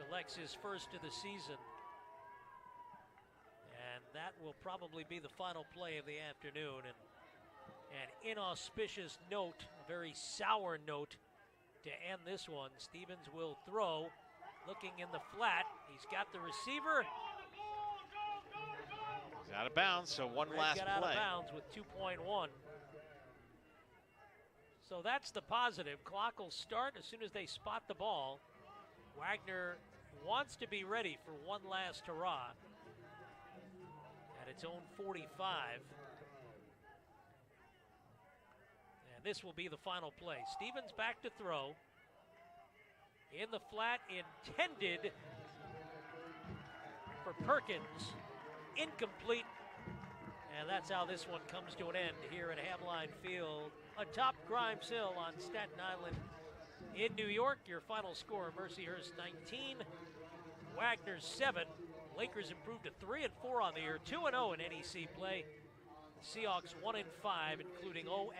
collects his first of the season. And that will probably be the final play of the afternoon. And an inauspicious note, a very sour note to end this one. Stevens will throw, looking in the flat. He's got the receiver. He's out of bounds, so one Red last got play. out of bounds with 2.1. So that's the positive. Clock will start as soon as they spot the ball. Wagner wants to be ready for one last hurrah at its own 45. And this will be the final play. Stevens back to throw. In the flat, intended for Perkins. Incomplete. And that's how this one comes to an end here at Hamline Field atop Grimes Hill on Staten Island in New York. Your final score, Mercyhurst 19, Wagner 7. Lakers improved to 3-4 on the year, 2-0 in NEC play. Seahawks 1-5, including 0-1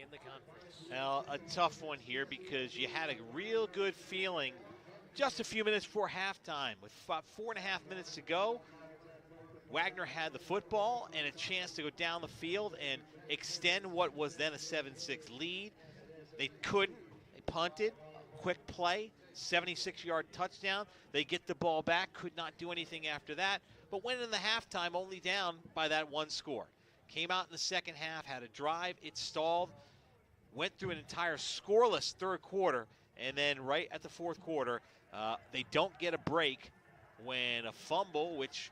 in the conference. Now, a tough one here because you had a real good feeling just a few minutes before halftime. With 4.5 minutes to go, Wagner had the football and a chance to go down the field and extend what was then a 7-6 lead. They couldn't. They punted. Quick play, 76-yard touchdown. They get the ball back, could not do anything after that, but went in the halftime only down by that one score. Came out in the second half, had a drive, it stalled, went through an entire scoreless third quarter, and then right at the fourth quarter, they don't get a break when a fumble, which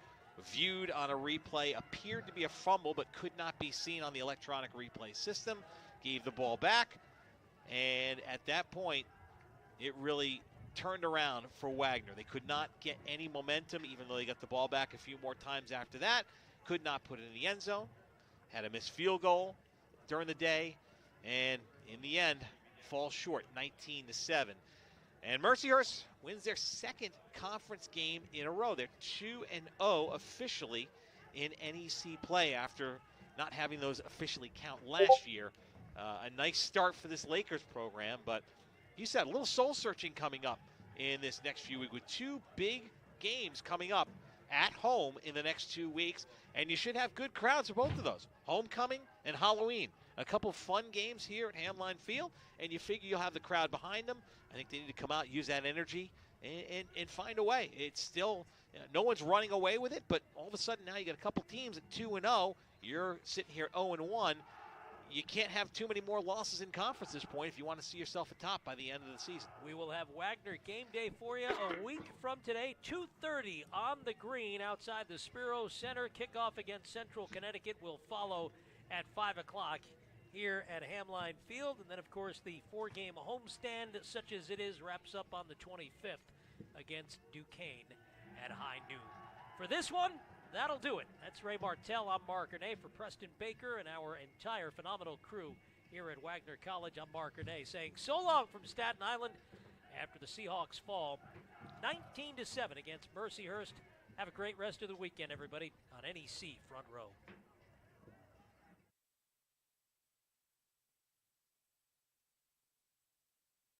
viewed on a replay appeared to be a fumble but could not be seen on the electronic replay system. Gave the ball back, and at that point, it really turned around for Wagner. They could not get any momentum, even though they got the ball back a few more times after that. Could not put it in the end zone. Had a missed field goal during the day, and in the end, falls short, 19-7. And Mercyhurst wins their second conference game in a row. They're 2-0 officially in NEC play after not having those officially count last year. A nice start for this Lakers program, but you said a little soul searching coming up in this next few weeks with two big games coming up at home in the next 2 weeks, and you should have good crowds for both of those, homecoming and Halloween. A couple fun games here at Hamline Field, and you figure you'll have the crowd behind them. I think they need to come out, use that energy, and find a way. It's still, no one's running away with it, but all of a sudden now you got a couple teams at 2-0. You're sitting here at 0-1. You can't have too many more losses in conference at this point if you want to see yourself atop by the end of the season. We will have Wagner game day for you a week from today, 2:30 on the green outside the Spiro Center. Kickoff against Central Connecticut will follow at 5 o'clock here at Hamline Field. And then, of course, the 4-game homestand, such as it is, wraps up on the 25th against Duquesne at high noon. For this one, that'll do it. That's Ray Martell. I'm Mark Renee for Preston Baker and our entire phenomenal crew here at Wagner College. I'm Mark Renee saying so long from Staten Island after the Seahawks fall 19-7 against Mercyhurst. Have a great rest of the weekend, everybody, on NEC Front Row.